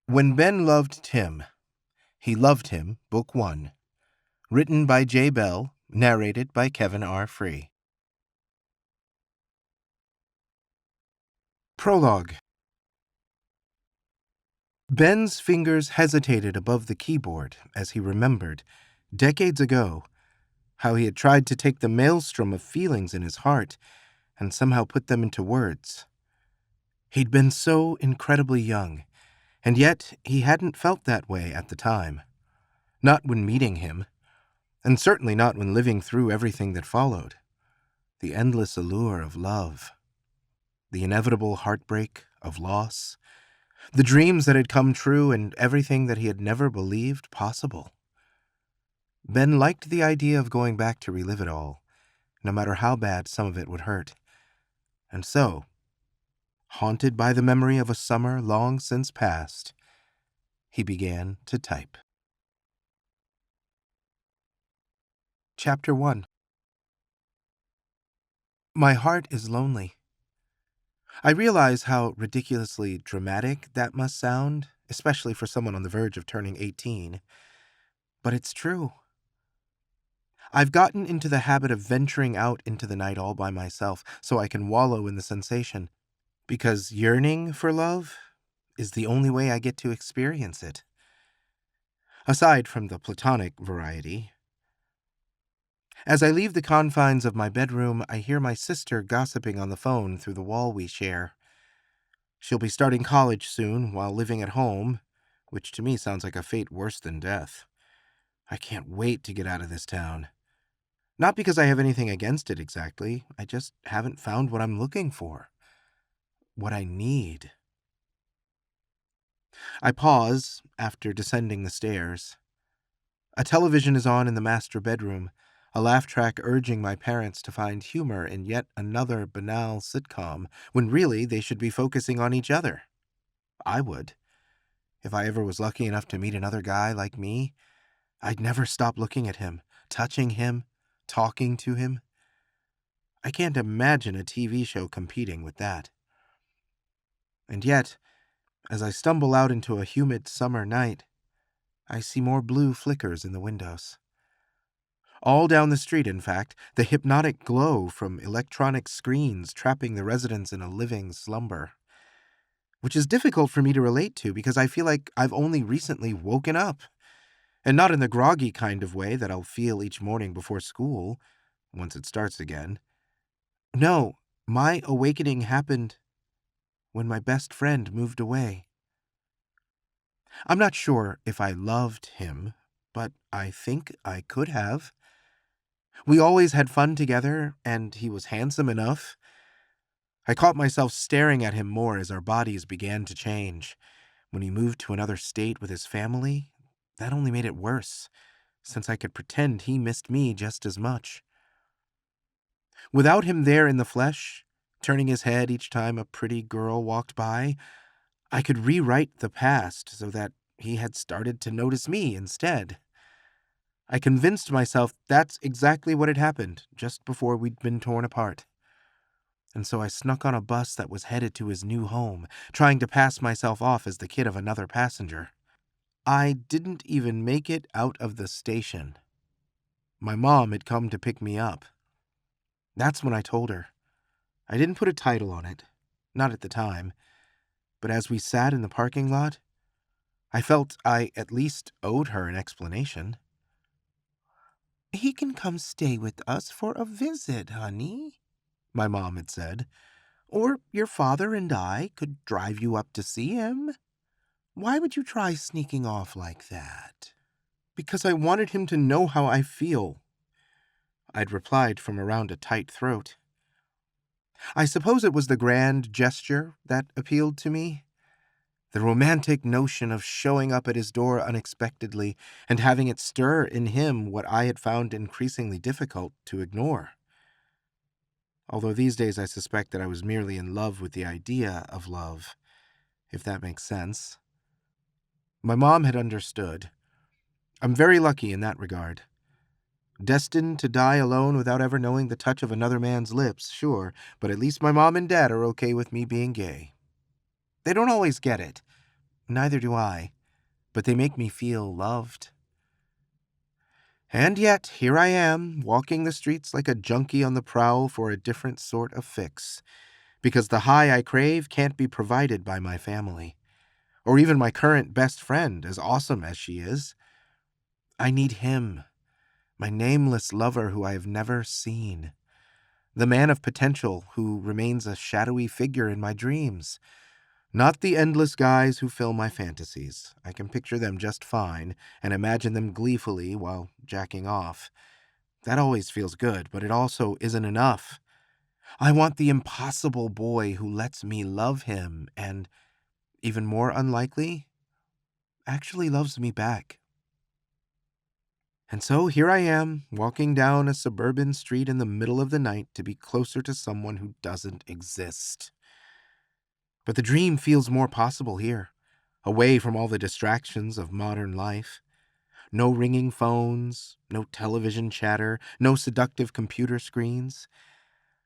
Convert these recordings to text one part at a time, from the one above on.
When Ben Loved Tim, He Loved Him, Book 1. Written by J. Bell, narrated by Kevin R. Free. Prologue. Ben's fingers hesitated above the keyboard as he remembered, decades ago, how he had tried to take the maelstrom of feelings in his heart and somehow put them into words. He'd been so incredibly young, and yet he hadn't felt that way at the time. Not when meeting him, and certainly not when living through everything that followed. The endless allure of love, the inevitable heartbreak of loss, the dreams that had come true and everything that he had never believed possible. Ben liked the idea of going back to relive it all, no matter how bad some of it would hurt. And so, haunted by the memory of a summer long since past, he began to type. Chapter 1. My heart is lonely. I realize how ridiculously dramatic that must sound, especially for someone on the verge of turning 18. But it's true. I've gotten into the habit of venturing out into the night all by myself so I can wallow in the sensation, because yearning for love is the only way I get to experience it. Aside from the platonic variety. As I leave the confines of my bedroom, I hear my sister gossiping on the phone through the wall we share. She'll be starting college soon while living at home, which to me sounds like a fate worse than death. I can't wait to get out of this town. Not because I have anything against it exactly, I just haven't found what I'm looking for. What I need. I pause after descending the stairs. A television is on in the master bedroom, a laugh track urging my parents to find humor in yet another banal sitcom, when really they should be focusing on each other. I would. If I ever was lucky enough to meet another guy like me, I'd never stop looking at him, touching him, talking to him. I can't imagine a TV show competing with that. And yet, as I stumble out into a humid summer night, I see more blue flickers in the windows. All down the street, in fact, the hypnotic glow from electronic screens trapping the residents in a living slumber. Which is difficult for me to relate to because I feel like I've only recently woken up. And not in the groggy kind of way that I'll feel each morning before school, once it starts again. No, my awakening happened when my best friend moved away. I'm not sure if I loved him, but I think I could have. We always had fun together, and he was handsome enough. I caught myself staring at him more as our bodies began to change. When he moved to another state with his family, that only made it worse, since I could pretend he missed me just as much. Without him there in the flesh, turning his head each time a pretty girl walked by, I could rewrite the past so that he had started to notice me instead. I convinced myself that's exactly what had happened just before we'd been torn apart. And so I snuck on a bus that was headed to his new home, trying to pass myself off as the kid of another passenger. I didn't even make it out of the station. My mom had come to pick me up. That's when I told her. I didn't put a title on it, not at the time, but as we sat in the parking lot, I felt I at least owed her an explanation. "He can come stay with us for a visit, honey," my mom had said. "Or your father and I could drive you up to see him. Why would you try sneaking off like that?" "Because I wanted him to know how I feel," I'd replied from around a tight throat. I suppose it was the grand gesture that appealed to me. The romantic notion of showing up at his door unexpectedly and having it stir in him what I had found increasingly difficult to ignore. Although these days I suspect that I was merely in love with the idea of love, if that makes sense. My mom had understood. I'm very lucky in that regard. Destined to die alone without ever knowing the touch of another man's lips, sure, but at least my mom and dad are okay with me being gay. They don't always get it, Neither do I, but they make me feel loved. And yet, here I am, walking the streets like a junkie on the prowl for a different sort of fix, because the high I crave can't be provided by my family, or even my current best friend, as awesome as she is. I need him, my nameless lover who I have never seen, the man of potential who remains a shadowy figure in my dreams. Not the endless guys who fill my fantasies. I can picture them just fine and imagine them gleefully while jacking off. That always feels good, but it also isn't enough. I want the impossible boy who lets me love him and, even more unlikely, actually loves me back. And so here I am, walking down a suburban street in the middle of the night to be closer to someone who doesn't exist. But the dream feels more possible here, away from all the distractions of modern life. No ringing phones, no television chatter, no seductive computer screens.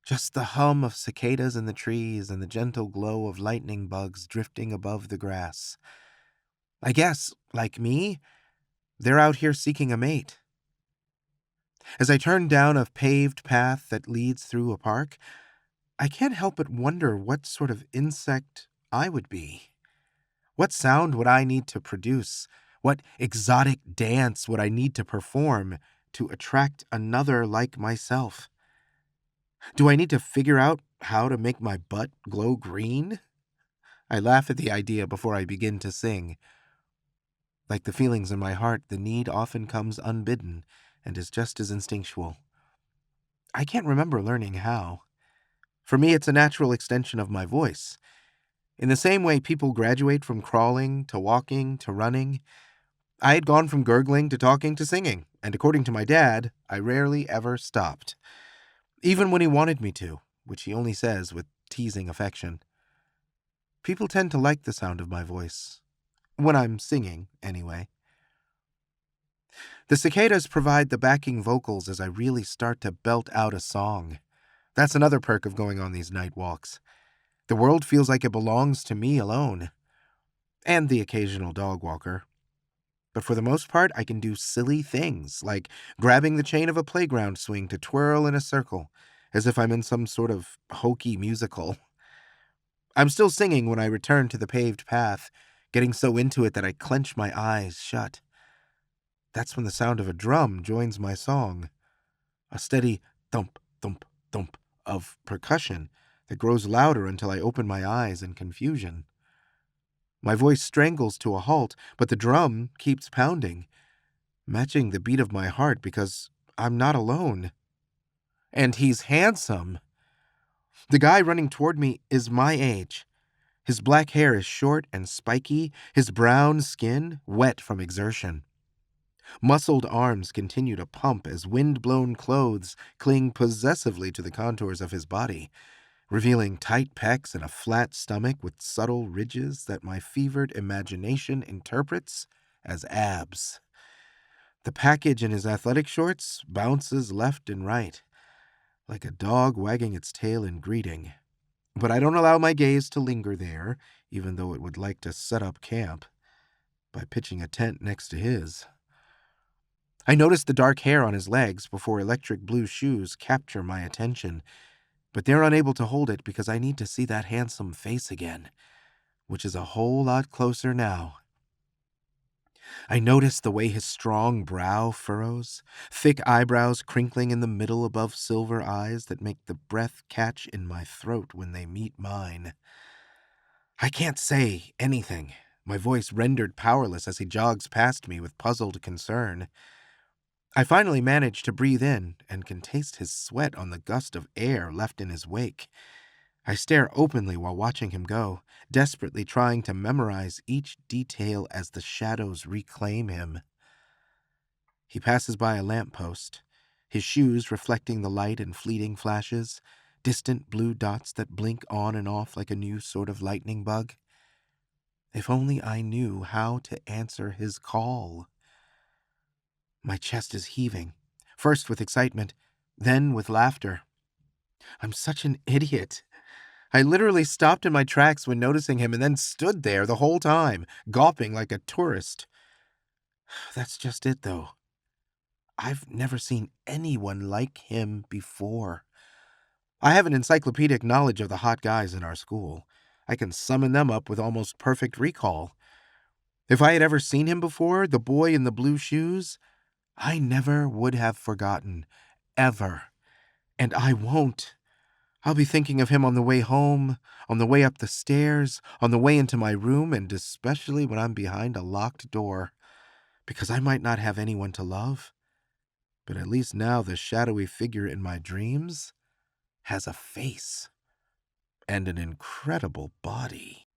Just the hum of cicadas in the trees and the gentle glow of lightning bugs drifting above the grass. I guess, like me, they're out here seeking a mate. As I turn down a paved path that leads through a park, I can't help but wonder what sort of insect I would be. What sound would I need to produce? What exotic dance would I need to perform to attract another like myself? Do I need to figure out how to make my butt glow green? I laugh at the idea before I begin to sing. Like the feelings in my heart, the need often comes unbidden and is just as instinctual. I can't remember learning how. For me, it's a natural extension of my voice. In the same way people graduate from crawling to walking to running, I had gone from gurgling to talking to singing, and according to my dad, I rarely ever stopped. Even when he wanted me to, which he only says with teasing affection. People tend to like the sound of my voice. When I'm singing, anyway. The cicadas provide the backing vocals as I really start to belt out a song. That's another perk of going on these night walks. The world feels like it belongs to me alone. And the occasional dog walker. But for the most part, I can do silly things, like grabbing the chain of a playground swing to twirl in a circle, as if I'm in some sort of hokey musical. I'm still singing when I return to the paved path, getting so into it that I clench my eyes shut. That's when the sound of a drum joins my song, a steady thump, thump, thump of percussion that grows louder until I open my eyes in confusion. My voice strangles to a halt, but the drum keeps pounding, matching the beat of my heart because I'm not alone. And he's handsome. The guy running toward me is my age. His black hair is short and spiky, his brown skin wet from exertion. Muscled arms continue to pump as wind-blown clothes cling possessively to the contours of his body, revealing tight pecs and a flat stomach with subtle ridges that my fevered imagination interprets as abs. The package in his athletic shorts bounces left and right, like a dog wagging its tail in greeting. But I don't allow my gaze to linger there, even though it would like to set up camp by pitching a tent next to his. I notice the dark hair on his legs before electric blue shoes capture my attention, but they're unable to hold it because I need to see that handsome face again, which is a whole lot closer now. I notice the way his strong brow furrows, thick eyebrows crinkling in the middle above silver eyes that make the breath catch in my throat when they meet mine. I can't say anything, my voice rendered powerless as he jogs past me with puzzled concern. I finally manage to breathe in and can taste his sweat on the gust of air left in his wake. I stare openly while watching him go, desperately trying to memorize each detail as the shadows reclaim him. He passes by a lamppost, his shoes reflecting the light in fleeting flashes, distant blue dots that blink on and off like a new sort of lightning bug. If only I knew how to answer his call. My chest is heaving, first with excitement, then with laughter. I'm such an idiot. I literally stopped in my tracks when noticing him and then stood there the whole time, gawping like a tourist. That's just it, though. I've never seen anyone like him before. I have an encyclopedic knowledge of the hot guys in our school. I can summon them up with almost perfect recall. If I had ever seen him before, the boy in the blue shoes, I never would have forgotten. Ever. And I won't. I'll be thinking of him on the way home, on the way up the stairs, on the way into my room, and especially when I'm behind a locked door. Because I might not have anyone to love, but at least now the shadowy figure in my dreams has a face and an incredible body.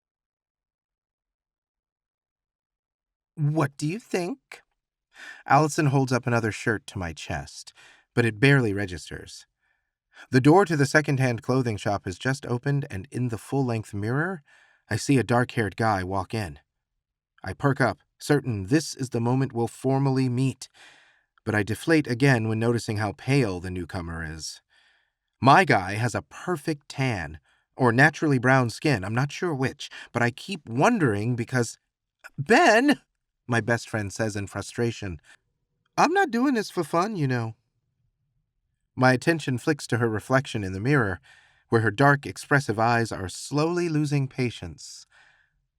What do you think? Allison holds up another shirt to my chest, but it barely registers. The door to the second-hand clothing shop has just opened, and in the full-length mirror, I see a dark-haired guy walk in. I perk up, certain this is the moment we'll formally meet, but I deflate again when noticing how pale the newcomer is. My guy has a perfect tan, or naturally brown skin, I'm not sure which, but I keep wondering because... Ben! My best friend says in frustration. I'm not doing this for fun, you know. My attention flicks to her reflection in the mirror, where her dark, expressive eyes are slowly losing patience.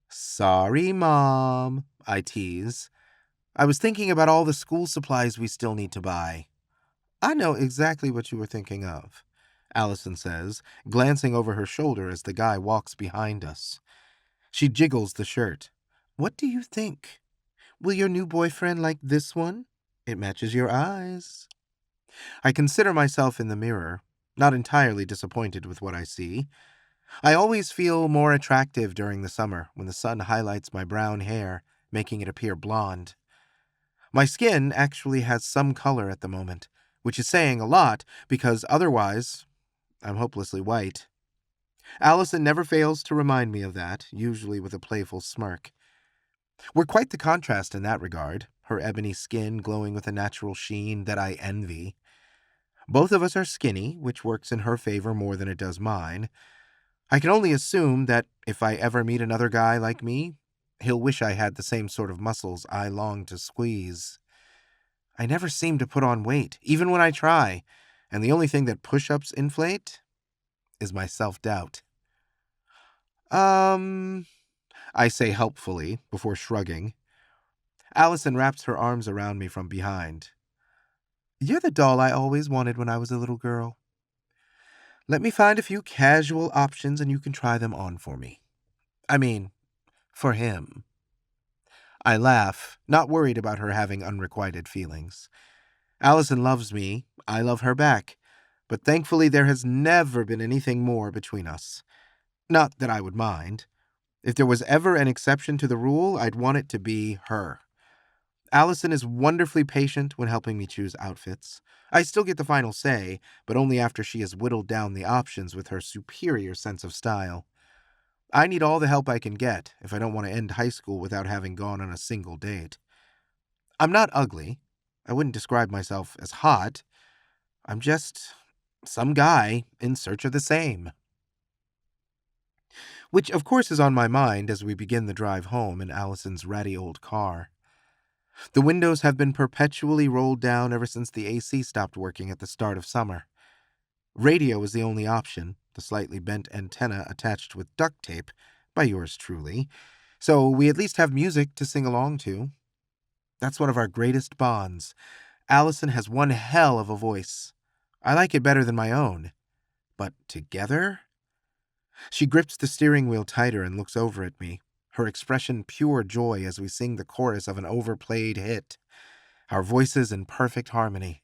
Sorry, Mom, I tease. I was thinking about all the school supplies we still need to buy. I know exactly what you were thinking of, Allison says, glancing over her shoulder as the guy walks behind us. She jiggles the shirt. What do you think? Will your new boyfriend like this one? It matches your eyes. I consider myself in the mirror, not entirely disappointed with what I see. I always feel more attractive during the summer when the sun highlights my brown hair, making it appear blonde. My skin actually has some color at the moment, which is saying a lot because otherwise I'm hopelessly white. Allison never fails to remind me of that, usually with a playful smirk. We're quite the contrast in that regard, her ebony skin glowing with a natural sheen that I envy. Both of us are skinny, which works in her favor more than it does mine. I can only assume that if I ever meet another guy like me, he'll wish I had the same sort of muscles I long to squeeze. I never seem to put on weight, even when I try, and the only thing that push-ups inflate is my self-doubt. I say helpfully, before shrugging. Allison wraps her arms around me from behind. You're the doll I always wanted when I was a little girl. Let me find a few casual options and you can try them on for me. I mean, for him. I laugh, not worried about her having unrequited feelings. Allison loves me, I love her back, but thankfully there has never been anything more between us. Not that I would mind. If there was ever an exception to the rule, I'd want it to be her. Allison is wonderfully patient when helping me choose outfits. I still get the final say, but only after she has whittled down the options with her superior sense of style. I need all the help I can get if I don't want to end high school without having gone on a single date. I'm not ugly. I wouldn't describe myself as hot. I'm just some guy in search of the same. Which, of course, is on my mind as we begin the drive home in Allison's ratty old car. The windows have been perpetually rolled down ever since the AC stopped working at the start of summer. Radio is the only option, the slightly bent antenna attached with duct tape, by yours truly, so we at least have music to sing along to. That's one of our greatest bonds. Allison has one hell of a voice. I like it better than my own. But together? She grips the steering wheel tighter and looks over at me, her expression pure joy as we sing the chorus of an overplayed hit, our voices in perfect harmony.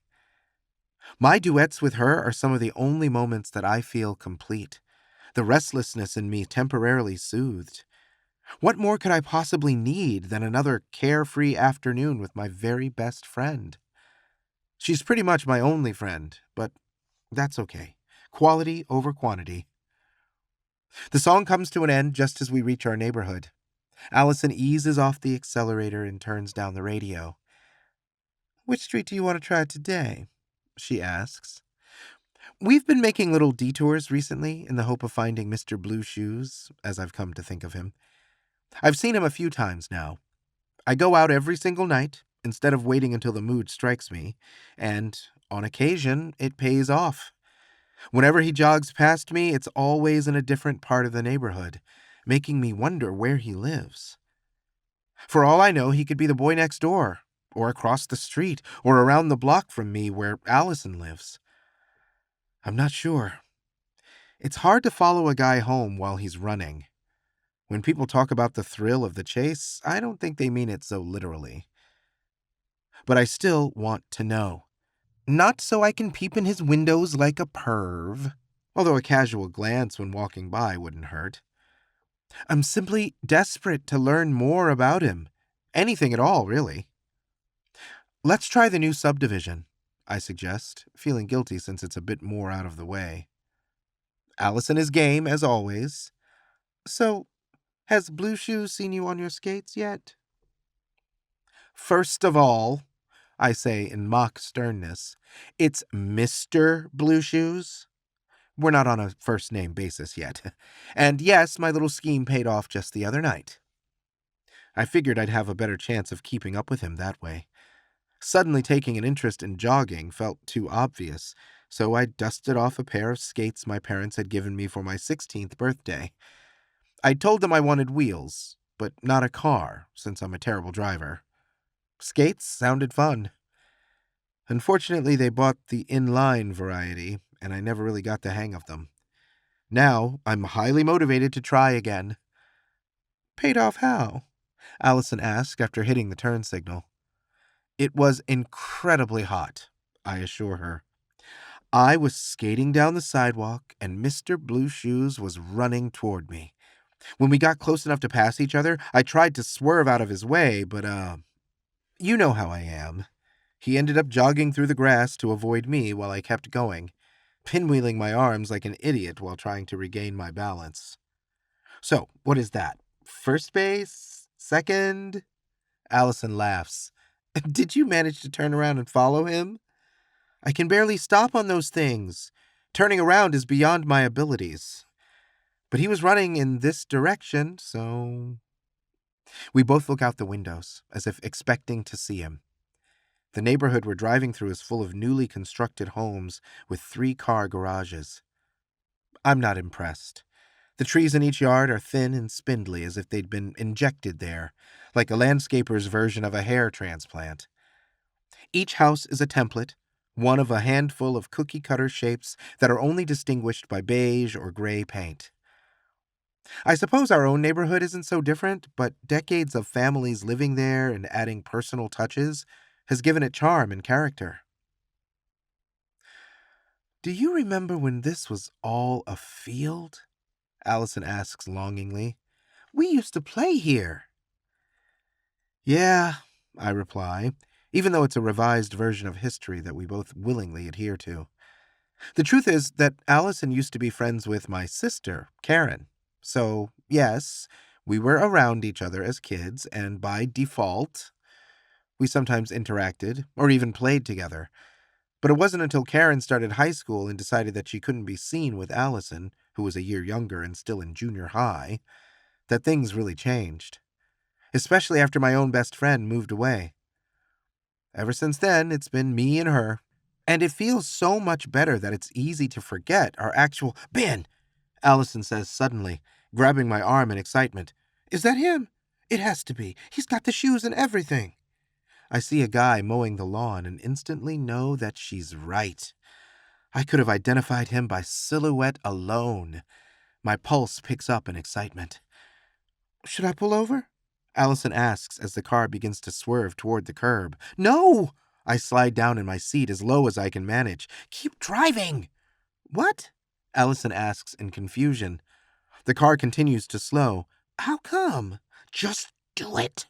My duets with her are some of the only moments that I feel complete, the restlessness in me temporarily soothed. What more could I possibly need than another carefree afternoon with my very best friend? She's pretty much my only friend, but that's okay. Quality over quantity. The song comes to an end just as we reach our neighborhood. Allison eases off the accelerator and turns down the radio. Which street do you want to try today? She asks. We've been making little detours recently in the hope of finding Mr. Blue Shoes, as I've come to think of him. I've seen him a few times now. I go out every single night instead of waiting until the mood strikes me, and on occasion, it pays off. Whenever he jogs past me, it's always in a different part of the neighborhood, making me wonder where he lives. For all I know, he could be the boy next door, or across the street, or around the block from me where Allison lives. I'm not sure. It's hard to follow a guy home while he's running. When people talk about the thrill of the chase, I don't think they mean it so literally. But I still want to know. Not so I can peep in his windows like a perv, although a casual glance when walking by wouldn't hurt. I'm simply desperate to learn more about him. Anything at all, really. Let's try the new subdivision, I suggest, feeling guilty since it's a bit more out of the way. Allison is game, as always. So, has Blue Shoes seen you on your skates yet? First of all, I say in mock sternness, it's Mr. Blue Shoes. We're not on a first-name basis yet. And yes, my little scheme paid off just the other night. I figured I'd have a better chance of keeping up with him that way. Suddenly taking an interest in jogging felt too obvious, so I dusted off a pair of skates my parents had given me for my 16th birthday. I told them I wanted wheels, but not a car, since I'm a terrible driver. Skates sounded fun. Unfortunately, they bought the inline variety, and I never really got the hang of them. Now, I'm highly motivated to try again. Paid off how? Allison asked after hitting the turn signal. It was incredibly hot, I assure her. I was skating down the sidewalk, and Mr. Blue Shoes was running toward me. When we got close enough to pass each other, I tried to swerve out of his way, but, you know how I am. He ended up jogging through the grass to avoid me while I kept going, pinwheeling my arms like an idiot while trying to regain my balance. So, what is that? First base? Second? Allison laughs. Did you manage to turn around and follow him? I can barely stop on those things. Turning around is beyond my abilities. But he was running in this direction, so... We both look out the windows, as if expecting to see him. The neighborhood we're driving through is full of newly constructed homes with 3-car garages. I'm not impressed. The trees in each yard are thin and spindly as if they'd been injected there, like a landscaper's version of a hair transplant. Each house is a template, one of a handful of cookie-cutter shapes that are only distinguished by beige or gray paint. I suppose our own neighborhood isn't so different, but decades of families living there and adding personal touches has given it charm and character. Do you remember when this was all a field? Allison asks longingly. We used to play here. Yeah, I reply, even though it's a revised version of history that we both willingly adhere to. The truth is that Allison used to be friends with my sister, Karen. So, yes, we were around each other as kids, and by default, we sometimes interacted or even played together. But it wasn't until Karen started high school and decided that she couldn't be seen with Allison, who was a year younger and still in junior high, that things really changed. Especially after my own best friend moved away. Ever since then, it's been me and her. And it feels so much better that it's easy to forget our actual... Ben! Allison says suddenly, grabbing my arm in excitement. Is that him? It has to be. He's got the shoes and everything. I see a guy mowing the lawn and instantly know that she's right. I could have identified him by silhouette alone. My pulse picks up in excitement. Should I pull over? Allison asks as the car begins to swerve toward the curb. No! I slide down in my seat as low as I can manage. Keep driving! What? Allison asks in confusion. The car continues to slow. How come? Just do it,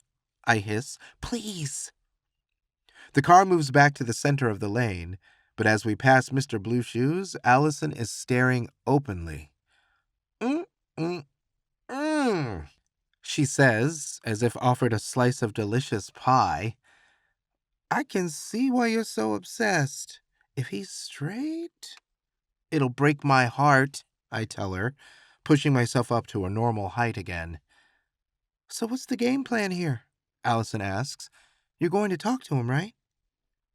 I hiss. Please. The car moves back to the center of the lane, but as we pass Mr. Blue Shoes, Allison is staring openly. Mm, mm, mm, she says, as if offered a slice of delicious pie. I can see why you're so obsessed. If he's straight... It'll break my heart, I tell her, pushing myself up to a normal height again. So what's the game plan here? Allison asks. You're going to talk to him, right?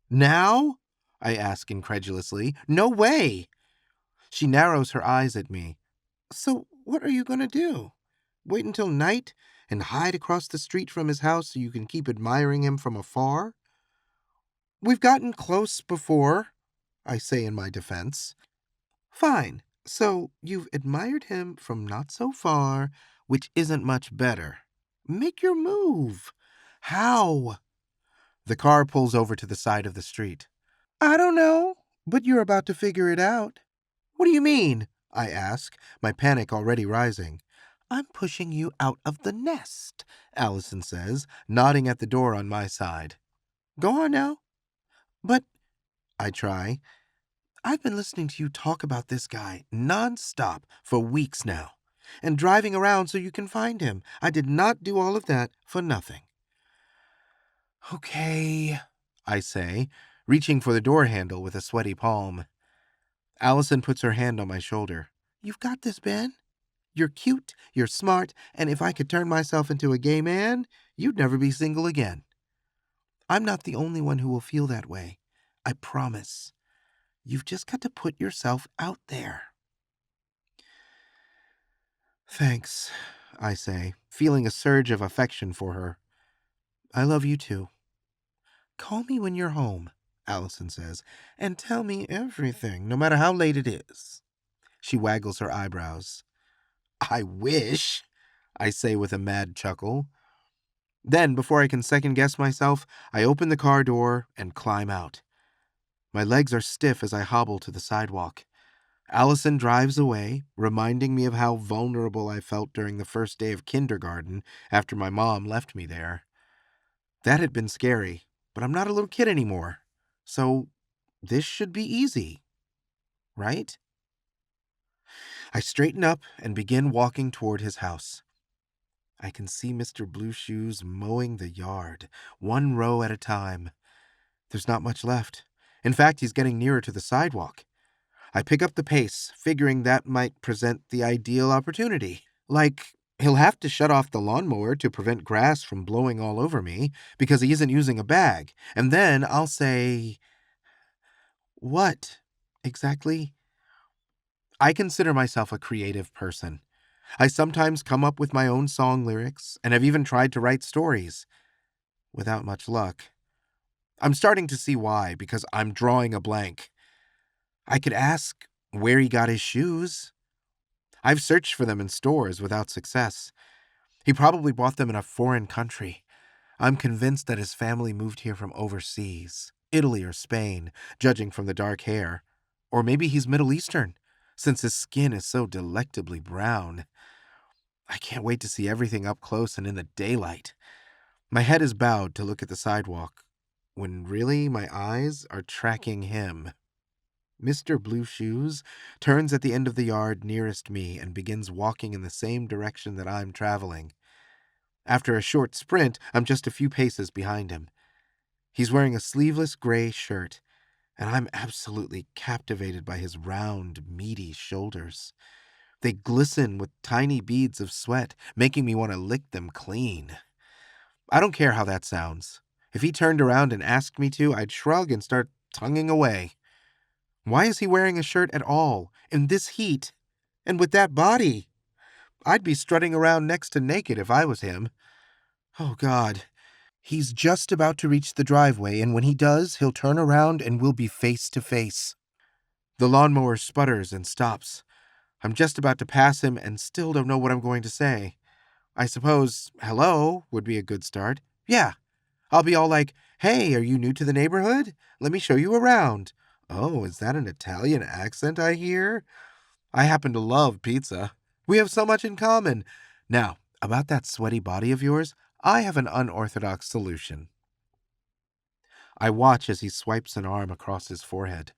Now? I ask incredulously. No way! She narrows her eyes at me. So what are you going to do? Wait until night and hide across the street from his house so you can keep admiring him from afar? We've gotten close before, I say in my defense. Fine. So you've admired him from not so far, which isn't much better. Make your move. How? The car pulls over to the side of the street. I don't know, but you're about to figure it out. What do you mean? I ask, my panic already rising. I'm pushing you out of the nest, Allison says, nodding at the door on my side. Go on now. But, I try, I've been listening to you talk about this guy nonstop for weeks now, and driving around so you can find him. I did not do all of that for nothing. Okay, I say, reaching for the door handle with a sweaty palm. Allison puts her hand on my shoulder. You've got this, Ben. You're cute, you're smart, and if I could turn myself into a gay man, you'd never be single again. I'm not the only one who will feel that way. I promise. You've just got to put yourself out there. Thanks, I say, feeling a surge of affection for her. I love you too. Call me when you're home, Allison says, and tell me everything, no matter how late it is. She waggles her eyebrows. I wish, I say with a mad chuckle. Then, before I can second-guess myself, I open the car door and climb out. My legs are stiff as I hobble to the sidewalk. Allison drives away, reminding me of how vulnerable I felt during the first day of kindergarten after my mom left me there. That had been scary, but I'm not a little kid anymore. So this should be easy, right? I straighten up and begin walking toward his house. I can see Mr. Blue Shoes mowing the yard, one row at a time. There's not much left. In fact, he's getting nearer to the sidewalk. I pick up the pace, figuring that might present the ideal opportunity. Like, he'll have to shut off the lawnmower to prevent grass from blowing all over me because he isn't using a bag. And then I'll say, what exactly? I consider myself a creative person. I sometimes come up with my own song lyrics and have even tried to write stories. Without much luck. I'm starting to see why, because I'm drawing a blank. I could ask where he got his shoes. I've searched for them in stores without success. He probably bought them in a foreign country. I'm convinced that his family moved here from overseas, Italy or Spain, judging from the dark hair. Or maybe he's Middle Eastern, since his skin is so delectably brown. I can't wait to see everything up close and in the daylight. My head is bowed to look at the sidewalk, when really my eyes are tracking him. Mr. Blue Shoes turns at the end of the yard nearest me and begins walking in the same direction that I'm traveling. After a short sprint, I'm just a few paces behind him. He's wearing a sleeveless gray shirt, and I'm absolutely captivated by his round, meaty shoulders. They glisten with tiny beads of sweat, making me want to lick them clean. I don't care how that sounds. If he turned around and asked me to, I'd shrug and start tonguing away. Why is he wearing a shirt at all, in this heat, and with that body? I'd be strutting around next to naked if I was him. Oh, God. He's just about to reach the driveway, and when he does, he'll turn around and we'll be face to face. The lawnmower sputters and stops. I'm just about to pass him and still don't know what I'm going to say. I suppose hello would be a good start. Yeah. I'll be all like, hey, are you new to the neighborhood? Let me show you around. Oh, is that an Italian accent I hear? I happen to love pizza. We have so much in common. Now, about that sweaty body of yours, I have an unorthodox solution. I watch as he swipes an arm across his forehead.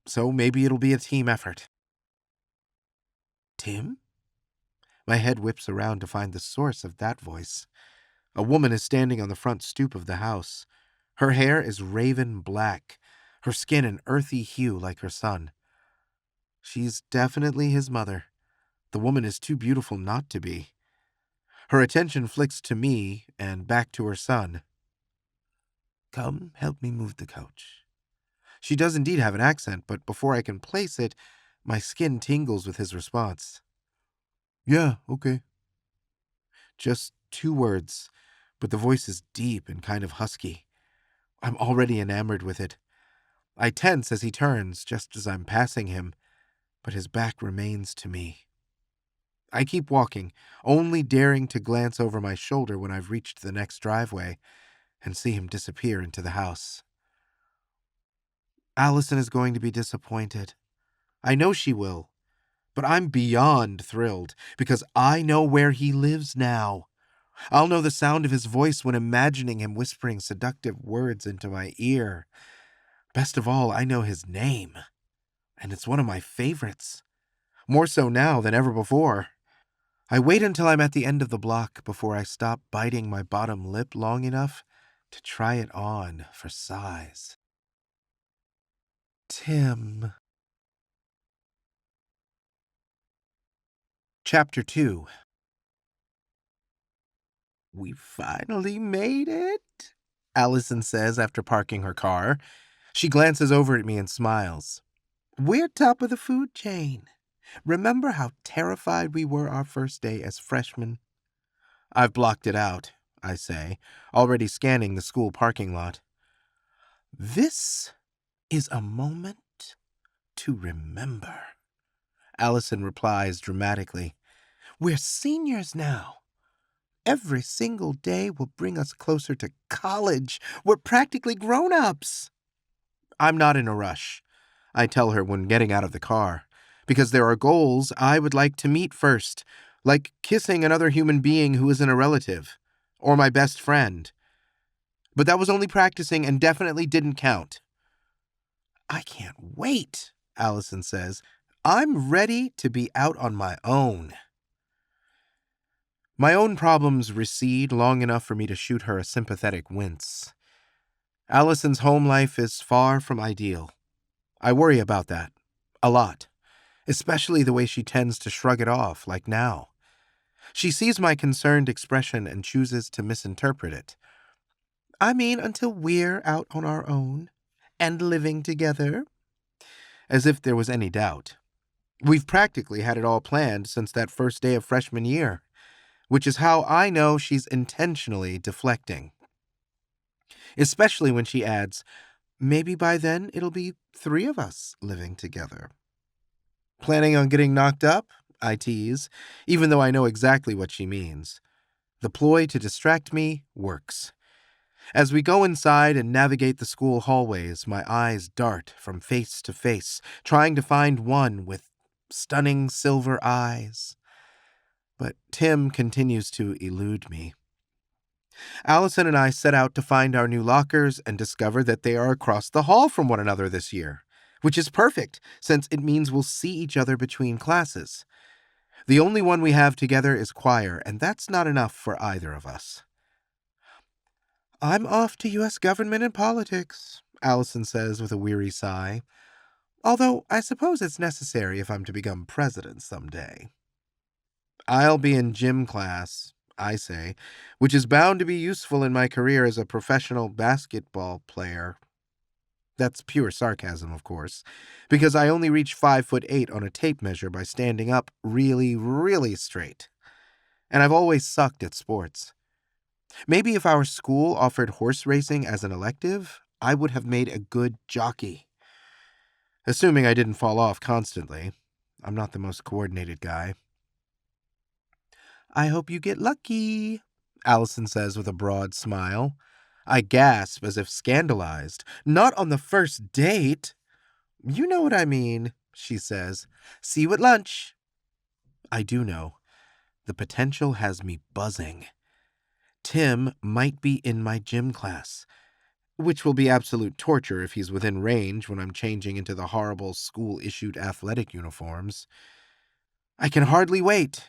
So maybe it'll be a team effort. Tim? My head whips around to find the source of that voice. A woman is standing on the front stoop of the house. Her hair is raven black, her skin an earthy hue like her son. She's definitely his mother. The woman is too beautiful not to be. Her attention flicks to me and back to her son. Come, help me move the couch. She does indeed have an accent, but before I can place it, my skin tingles with his response. Yeah, okay. Just 2 words, but the voice is deep and kind of husky. I'm already enamored with it. I tense as he turns, just as I'm passing him, but his back remains to me. I keep walking, only daring to glance over my shoulder when I've reached the next driveway and see him disappear into the house. Allison is going to be disappointed. I know she will, but I'm beyond thrilled because I know where he lives now. I'll know the sound of his voice when imagining him whispering seductive words into my ear. Best of all, I know his name, and it's one of my favorites, more so now than ever before. I wait until I'm at the end of the block before I stop biting my bottom lip long enough to try it on for size. Tim. Chapter 2. We finally made it, Allison says after parking her car. She glances over at me and smiles. We're top of the food chain. Remember how terrified we were our first day as freshmen? I've blocked it out, I say, already scanning the school parking lot. This is a moment to remember, Allison replies dramatically. We're seniors now. Every single day will bring us closer to college. We're practically grown-ups. I'm not in a rush, I tell her when getting out of the car, because there are goals I would like to meet first, like kissing another human being who isn't a relative, or my best friend. But that was only practicing and definitely didn't count. I can't wait, Allison says. I'm ready to be out on my own. My own problems recede long enough for me to shoot her a sympathetic wince. Allison's home life is far from ideal. I worry about that. A lot. Especially the way she tends to shrug it off, like now. She sees my concerned expression and chooses to misinterpret it. I mean, until we're out on our own and living together. As if there was any doubt. We've practically had it all planned since that first day of freshman year, which is how I know she's intentionally deflecting. Especially when she adds, maybe by then it'll be 3 of us living together. Planning on getting knocked up? I tease, even though I know exactly what she means. The ploy to distract me works. As we go inside and navigate the school hallways, my eyes dart from face to face, trying to find one with stunning silver eyes. But Tim continues to elude me. Allison and I set out to find our new lockers and discover that they are across the hall from one another this year, which is perfect since it means we'll see each other between classes. The only one we have together is choir, and that's not enough for either of us. I'm off to U.S. government and politics, Allison says with a weary sigh. Although I suppose it's necessary if I'm to become president someday. I'll be in gym class, I say, which is bound to be useful in my career as a professional basketball player. That's pure sarcasm, of course, because I only reach 5'8" on a tape measure by standing up really, really straight. And I've always sucked at sports. Maybe if our school offered horse racing as an elective, I would have made a good jockey. Assuming I didn't fall off constantly. I'm not the most coordinated guy. I hope you get lucky, Allison says with a broad smile. I gasp as if scandalized. Not on the first date. You know what I mean, she says. See you at lunch. I do know. The potential has me buzzing. Tim might be in my gym class, which will be absolute torture if he's within range when I'm changing into the horrible school-issued athletic uniforms. I can hardly wait.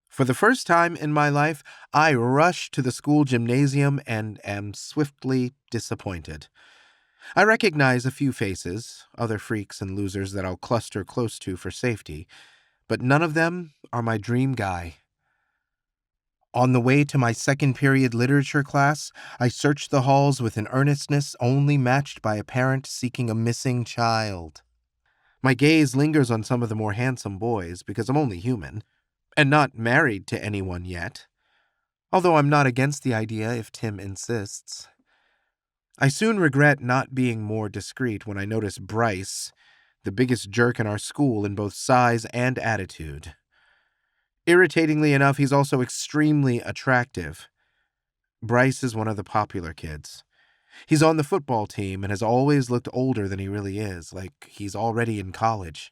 For the first time in my life, I rush to the school gymnasium and am swiftly disappointed. I recognize a few faces, other freaks and losers that I'll cluster close to for safety, but none of them are my dream guy. On the way to my second period literature class, I searched the halls with an earnestness only matched by a parent seeking a missing child. My gaze lingers on some of the more handsome boys because I'm only human, and not married to anyone yet, although I'm not against the idea if Tim insists. I soon regret not being more discreet when I notice Bryce, the biggest jerk in our school in both size and attitude. Irritatingly enough, he's also extremely attractive. Bryce is one of the popular kids. He's on the football team and has always looked older than he really is, like he's already in college.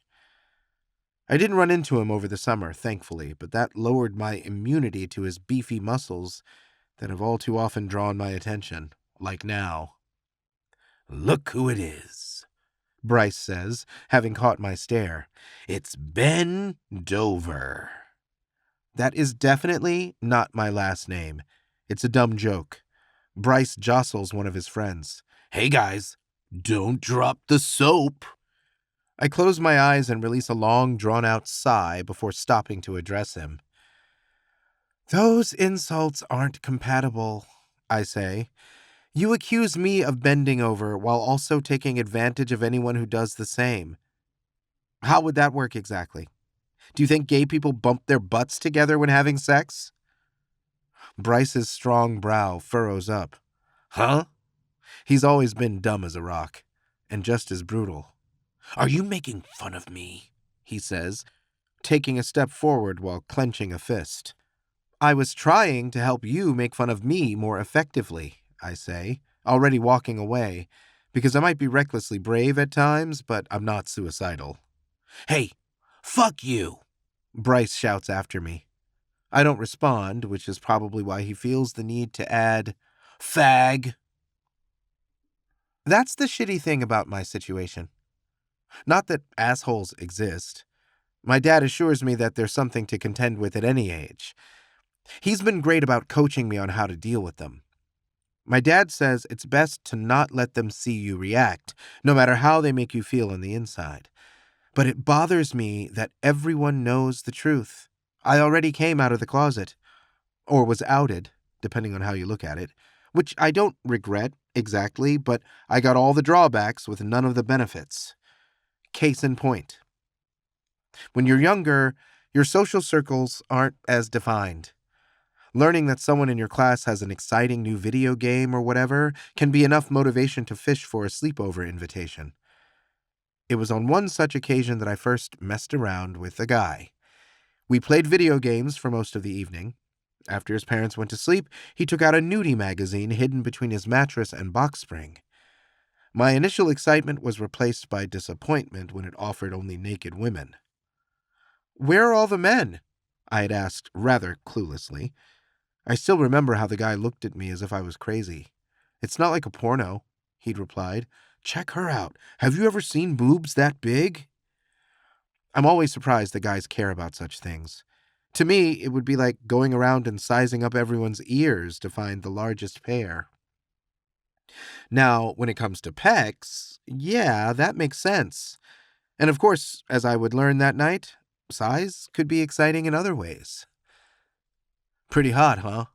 I didn't run into him over the summer, thankfully, but that lowered my immunity to his beefy muscles that have all too often drawn my attention, like now. "Look who it is," Bryce says, having caught my stare. "It's Ben Dover." That is definitely not my last name. It's a dumb joke. Bryce jostles one of his friends. "Hey guys, don't drop the soap." I close my eyes and release a long, drawn-out sigh before stopping to address him. "Those insults aren't compatible," I say. "You accuse me of bending over while also taking advantage of anyone who does the same. How would that work exactly? Do you think gay people bump their butts together when having sex?" Bryce's strong brow furrows up. "Huh?" He's always been dumb as a rock, and just as brutal. "Are you making fun of me?" he says, taking a step forward while clenching a fist. "I was trying to help you make fun of me more effectively," I say, already walking away, because I might be recklessly brave at times, but I'm not suicidal. "Hey, fuck you!" Bryce shouts after me. I don't respond, which is probably why he feels the need to add, "fag." That's the shitty thing about my situation. Not that assholes exist. My dad assures me that there's something to contend with at any age. He's been great about coaching me on how to deal with them. My dad says it's best to not let them see you react, no matter how they make you feel on the inside. But it bothers me that everyone knows the truth. I already came out of the closet, or was outed, depending on how you look at it, which I don't regret exactly, but I got all the drawbacks with none of the benefits. Case in point. When you're younger, your social circles aren't as defined. Learning that someone in your class has an exciting new video game or whatever can be enough motivation to fish for a sleepover invitation. It was on one such occasion that I first messed around with a guy. We played video games for most of the evening. After his parents went to sleep, he took out a nudie magazine hidden between his mattress and box spring. My initial excitement was replaced by disappointment when it offered only naked women. "Where are all the men?" I had asked rather cluelessly. I still remember how the guy looked at me as if I was crazy. "It's not like a porno," he'd replied. "Check her out. Have you ever seen boobs that big?" I'm always surprised that guys care about such things. To me, it would be like going around and sizing up everyone's ears to find the largest pair. Now, when it comes to pecs, yeah, that makes sense. And of course, as I would learn that night, size could be exciting in other ways. "Pretty hot, huh?"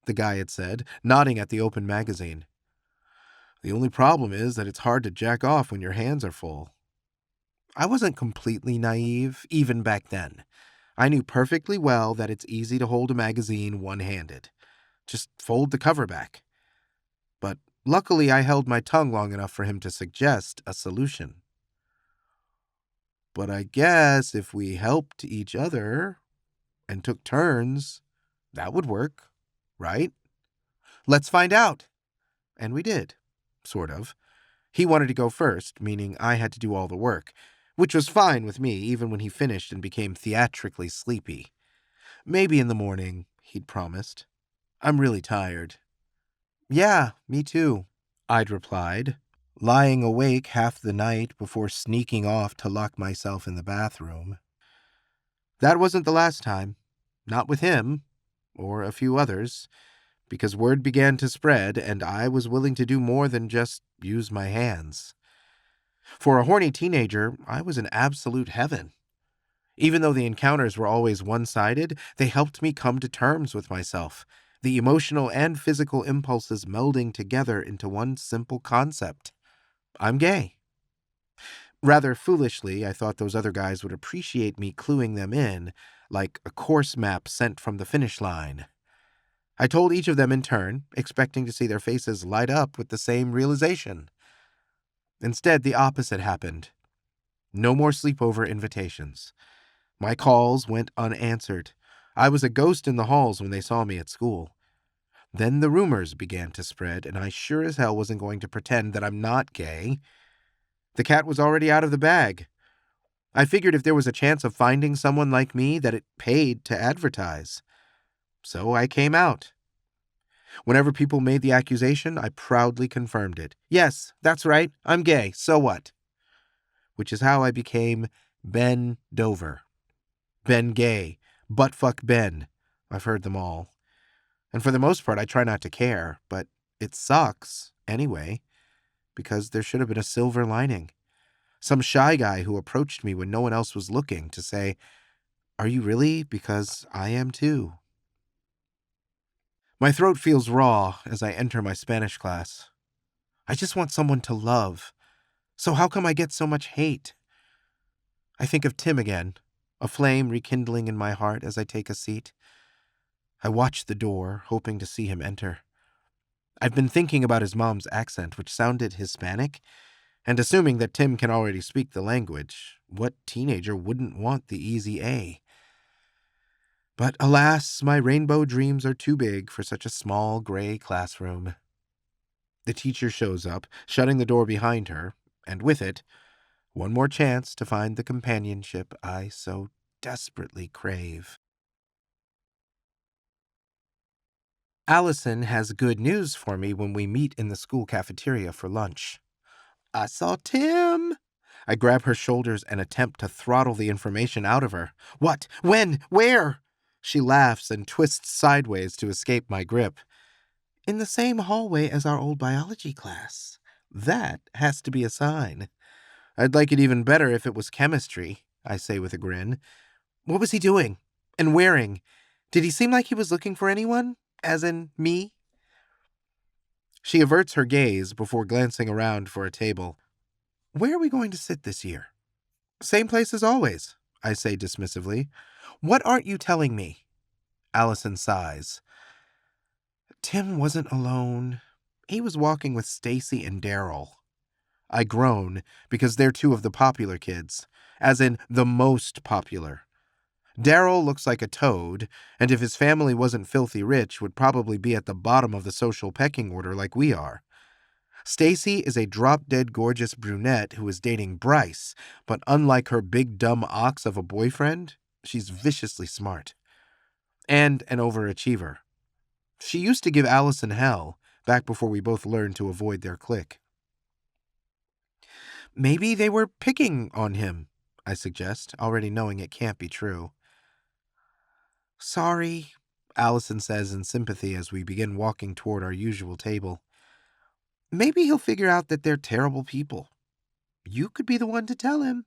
the guy had said, nodding at the open magazine. "The only problem is that it's hard to jack off when your hands are full." I wasn't completely naive, even back then. I knew perfectly well that it's easy to hold a magazine one-handed. Just fold the cover back. But luckily I held my tongue long enough for him to suggest a solution. "But I guess if we helped each other and took turns, that would work, right?" "Let's find out." And we did, sort of. He wanted to go first, meaning I had to do all the work, which was fine with me even when he finished and became theatrically sleepy. "Maybe in the morning," he'd promised. "I'm really tired." "Yeah, me too," I'd replied, lying awake half the night before sneaking off to lock myself in the bathroom. That wasn't the last time. Not with him, or a few others. because word began to spread and I was willing to do more than just use my hands. For a horny teenager, I was in absolute heaven. Even though the encounters were always one-sided, they helped me come to terms with myself, the emotional and physical impulses melding together into one simple concept. I'm gay. Rather foolishly, I thought those other guys would appreciate me cluing them in, like a course map sent from the finish line. I told each of them in turn, expecting to see their faces light up with the same realization. Instead, the opposite happened. No more sleepover invitations. My calls went unanswered. I was a ghost in the halls when they saw me at school. Then the rumors began to spread, and I sure as hell wasn't going to pretend that I'm not gay. The cat was already out of the bag. I figured if there was a chance of finding someone like me, that it paid to advertise. So I came out. Whenever people made the accusation, I proudly confirmed it. Yes, that's right, I'm gay, so what? Which is how I became Ben Dover. Ben Gay, Buttfuck Ben. I've heard them all. And for the most part, I try not to care, but it sucks anyway, because there should have been a silver lining. Some shy guy who approached me when no one else was looking to say, "Are you really? Because I am too." My throat feels raw as I enter my Spanish class. I just want someone to love. So how come I get so much hate? I think of Tim again, a flame rekindling in my heart as I take a seat. I watch the door, hoping to see him enter. I've been thinking about his mom's accent, which sounded Hispanic, and assuming that Tim can already speak the language, what teenager wouldn't want the easy A? But alas, my rainbow dreams are too big for such a small gray classroom. The teacher shows up, shutting the door behind her, and with it, one more chance to find the companionship I so desperately crave. Allison has good news for me when we meet in the school cafeteria for lunch. "I saw Tim." I grab her shoulders and attempt to throttle the information out of her. "What? When? Where?" She laughs and twists sideways to escape my grip. "In the same hallway as our old biology class. That has to be a sign." "I'd like it even better if it was chemistry," I say with a grin. "What was he doing? And wearing? Did he seem like he was looking for anyone? As in me?" She averts her gaze before glancing around for a table. "Where are we going to sit this year?" "Same place as always," I say dismissively. "What aren't you telling me?" Allison sighs. "Tim wasn't alone. He was walking with Stacy and Daryl." I groan, because they're two of the popular kids, as in the most popular. Daryl looks like a toad, and if his family wasn't filthy rich, would probably be at the bottom of the social pecking order like we are. Stacy is a drop-dead gorgeous brunette who is dating Bryce, but unlike her big dumb ox of a boyfriend, she's viciously smart. And an overachiever. She used to give Allison hell, back before we both learned to avoid their clique. "Maybe they were picking on him," I suggest, already knowing it can't be true. "Sorry," Allison says in sympathy as we begin walking toward our usual table. "Maybe he'll figure out that they're terrible people. You could be the one to tell him."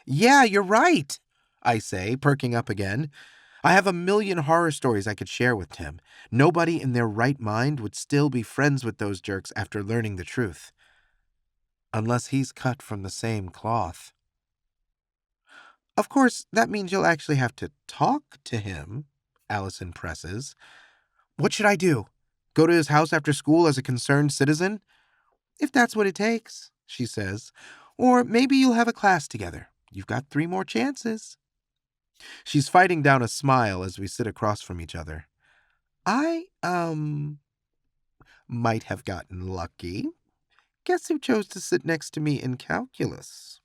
"Yeah, you're right," I say, perking up again. "I have a million horror stories I could share with Tim. Nobody in their right mind would still be friends with those jerks after learning the truth. Unless he's cut from the same cloth." "Of course, that means you'll actually have to talk to him," Allison presses. "What should I do? Go to his house after school as a concerned citizen?" "If that's what it takes," she says. "Or maybe you'll have a class together. You've got 3 more chances." She's fighting down a smile as we sit across from each other. I, might have gotten lucky. Guess who chose to sit next to me in calculus?"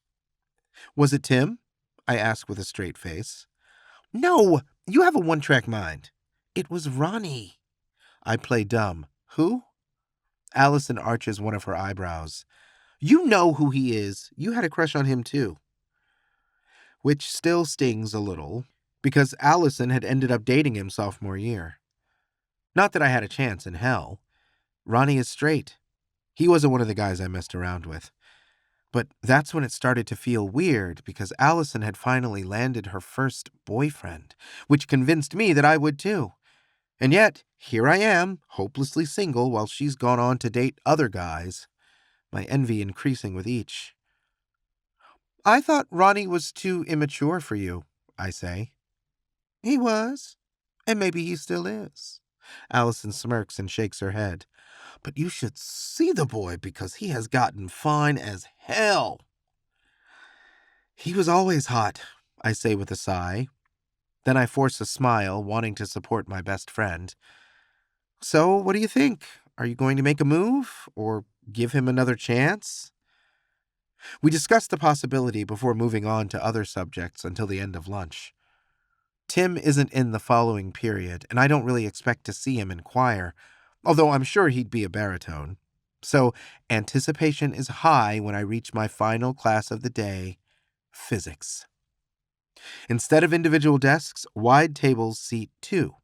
"Was it Tim?" I ask with a straight face. "No, you have a one-track mind." "It was Ronnie." I play dumb. "Who?" Allison arches one of her eyebrows. "You know who he is. You had a crush on him too." Which still stings a little, because Allison had ended up dating him sophomore year. Not that I had a chance in hell. Ronnie is straight. He wasn't one of the guys I messed around with. But that's when it started to feel weird because Allison had finally landed her first boyfriend, which convinced me that I would too. And yet, here I am, hopelessly single while she's gone on to date other guys, my envy increasing with each. I thought Ronnie was too immature for you, I say. He was, and maybe he still is. Allison smirks and shakes her head. But you should see the boy because he has gotten fine as hell. He was always hot, I say with a sigh. Then I force a smile, wanting to support my best friend. So, what do you think? Are you going to make a move? Or give him another chance? We discuss the possibility before moving on to other subjects until the end of lunch. Tim isn't in the following period, and I don't really expect to see him in choir, although I'm sure he'd be a baritone. So, anticipation is high when I reach my final class of the day, physics. Instead of individual desks, wide tables seat 2.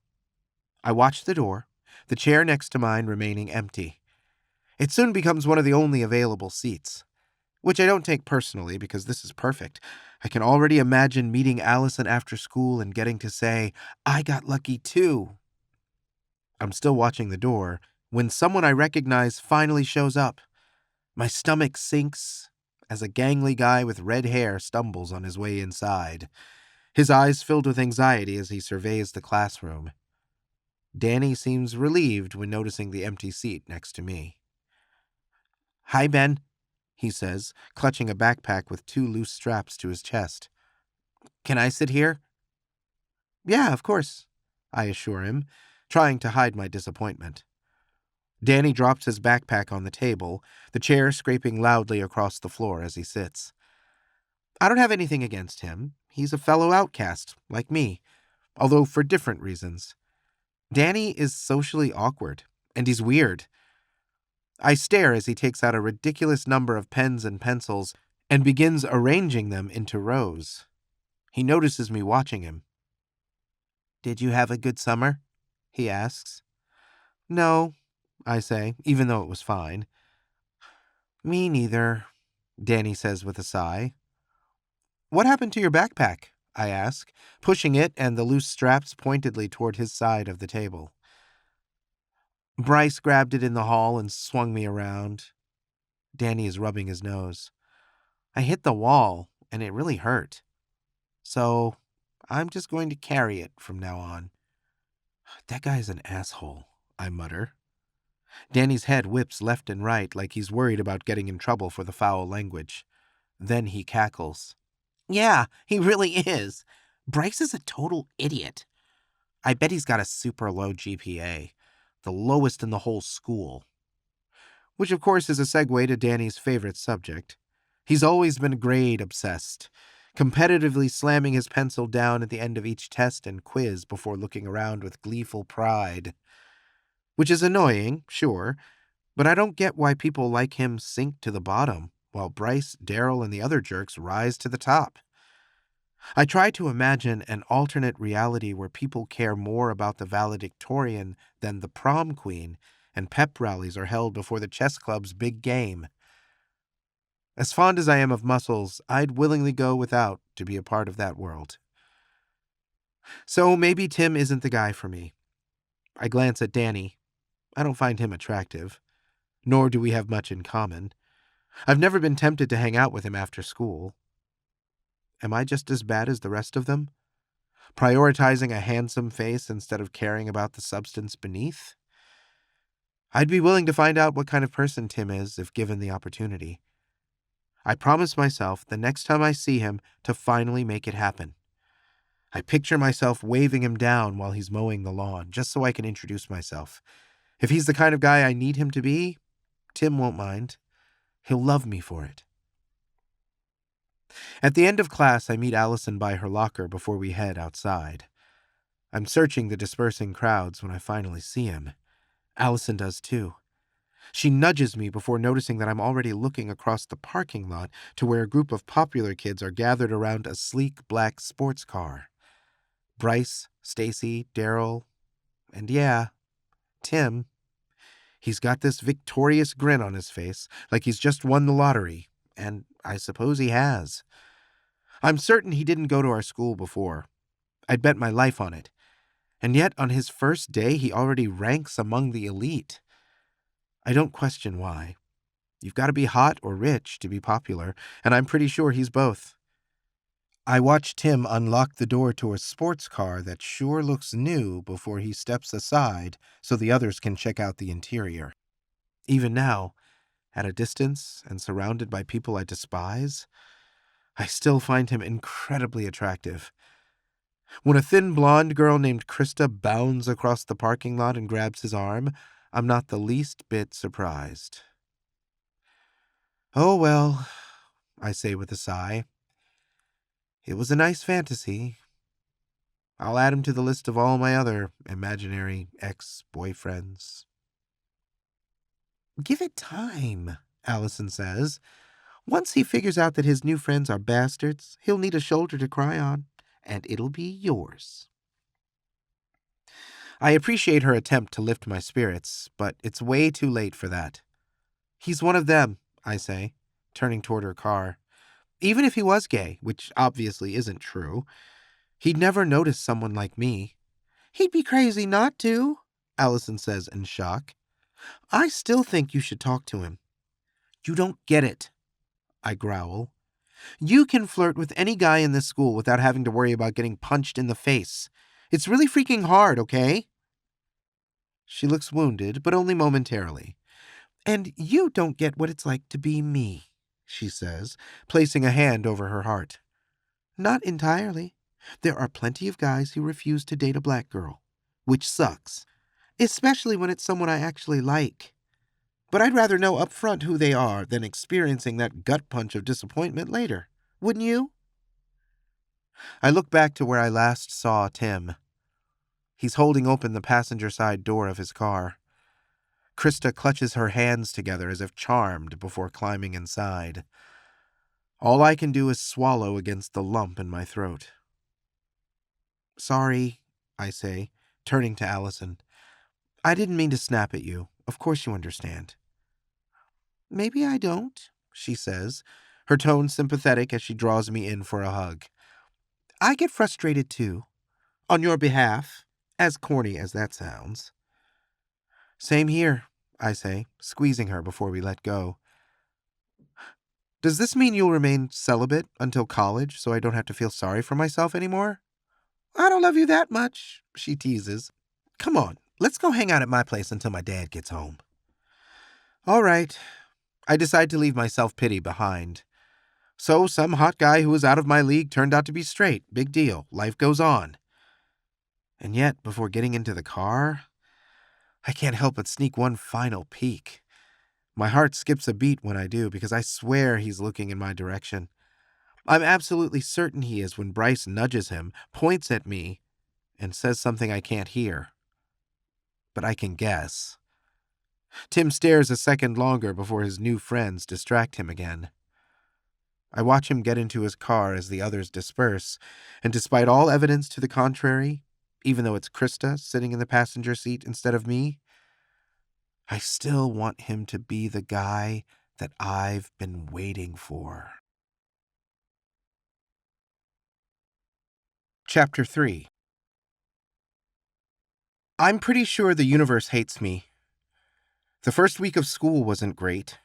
I watch the door, the chair next to mine remaining empty. It soon becomes one of the only available seats, which I don't take personally because this is perfect. I can already imagine meeting Allison after school and getting to say, I got lucky too. I'm still watching the door when someone I recognize finally shows up. My stomach sinks as a gangly guy with red hair stumbles on his way inside, his eyes filled with anxiety as he surveys the classroom. Danny seems relieved when noticing the empty seat next to me. Hi, Ben, he says, clutching a backpack with 2 loose straps to his chest. Can I sit here? Yeah, of course, I assure him, trying to hide my disappointment. Danny drops his backpack on the table, the chair scraping loudly across the floor as he sits. I don't have anything against him. He's a fellow outcast, like me, although for different reasons. Danny is socially awkward, and he's weird. I stare as he takes out a ridiculous number of pens and pencils and begins arranging them into rows. He notices me watching him. Did you have a good summer? He asks. No, I say, even though it was fine. Me neither, Danny says with a sigh. What happened to your backpack? I ask, pushing it and the loose straps pointedly toward his side of the table. Bryce grabbed it in the hall and swung me around. Danny is rubbing his nose. I hit the wall, and it really hurt. So, I'm just going to carry it from now on. That guy's an asshole, I mutter. Danny's head whips left and right like he's worried about getting in trouble for the foul language. Then he cackles. Yeah, he really is. Bryce is a total idiot. I bet he's got a super low GPA, the lowest in the whole school. Which, of course, is a segue to Danny's favorite subject. He's always been grade-obsessed, competitively slamming his pencil down at the end of each test and quiz before looking around with gleeful pride. Which is annoying, sure, but I don't get why people like him sink to the bottom, while Bryce, Daryl, and the other jerks rise to the top. I try to imagine an alternate reality where people care more about the valedictorian than the prom queen, and pep rallies are held before the chess club's big game. As fond as I am of muscles, I'd willingly go without to be a part of that world. So maybe Tim isn't the guy for me. I glance at Danny. I don't find him attractive, nor do we have much in common. I've never been tempted to hang out with him after school. Am I just as bad as the rest of them? Prioritizing a handsome face instead of caring about the substance beneath? I'd be willing to find out what kind of person Tim is if given the opportunity. I promise myself the next time I see him to finally make it happen. I picture myself waving him down while he's mowing the lawn, just so I can introduce myself. If he's the kind of guy I need him to be, Tim won't mind. He'll love me for it. At the end of class, I meet Allison by her locker before we head outside. I'm searching the dispersing crowds when I finally see him. Allison does too. She nudges me before noticing that I'm already looking across the parking lot to where a group of popular kids are gathered around a sleek black sports car. Bryce, Stacy, Daryl, and yeah, Tim. He's got this victorious grin on his face, like he's just won the lottery, and I suppose he has. I'm certain he didn't go to our school before. I'd bet my life on it. And yet, on his first day, he already ranks among the elite. I don't question why. You've got to be hot or rich to be popular, and I'm pretty sure he's both. I watch Tim unlock the door to a sports car that sure looks new before he steps aside so the others can check out the interior. Even now, at a distance and surrounded by people I despise, I still find him incredibly attractive. When a thin blonde girl named Krista bounds across the parking lot and grabs his arm, I'm not the least bit surprised. Oh well, I say with a sigh. It was a nice fantasy. I'll add him to the list of all my other imaginary ex-boyfriends. Give it time, Allison says. Once he figures out that his new friends are bastards, he'll need a shoulder to cry on, and it'll be yours. I appreciate her attempt to lift my spirits, but it's way too late for that. He's one of them, I say, turning toward her car. Even if he was gay, which obviously isn't true, he'd never notice someone like me. He'd be crazy not to, Allison says in shock. I still think you should talk to him. You don't get it, I growl. You can flirt with any guy in this school without having to worry about getting punched in the face. It's really freaking hard, okay? She looks wounded, but only momentarily. And you don't get what it's like to be me, she says, placing a hand over her heart. Not entirely. There are plenty of guys who refuse to date a black girl, which sucks, especially when it's someone I actually like. But I'd rather know up front who they are than experiencing that gut punch of disappointment later. Wouldn't you? I look back to where I last saw Tim. He's holding open the passenger side door of his car. Krista clutches her hands together as if charmed before climbing inside. All I can do is swallow against the lump in my throat. Sorry, I say, turning to Allison. I didn't mean to snap at you. Of course you understand. Maybe I don't, she says, her tone sympathetic as she draws me in for a hug. I get frustrated too. On your behalf, as corny as that sounds. Same here, I say, squeezing her before we let go. Does this mean you'll remain celibate until college so I don't have to feel sorry for myself anymore? I don't love you that much, she teases. Come on, let's go hang out at my place until my dad gets home. All right. I decide to leave my self-pity behind. So some hot guy who was out of my league turned out to be straight. Big deal. Life goes on. And yet, before getting into the car, I can't help but sneak one final peek. My heart skips a beat when I do because I swear he's looking in my direction. I'm absolutely certain he is when Bryce nudges him, points at me, and says something I can't hear. But I can guess. Tim stares a second longer before his new friends distract him again. I watch him get into his car as the others disperse, and despite all evidence to the contrary, even though it's Krista sitting in the passenger seat instead of me, I still want him to be the guy that I've been waiting for. Chapter 3. I'm pretty sure the universe hates me. The first week of school wasn't great.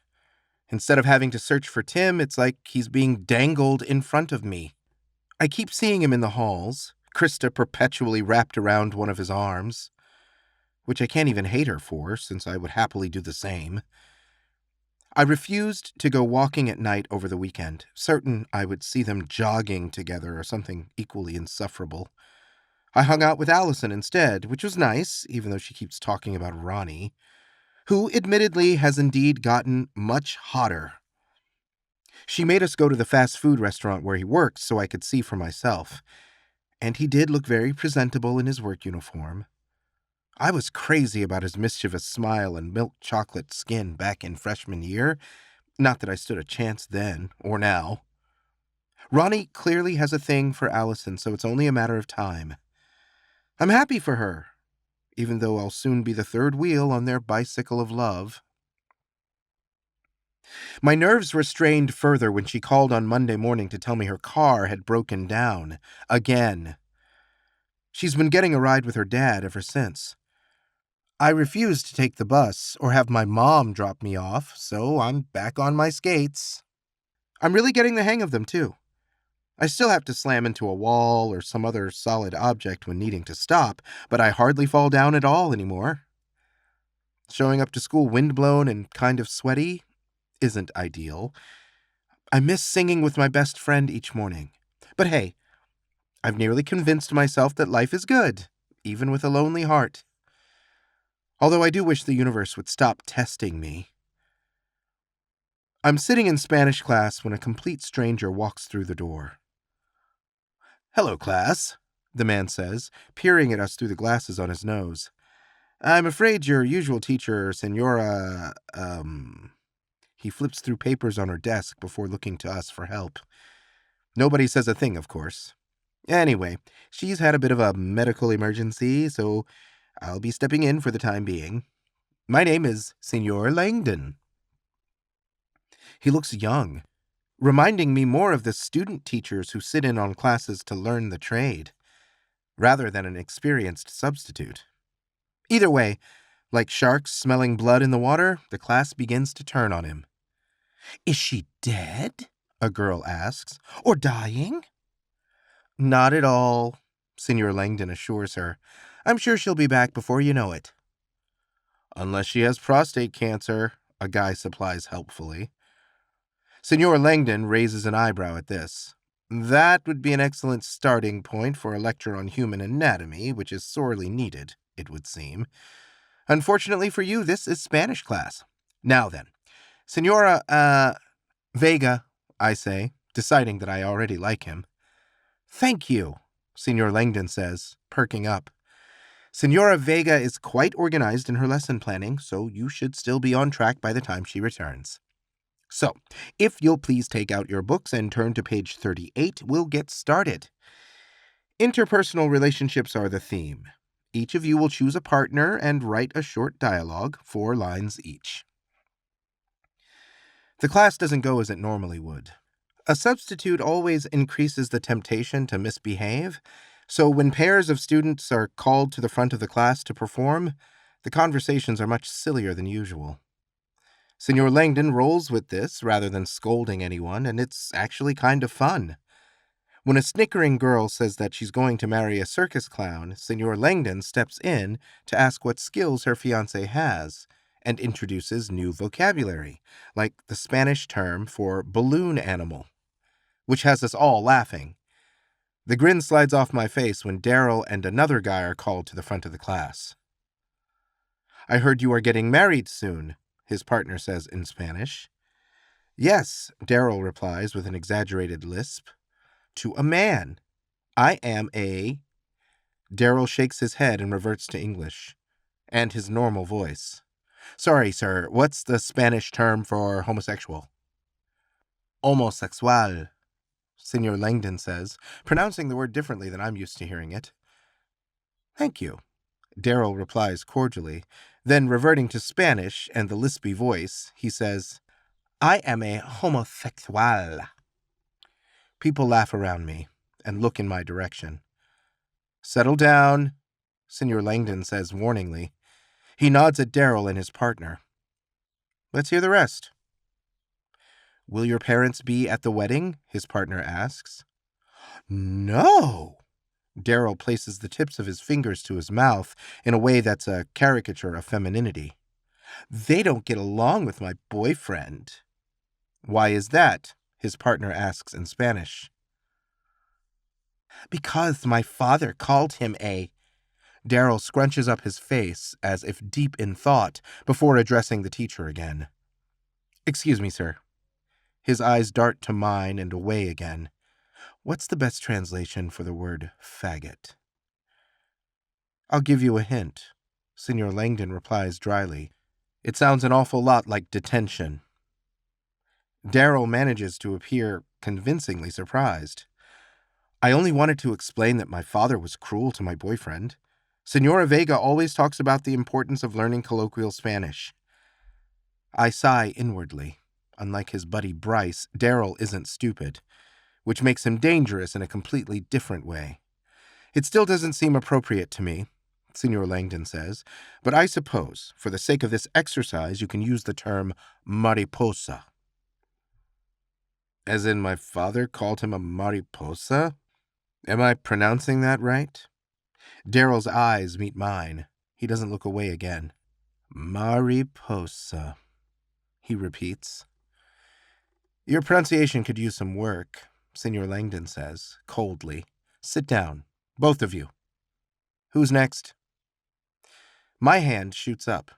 Instead of having to search for Tim, it's like he's being dangled in front of me. I keep seeing him in the halls, Krista perpetually wrapped around one of his arms, which I can't even hate her for, since I would happily do the same. I refused to go walking at night over the weekend, certain I would see them jogging together or something equally insufferable. I hung out with Allison instead, which was nice, even though she keeps talking about Ronnie, who admittedly has indeed gotten much hotter. She made us go to the fast food restaurant where he works so I could see for myself, and he did look very presentable in his work uniform. I was crazy about his mischievous smile and milk chocolate skin back in freshman year, not that I stood a chance then or now. Ronnie clearly has a thing for Allison, so it's only a matter of time. I'm happy for her, even though I'll soon be the third wheel on their bicycle of love. My nerves were strained further when she called on Monday morning to tell me her car had broken down. Again. She's been getting a ride with her dad ever since. I refused to take the bus or have my mom drop me off, so I'm back on my skates. I'm really getting the hang of them, too. I still have to slam into a wall or some other solid object when needing to stop, but I hardly fall down at all anymore. Showing up to school windblown and kind of sweaty isn't ideal. I miss singing with my best friend each morning. But hey, I've nearly convinced myself that life is good, even with a lonely heart. Although I do wish the universe would stop testing me. I'm sitting in Spanish class when a complete stranger walks through the door. "Hello, class," the man says, peering at us through the glasses on his nose. "I'm afraid your usual teacher, Senora, He flips through papers on her desk before looking to us for help. Nobody says a thing, of course. Anyway, she's had a bit of a medical emergency, so I'll be stepping in for the time being. My name is Senor Langdon." He looks young, reminding me more of the student teachers who sit in on classes to learn the trade, rather than an experienced substitute. Either way, like sharks smelling blood in the water, the class begins to turn on him. "Is she dead?" a girl asks. "Or dying?" "Not at all," Senor Langdon assures her. "I'm sure she'll be back before you know it." "Unless she has prostate cancer," a guy supplies helpfully. Senor Langdon raises an eyebrow at this. That would be an excellent starting point for a lecture on human anatomy, which is sorely needed, it would seem. Unfortunately for you, this is Spanish class. Now then, Senora, Vega, I say, deciding that I already like him. "Thank you," Senor Langdon says, perking up. "Senora Vega is quite organized in her lesson planning, so you should still be on track by the time she returns. So, if you'll please take out your books and turn to page 38, we'll get started. Interpersonal relationships are the theme. Each of you will choose a partner and write a short dialogue, 4 lines each." The class doesn't go as it normally would. A substitute always increases the temptation to misbehave, so when pairs of students are called to the front of the class to perform, the conversations are much sillier than usual. Senor Langdon rolls with this rather than scolding anyone, and it's actually kind of fun. When a snickering girl says that she's going to marry a circus clown, Senor Langdon steps in to ask what skills her fiancé has, and introduces new vocabulary, like the Spanish term for balloon animal, which has us all laughing. The grin slides off my face when Daryl and another guy are called to the front of the class. "I heard you are getting married soon," his partner says in Spanish. "Yes," Daryl replies with an exaggerated lisp. "To a man. I am a—" Daryl shakes his head and reverts to English, and his normal voice. "Sorry, sir, what's the Spanish term for homosexual?" "Homosexual," Senor Langdon says, pronouncing the word differently than I'm used to hearing it. "Thank you," Daryl replies cordially. Then, reverting to Spanish and the lispy voice, he says, "I am a homosexual." People laugh around me and look in my direction. "Settle down," Senor Langdon says warningly. He nods at Daryl and his partner. "Let's hear the rest." "Will your parents be at the wedding?" his partner asks. "No!" Daryl places the tips of his fingers to his mouth in a way that's a caricature of femininity. "They don't get along with my boyfriend." "Why is that?" his partner asks in Spanish. "Because my father called him a—" Daryl scrunches up his face as if deep in thought before addressing the teacher again. "Excuse me, sir." His eyes dart to mine and away again. "What's the best translation for the word faggot?" "I'll give you a hint," Senor Langdon replies dryly. "It sounds an awful lot like detention." Daryl manages to appear convincingly surprised. "I only wanted to explain that my father was cruel to my boyfriend. Senora Vega always talks about the importance of learning colloquial Spanish. I sigh inwardly. Unlike his buddy Bryce, Daryl isn't stupid, which makes him dangerous in a completely different way. It still doesn't seem appropriate to me, Senor Langdon says, but I suppose, for the sake of this exercise, you can use the term mariposa. As in my father called him a mariposa? Am I pronouncing that right? Daryl's eyes meet mine. He doesn't look away again. Mariposa, he repeats. Your pronunciation could use some work, Senor Langdon says, coldly. Sit down, both of you. Who's next? My hand shoots up.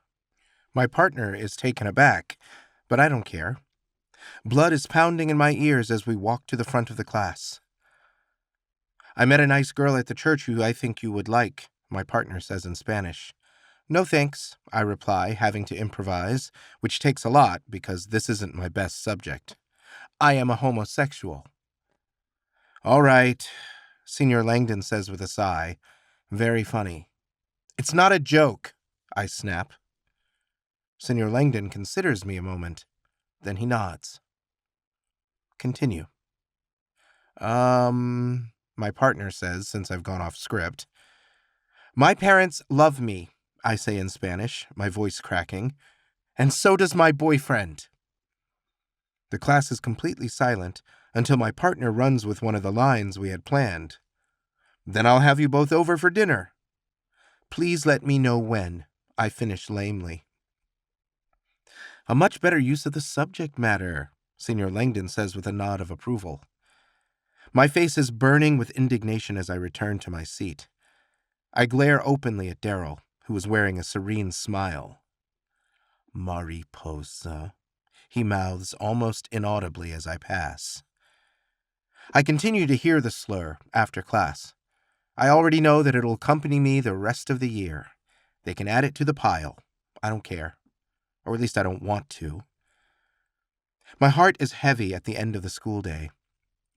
My partner is taken aback, but I don't care. Blood is pounding in my ears as we walk to the front of the class. I met a nice girl at the church who I think you would like, my partner says in Spanish. No thanks, I reply, having to improvise, which takes a lot because this isn't my best subject. I am a homosexual. All right, Senor Langdon says with a sigh. Very funny. It's not a joke, I snap. Senor Langdon considers me a moment. Then he nods. Continue. My partner says, since I've gone off script. My parents love me, I say in Spanish, my voice cracking. And so does my boyfriend. The class is completely silent until my partner runs with one of the lines we had planned. Then I'll have you both over for dinner. Please let me know when, I finish lamely. A much better use of the subject matter, Senor Langdon says with a nod of approval. My face is burning with indignation as I return to my seat. I glare openly at Daryl, who is wearing a serene smile. Mariposa, he mouths almost inaudibly as I pass. I continue to hear the slur after class. I already know that it'll accompany me the rest of the year. They can add it to the pile. I don't care. Or at least I don't want to. My heart is heavy at the end of the school day.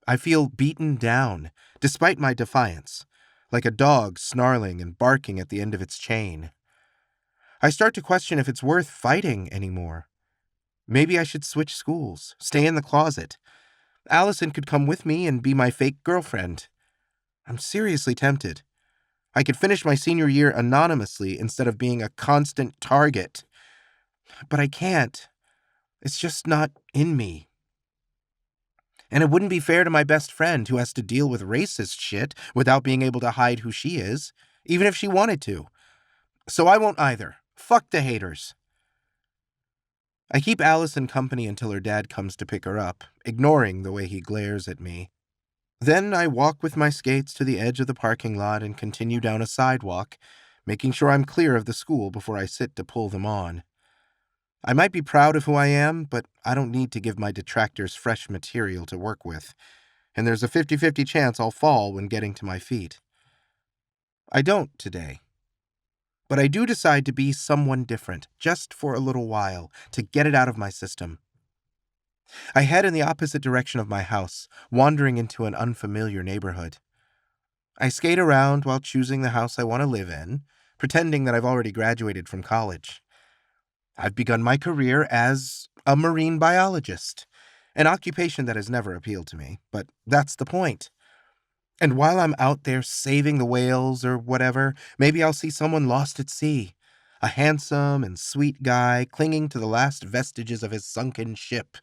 I feel beaten down, despite my defiance, like a dog snarling and barking at the end of its chain. I start to question if it's worth fighting anymore. Maybe I should switch schools, stay in the closet. Allison could come with me and be my fake girlfriend. I'm seriously tempted. I could finish my senior year anonymously instead of being a constant target. But I can't. It's just not in me. And it wouldn't be fair to my best friend who has to deal with racist shit without being able to hide who she is, even if she wanted to. So I won't either. Fuck the haters. I keep Allison company until her dad comes to pick her up, ignoring the way he glares at me. Then I walk with my skates to the edge of the parking lot and continue down a sidewalk, making sure I'm clear of the school before I sit to pull them on. I might be proud of who I am, but I don't need to give my detractors fresh material to work with, and there's a 50-50 chance I'll fall when getting to my feet. I don't today. But I do decide to be someone different, just for a little while, to get it out of my system. I head in the opposite direction of my house, wandering into an unfamiliar neighborhood. I skate around while choosing the house I want to live in, pretending that I've already graduated from college. I've begun my career as a marine biologist, an occupation that has never appealed to me, but that's the point. And while I'm out there saving the whales or whatever, maybe I'll see someone lost at sea, a handsome and sweet guy clinging to the last vestiges of his sunken ship.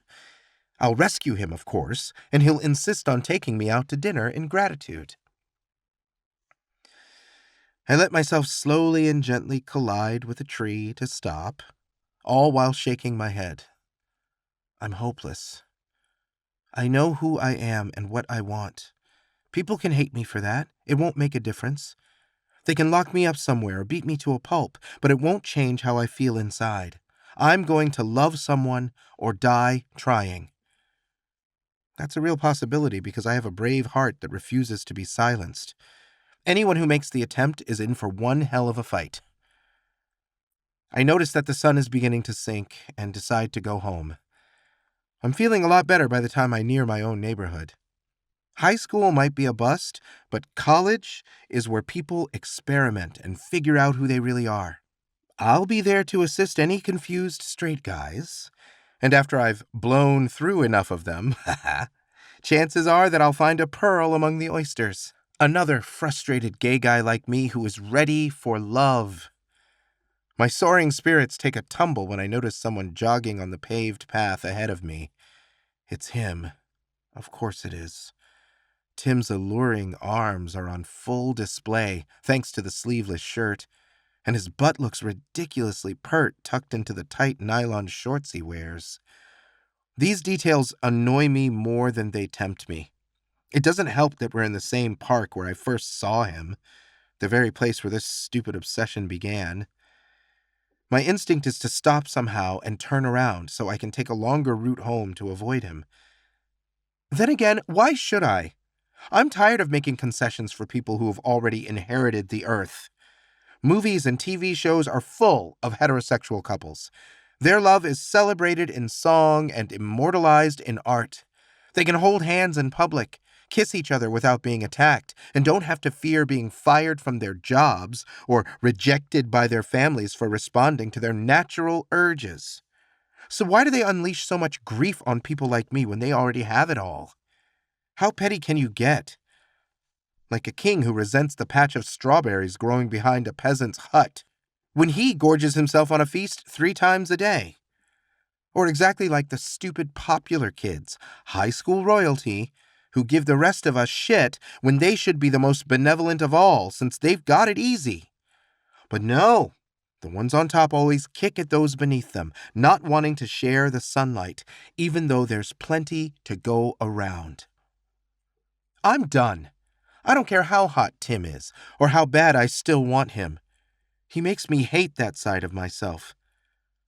I'll rescue him, of course, and he'll insist on taking me out to dinner in gratitude. I let myself slowly and gently collide with a tree to stop, all while shaking my head. I'm hopeless. I know who I am and what I want. People can hate me for that. It won't make a difference. They can lock me up somewhere or beat me to a pulp, but it won't change how I feel inside. I'm going to love someone or die trying. That's a real possibility because I have a brave heart that refuses to be silenced. Anyone who makes the attempt is in for one hell of a fight. I notice that the sun is beginning to sink and decide to go home. I'm feeling a lot better by the time I near my own neighborhood. High school might be a bust, but college is where people experiment and figure out who they really are. I'll be there to assist any confused straight guys, and after I've blown through enough of them, chances are that I'll find a pearl among the oysters. Another frustrated gay guy like me who is ready for love. My soaring spirits take a tumble when I notice someone jogging on the paved path ahead of me. It's him. Of course it is. Tim's alluring arms are on full display, thanks to the sleeveless shirt, and his butt looks ridiculously pert tucked into the tight nylon shorts he wears. These details annoy me more than they tempt me. It doesn't help that we're in the same park where I first saw him, the very place where this stupid obsession began. My instinct is to stop somehow and turn around so I can take a longer route home to avoid him. Then again, why should I? I'm tired of making concessions for people who have already inherited the earth. Movies and TV shows are full of heterosexual couples. Their love is celebrated in song and immortalized in art. They can hold hands in public, kiss each other without being attacked, and don't have to fear being fired from their jobs or rejected by their families for responding to their natural urges. So why do they unleash so much grief on people like me when they already have it all? How petty can you get? Like a king who resents the patch of strawberries growing behind a peasant's hut, when he gorges himself on a feast 3 times a day. Or exactly like the stupid popular kids, high school royalty, who give the rest of us shit when they should be the most benevolent of all since they've got it easy. But no, the ones on top always kick at those beneath them, not wanting to share the sunlight, even though there's plenty to go around. I'm done. I don't care how hot Tim is, or how bad I still want him. He makes me hate that side of myself.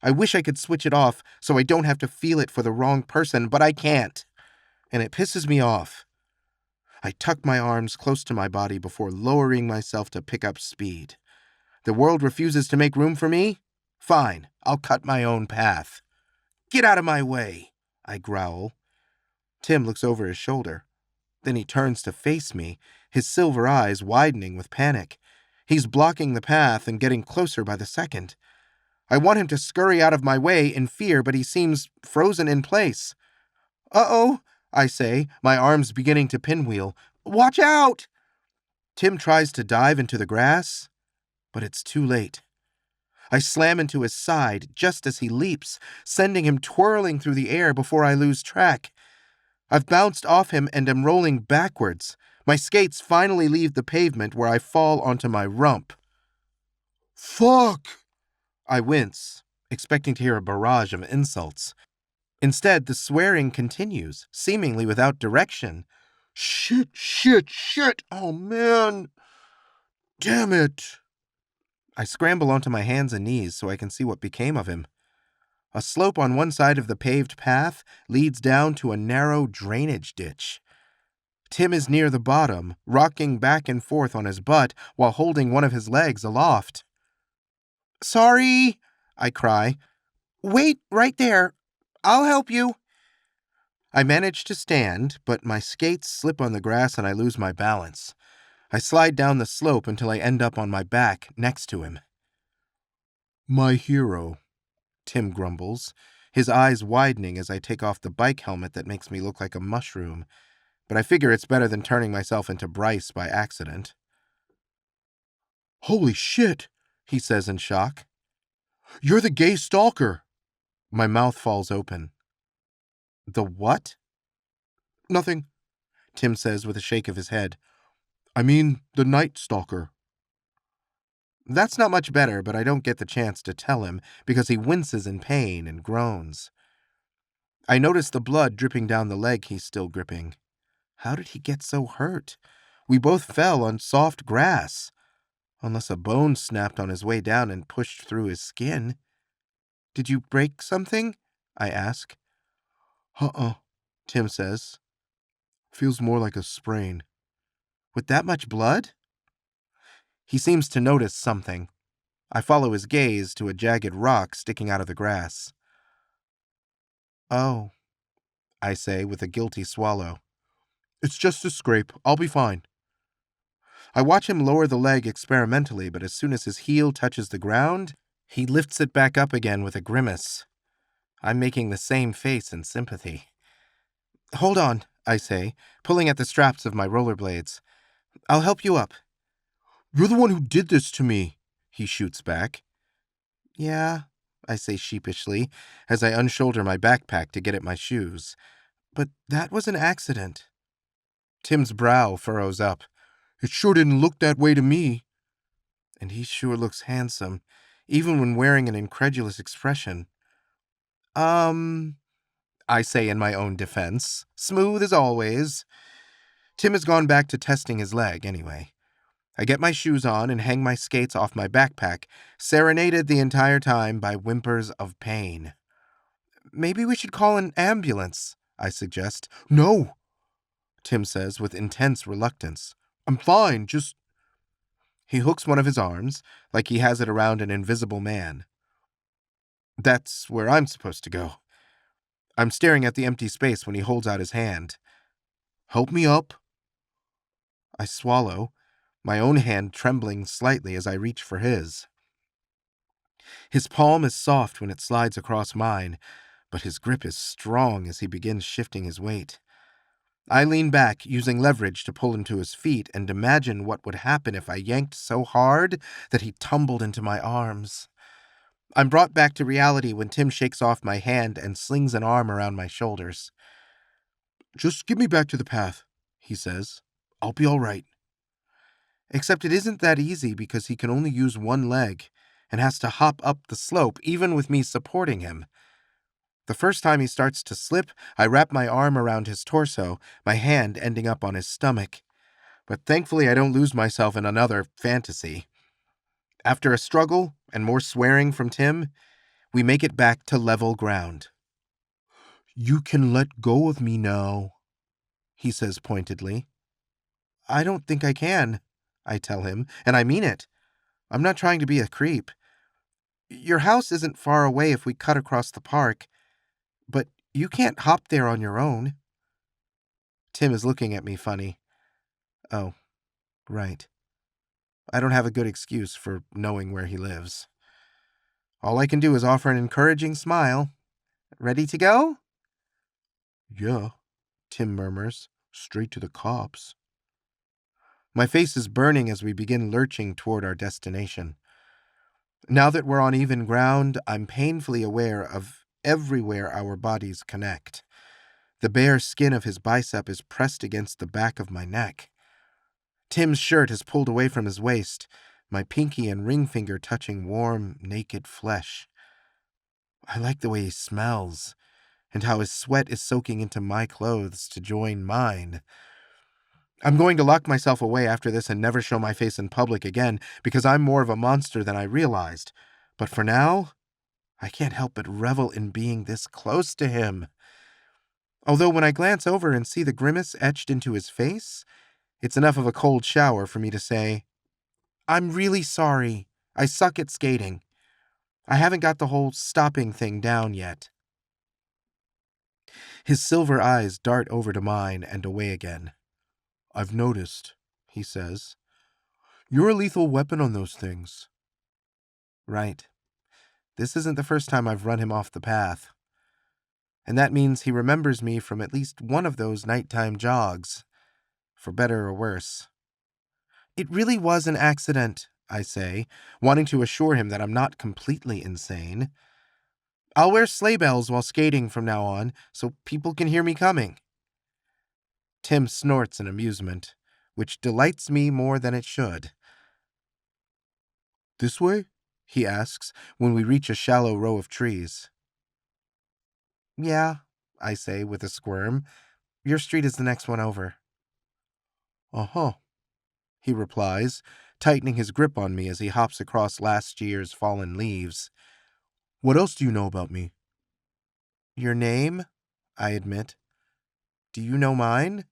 I wish I could switch it off so I don't have to feel it for the wrong person, but I can't. And it pisses me off. I tuck my arms close to my body before lowering myself to pick up speed. The world refuses to make room for me? Fine, I'll cut my own path. Get out of my way, I growl. Tim looks over his shoulder. Then he turns to face me, his silver eyes widening with panic. He's blocking the path and getting closer by the second. I want him to scurry out of my way in fear, but he seems frozen in place. Uh-oh, I say, my arms beginning to pinwheel. Watch out! Tim tries to dive into the grass, but it's too late. I slam into his side just as he leaps, sending him twirling through the air before I lose track. I've bounced off him and am rolling backwards. My skates finally leave the pavement where I fall onto my rump. Fuck! I wince, expecting to hear a barrage of insults. Instead, the swearing continues, seemingly without direction. Shit, shit, shit! Oh, man! Damn it! I scramble onto my hands and knees so I can see what became of him. A slope on one side of the paved path leads down to a narrow drainage ditch. Tim is near the bottom, rocking back and forth on his butt while holding one of his legs aloft. Sorry, I cry. Wait right there. I'll help you. I manage to stand, but my skates slip on the grass and I lose my balance. I slide down the slope until I end up on my back next to him. My hero, Tim grumbles, his eyes widening as I take off the bike helmet that makes me look like a mushroom, but I figure it's better than turning myself into Bryce by accident. Holy shit, he says in shock. You're the gay stalker. My mouth falls open. The what? Nothing, Tim says with a shake of his head. I mean, the night stalker. That's not much better, but I don't get the chance to tell him because he winces in pain and groans. I notice the blood dripping down the leg he's still gripping. How did he get so hurt? We both fell on soft grass. Unless a bone snapped on his way down and pushed through his skin. Did you break something? I ask. Tim says. Feels more like a sprain. With that much blood? He seems to notice something. I follow his gaze to a jagged rock sticking out of the grass. Oh, I say with a guilty swallow. It's just a scrape. I'll be fine. I watch him lower the leg experimentally, but as soon as his heel touches the ground, he lifts it back up again with a grimace. I'm making the same face in sympathy. Hold on, I say, pulling at the straps of my rollerblades. I'll help you up. You're the one who did this to me, he shoots back. Yeah, I say sheepishly, as I unshoulder my backpack to get at my shoes. But that was an accident. Tim's brow furrows up. It sure didn't look that way to me. And he sure looks handsome, even when wearing an incredulous expression. I say in my own defense, smooth as always. Tim has gone back to testing his leg, anyway. I get my shoes on and hang my skates off my backpack, serenaded the entire time by whimpers of pain. Maybe we should call an ambulance, I suggest. No, Tim says with intense reluctance. I'm fine, just... He hooks one of his arms, like he has it around an invisible man. That's where I'm supposed to go. I'm staring at the empty space when he holds out his hand. Help me up. I swallow, my own hand trembling slightly as I reach for his. His palm is soft when it slides across mine, but his grip is strong as he begins shifting his weight. I lean back, using leverage to pull him to his feet, and imagine what would happen if I yanked so hard that he tumbled into my arms. I'm brought back to reality when Tim shakes off my hand and slings an arm around my shoulders. Just get me back to the path, he says. I'll be all right. Except it isn't that easy because he can only use one leg and has to hop up the slope even with me supporting him. The first time he starts to slip, I wrap my arm around his torso, my hand ending up on his stomach. But thankfully I don't lose myself in another fantasy. After a struggle and more swearing from Tim, we make it back to level ground. You can let go of me now, he says pointedly. I don't think I can, I tell him, and I mean it. I'm not trying to be a creep. Your house isn't far away if we cut across the park, but you can't hop there on your own. Tim is looking at me funny. Oh, right. I don't have a good excuse for knowing where he lives. All I can do is offer an encouraging smile. Ready to go? Yeah, Tim murmurs, straight to the cops. My face is burning as we begin lurching toward our destination. Now that we're on even ground, I'm painfully aware of everywhere our bodies connect. The bare skin of his bicep is pressed against the back of my neck. Tim's shirt is pulled away from his waist, my pinky and ring finger touching warm, naked flesh. I like the way he smells, and how his sweat is soaking into my clothes to join mine. I'm going to lock myself away after this and never show my face in public again, because I'm more of a monster than I realized. But for now, I can't help but revel in being this close to him. Although when I glance over and see the grimace etched into his face, it's enough of a cold shower for me to say, I'm really sorry. I suck at skating. I haven't got the whole stopping thing down yet. His silver eyes dart over to mine and away again. I've noticed, he says. You're a lethal weapon on those things. Right. This isn't the first time I've run him off the path. And that means he remembers me from at least one of those nighttime jogs, for better or worse. It really was an accident, I say, wanting to assure him that I'm not completely insane. I'll wear sleigh bells while skating from now on, so people can hear me coming. Tim snorts in amusement, which delights me more than it should. This way? He asks when we reach a shallow row of trees. Yeah, I say with a squirm. Your street is the next one over. Uh-huh, he replies, tightening his grip on me as he hops across last year's fallen leaves. What else do you know about me? Your name? I admit. Do you know mine?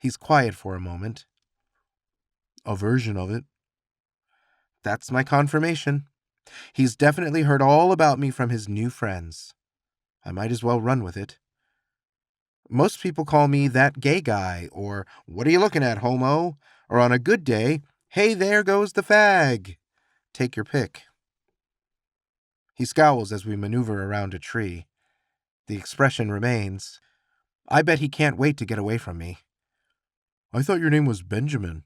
He's quiet for a moment. A version of it. That's my confirmation. He's definitely heard all about me from his new friends. I might as well run with it. Most people call me that gay guy, or what are you looking at, homo? Or on a good day, hey, there goes the fag. Take your pick. He scowls as we maneuver around a tree. The expression remains. I bet he can't wait to get away from me. I thought your name was Benjamin,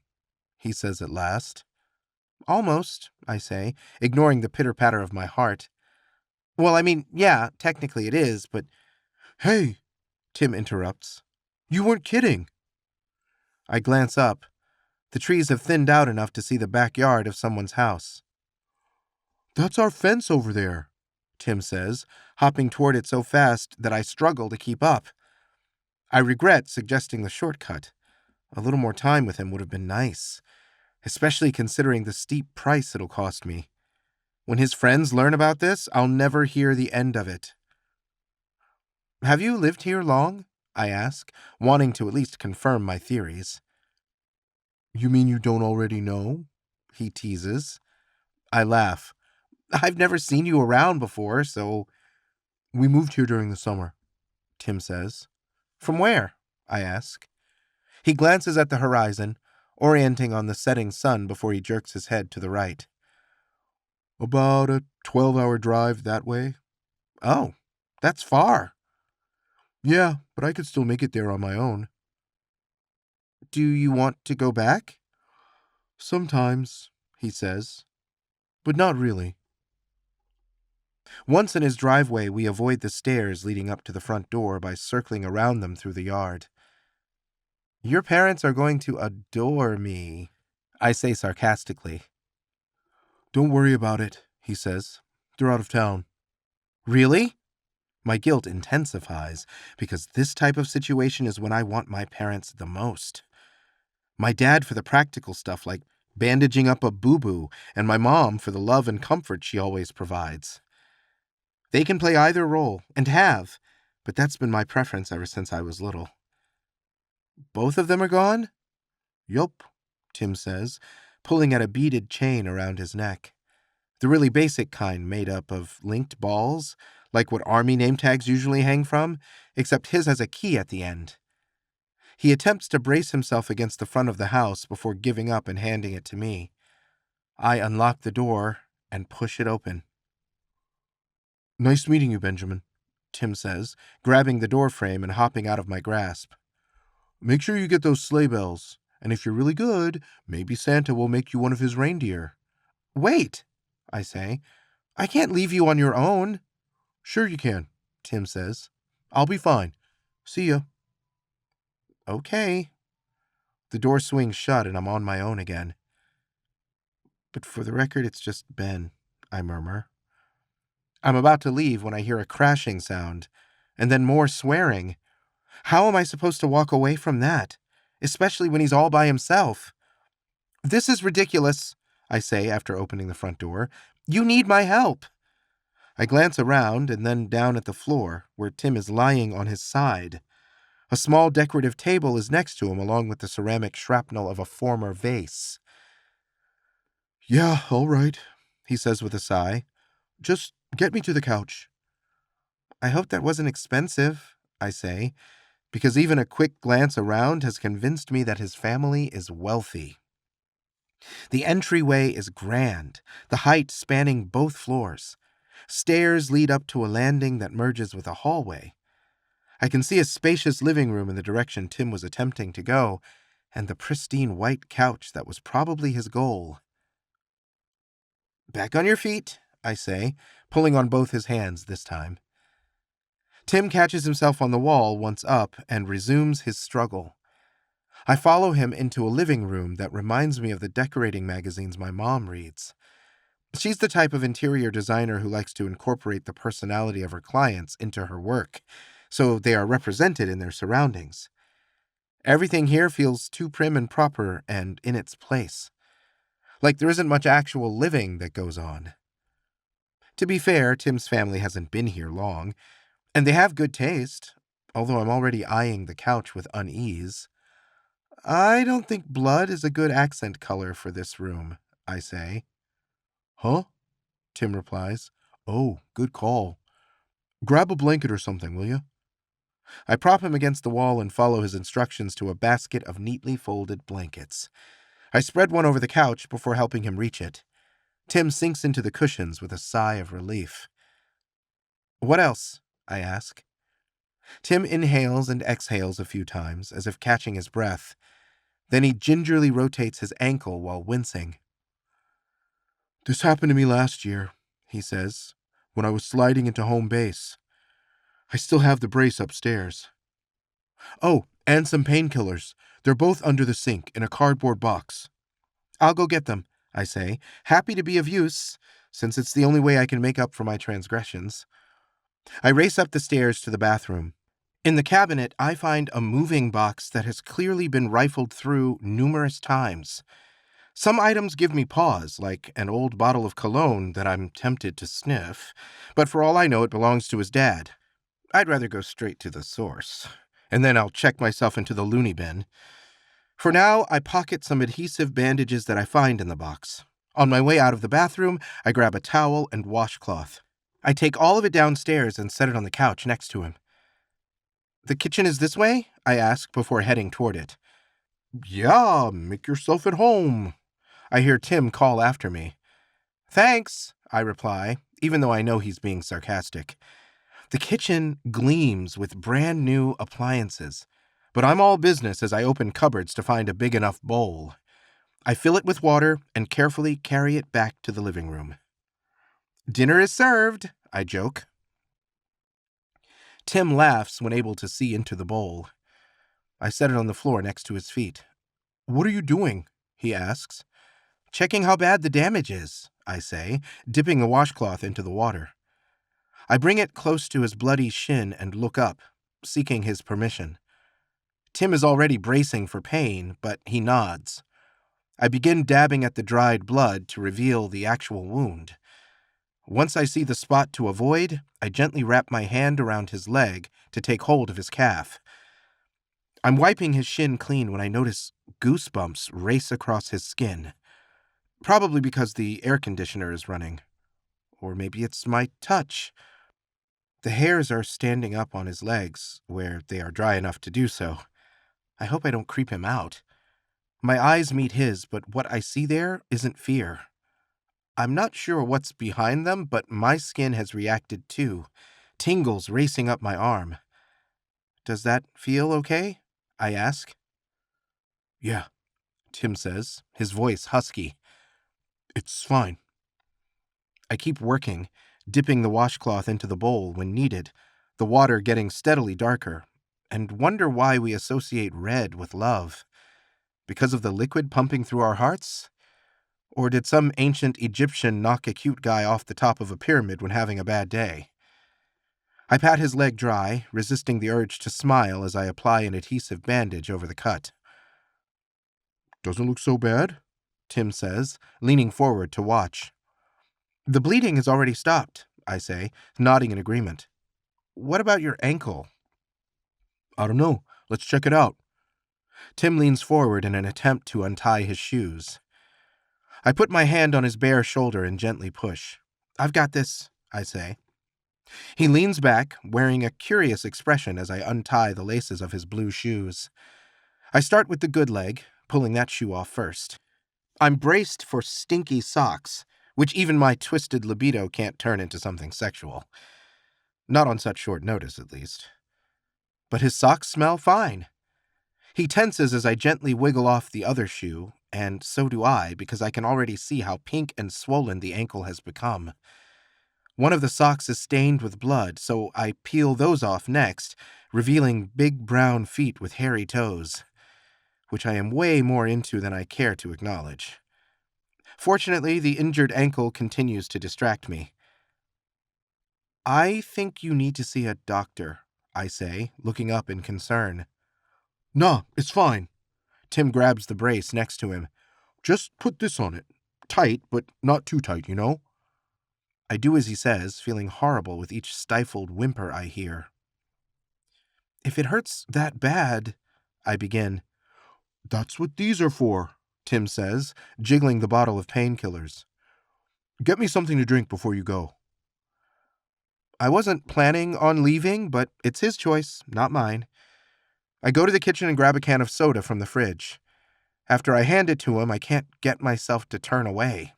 he says at last. Almost, I say, ignoring the pitter-patter of my heart. Well, I mean, yeah, technically it is, but... Hey, Tim interrupts. You weren't kidding. I glance up. The trees have thinned out enough to see the backyard of someone's house. That's our fence over there, Tim says, hopping toward it so fast that I struggle to keep up. I regret suggesting the shortcut. A little more time with him would have been nice, especially considering the steep price it'll cost me. When his friends learn about this, I'll never hear the end of it. Have you lived here long? I ask, wanting to at least confirm my theories. You mean you don't already know? He teases. I laugh. I've never seen you around before, so... We moved here during the summer, Tim says. From where? I ask. He glances at the horizon, orienting on the setting sun before he jerks his head to the right. About a 12-hour drive that way. Oh, that's far. Yeah, but I could still make it there on my own. Do you want to go back? Sometimes, he says, but not really. Once in his driveway, we avoid the stairs leading up to the front door by circling around them through the yard. Your parents are going to adore me, I say sarcastically. Don't worry about it, he says. They're out of town. Really? My guilt intensifies, because this type of situation is when I want my parents the most. My dad for the practical stuff like bandaging up a boo-boo, and my mom for the love and comfort she always provides. They can play either role, and have, but that's been my preference ever since I was little. Both of them are gone? Yup, Tim says, pulling at a beaded chain around his neck. The really basic kind made up of linked balls, like what army name tags usually hang from, except his has a key at the end. He attempts to brace himself against the front of the house before giving up and handing it to me. I unlock the door and push it open. Nice meeting you, Benjamin, Tim says, grabbing the door frame and hopping out of my grasp. Make sure you get those sleigh bells, and if you're really good, maybe Santa will make you one of his reindeer. Wait, I say. I can't leave you on your own. Sure you can, Tim says. I'll be fine. See ya. Okay. The door swings shut and I'm on my own again. But for the record, it's just Ben, I murmur. I'm about to leave when I hear a crashing sound, and then more swearing. How am I supposed to walk away from that, especially when he's all by himself? This is ridiculous, I say after opening the front door. You need my help. I glance around and then down at the floor, where Tim is lying on his side. A small decorative table is next to him, along with the ceramic shrapnel of a former vase. Yeah, all right, he says with a sigh. Just get me to the couch. I hope that wasn't expensive, I say, because even a quick glance around has convinced me that his family is wealthy. The entryway is grand, the height spanning both floors. Stairs lead up to a landing that merges with a hallway. I can see a spacious living room in the direction Tim was attempting to go, and the pristine white couch that was probably his goal. Back on your feet, I say, pulling on both his hands this time. Tim catches himself on the wall once up and resumes his struggle. I follow him into a living room that reminds me of the decorating magazines my mom reads. She's the type of interior designer who likes to incorporate the personality of her clients into her work, so they are represented in their surroundings. Everything here feels too prim and proper and in its place. Like there isn't much actual living that goes on. To be fair, Tim's family hasn't been here long, and they have good taste, although I'm already eyeing the couch with unease. I don't think blood is a good accent color for this room, I say. Huh? Tim replies. Oh, good call. Grab a blanket or something, will you? I prop him against the wall and follow his instructions to a basket of neatly folded blankets. I spread one over the couch before helping him reach it. Tim sinks into the cushions with a sigh of relief. "What else?" I ask. Tim inhales and exhales a few times, as if catching his breath. Then he gingerly rotates his ankle while wincing. "This happened to me last year," he says, "when I was sliding into home base. I still have the brace upstairs. Oh, and some painkillers. They're both under the sink in a cardboard box." "I'll go get them," I say, happy to be of use, since it's the only way I can make up for my transgressions. I race up the stairs to the bathroom. In the cabinet, I find a moving box that has clearly been rifled through numerous times. Some items give me pause, like an old bottle of cologne that I'm tempted to sniff, but for all I know, it belongs to his dad. I'd rather go straight to the source, and then I'll check myself into the loony bin. For now, I pocket some adhesive bandages that I find in the box. On my way out of the bathroom, I grab a towel and washcloth. I take all of it downstairs and set it on the couch next to him. "The kitchen is this way?" I ask before heading toward it. "Yeah, make yourself at home," I hear Tim call after me. "Thanks," I reply, even though I know he's being sarcastic. The kitchen gleams with brand new appliances, but I'm all business as I open cupboards to find a big enough bowl. I fill it with water and carefully carry it back to the living room. "Dinner is served," I joke. Tim laughs when able to see into the bowl. I set it on the floor next to his feet. "What are you doing?" he asks. "Checking how bad the damage is," I say, dipping the washcloth into the water. I bring it close to his bloody shin and look up, seeking his permission. Tim is already bracing for pain, but he nods. I begin dabbing at the dried blood to reveal the actual wound. Once I see the spot to avoid, I gently wrap my hand around his leg to take hold of his calf. I'm wiping his shin clean when I notice goosebumps race across his skin. Probably because the air conditioner is running. Or maybe it's my touch. The hairs are standing up on his legs, where they are dry enough to do so. I hope I don't creep him out. My eyes meet his, but what I see there isn't fear. I'm not sure what's behind them, but my skin has reacted too, tingles racing up my arm. "Does that feel okay?" I ask. "Yeah," Tim says, his voice husky. "It's fine." I keep working, dipping the washcloth into the bowl when needed, the water getting steadily darker, and wonder why we associate red with love. Because of the liquid pumping through our hearts? Or did some ancient Egyptian knock a cute guy off the top of a pyramid when having a bad day? I pat his leg dry, resisting the urge to smile as I apply an adhesive bandage over the cut. "Doesn't look so bad," Tim says, leaning forward to watch. "The bleeding has already stopped," I say, nodding in agreement. "What about your ankle?" "I don't know. Let's check it out." Tim leans forward in an attempt to untie his shoes. I put my hand on his bare shoulder and gently push. "I've got this," I say. He leans back, wearing a curious expression as I untie the laces of his blue shoes. I start with the good leg, pulling that shoe off first. I'm braced for stinky socks, which even my twisted libido can't turn into something sexual. Not on such short notice, at least. But his socks smell fine. He tenses as I gently wiggle off the other shoe, and so do I, because I can already see how pink and swollen the ankle has become. One of the socks is stained with blood, so I peel those off next, revealing big brown feet with hairy toes, which I am way more into than I care to acknowledge. Fortunately, the injured ankle continues to distract me. "I think you need to see a doctor," I say, looking up in concern. "Nah, it's fine." Tim grabs the brace next to him. "Just put this on it. Tight, but not too tight, you know?" I do as he says, feeling horrible with each stifled whimper I hear. "If it hurts that bad," I begin. "That's what these are for," Tim says, jiggling the bottle of painkillers. "Get me something to drink before you go." I wasn't planning on leaving, but it's his choice, not mine. I go to the kitchen and grab a can of soda from the fridge. After I hand it to him, I can't get myself to turn away.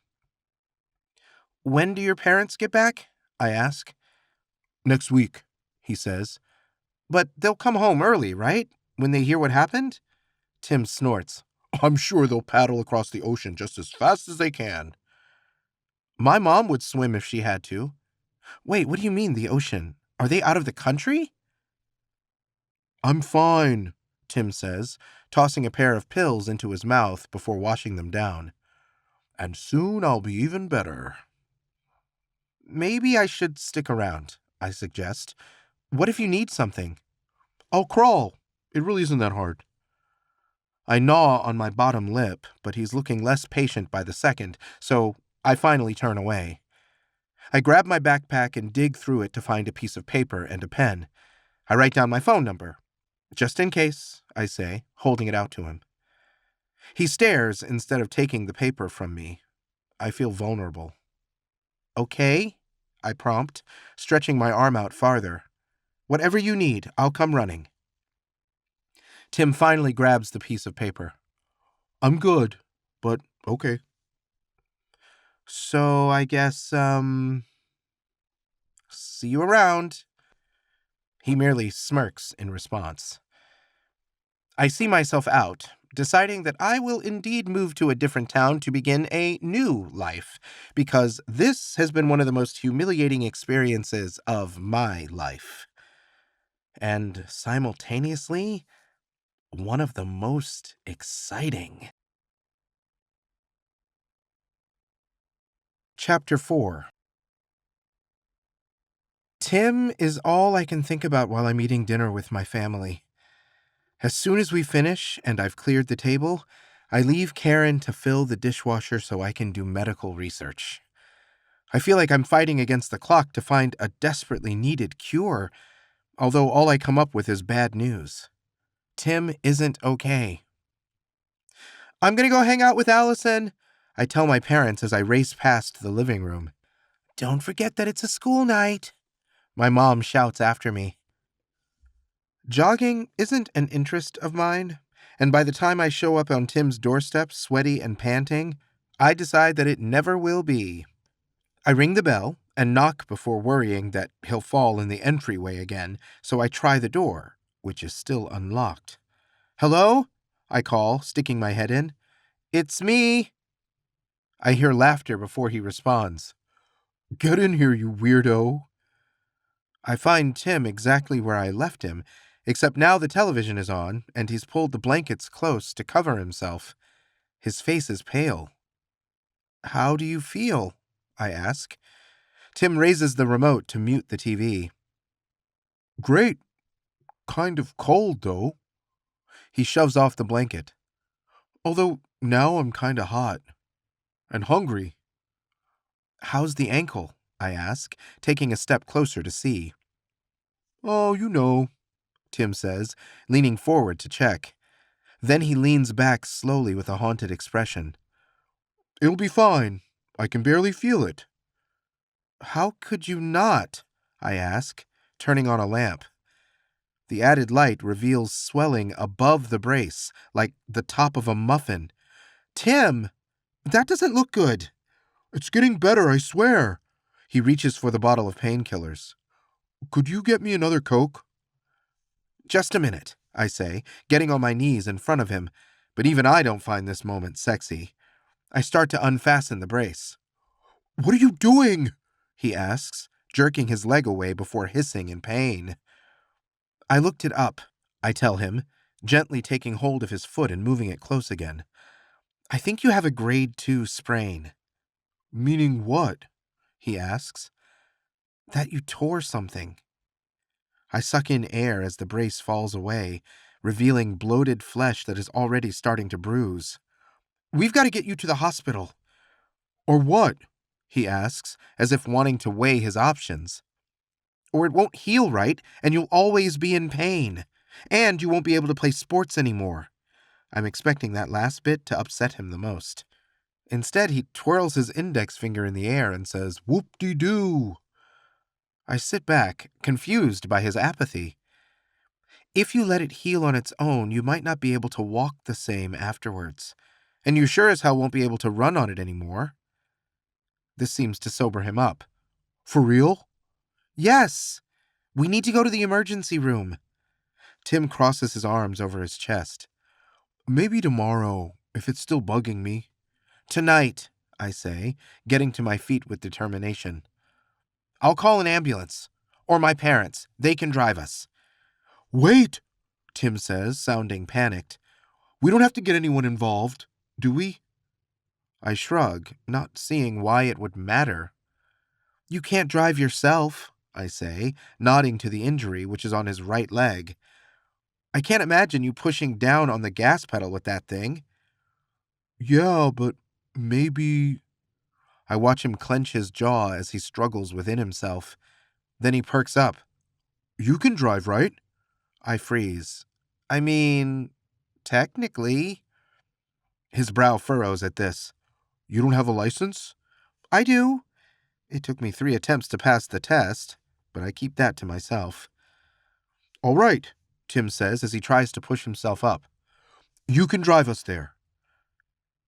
When do your parents get back? I ask. Next week, he says. But they'll come home early, right? When they hear what happened? Tim snorts. I'm sure they'll paddle across the ocean just as fast as they can. My mom would swim if she had to. Wait, what do you mean, the ocean? Are they out of the country? I'm fine, Tim says, tossing a pair of pills into his mouth before washing them down. And soon I'll be even better. Maybe I should stick around, I suggest. What if you need something? I'll crawl. It really isn't that hard. I gnaw on my bottom lip, but he's looking less patient by the second, so I finally turn away. I grab my backpack and dig through it to find a piece of paper and a pen. I write down my phone number. Just in case, I say, holding it out to him. He stares instead of taking the paper from me. I feel vulnerable. Okay, I prompt, stretching my arm out farther. Whatever you need, I'll come running. Tim finally grabs the piece of paper. I'm good, but okay. So I guess, see you around. He merely smirks in response. I see myself out, deciding that I will indeed move to a different town to begin a new life, because this has been one of the most humiliating experiences of my life. And simultaneously, one of the most exciting. Chapter 4. Tim is all I can think about while I'm eating dinner with my family. As soon as we finish and I've cleared the table, I leave Karen to fill the dishwasher so I can do medical research. I feel like I'm fighting against the clock to find a desperately needed cure, although all I come up with is bad news. Tim isn't okay. I'm going to go hang out with Allison, I tell my parents as I race past the living room. Don't forget that it's a school night, my mom shouts after me. Jogging isn't an interest of mine, and by the time I show up on Tim's doorstep, sweaty and panting, I decide that it never will be. I ring the bell and knock before worrying that he'll fall in the entryway again, so I try the door, which is still unlocked. Hello? I call, sticking my head in. It's me. I hear laughter before he responds. Get in here, you weirdo. I find Tim exactly where I left him, except now the television is on, and he's pulled the blankets close to cover himself. His face is pale. How do you feel? I ask. Tim raises the remote to mute the TV. Great. Kind of cold, though. He shoves off the blanket. Although now I'm kind of hot. And hungry. How's the ankle? I ask, taking a step closer to see. Oh, you know, Tim says, leaning forward to check. Then he leans back slowly with a haunted expression. It'll be fine. I can barely feel it. How could you not? I ask, turning on a lamp. The added light reveals swelling above the brace, like the top of a muffin. Tim! That doesn't look good. It's getting better, I swear. He reaches for the bottle of painkillers. Could you get me another Coke? Just a minute, I say, getting on my knees in front of him, but even I don't find this moment sexy. I start to unfasten the brace. What are you doing? He asks, jerking his leg away before hissing in pain. I looked it up, I tell him, gently taking hold of his foot and moving it close again. I think you have a grade 2 sprain. Meaning what? He asks. That you tore something. I suck in air as the brace falls away, revealing bloated flesh that is already starting to bruise. We've got to get you to the hospital. Or what? He asks, as if wanting to weigh his options. Or it won't heal right, and you'll always be in pain. And you won't be able to play sports anymore. I'm expecting that last bit to upset him the most. Instead, he twirls his index finger in the air and says, whoop-de-doo. I sit back, confused by his apathy. If you let it heal on its own, you might not be able to walk the same afterwards. And you sure as hell won't be able to run on it anymore. This seems to sober him up. For real? Yes! We need to go to the emergency room. Tim crosses his arms over his chest. Maybe tomorrow, if it's still bugging me. Tonight, I say, getting to my feet with determination. I'll call an ambulance. Or my parents. They can drive us. Wait, Tim says, sounding panicked. We don't have to get anyone involved, do we? I shrug, not seeing why it would matter. You can't drive yourself, I say, nodding to the injury, which is on his right leg. I can't imagine you pushing down on the gas pedal with that thing. Yeah, but maybe... I watch him clench his jaw as he struggles within himself. Then he perks up. You can drive, right? I freeze. I mean, technically. His brow furrows at this. You don't have a license? I do. It took me 3 attempts to pass the test, but I keep that to myself. All right, Tim says as he tries to push himself up. You can drive us there.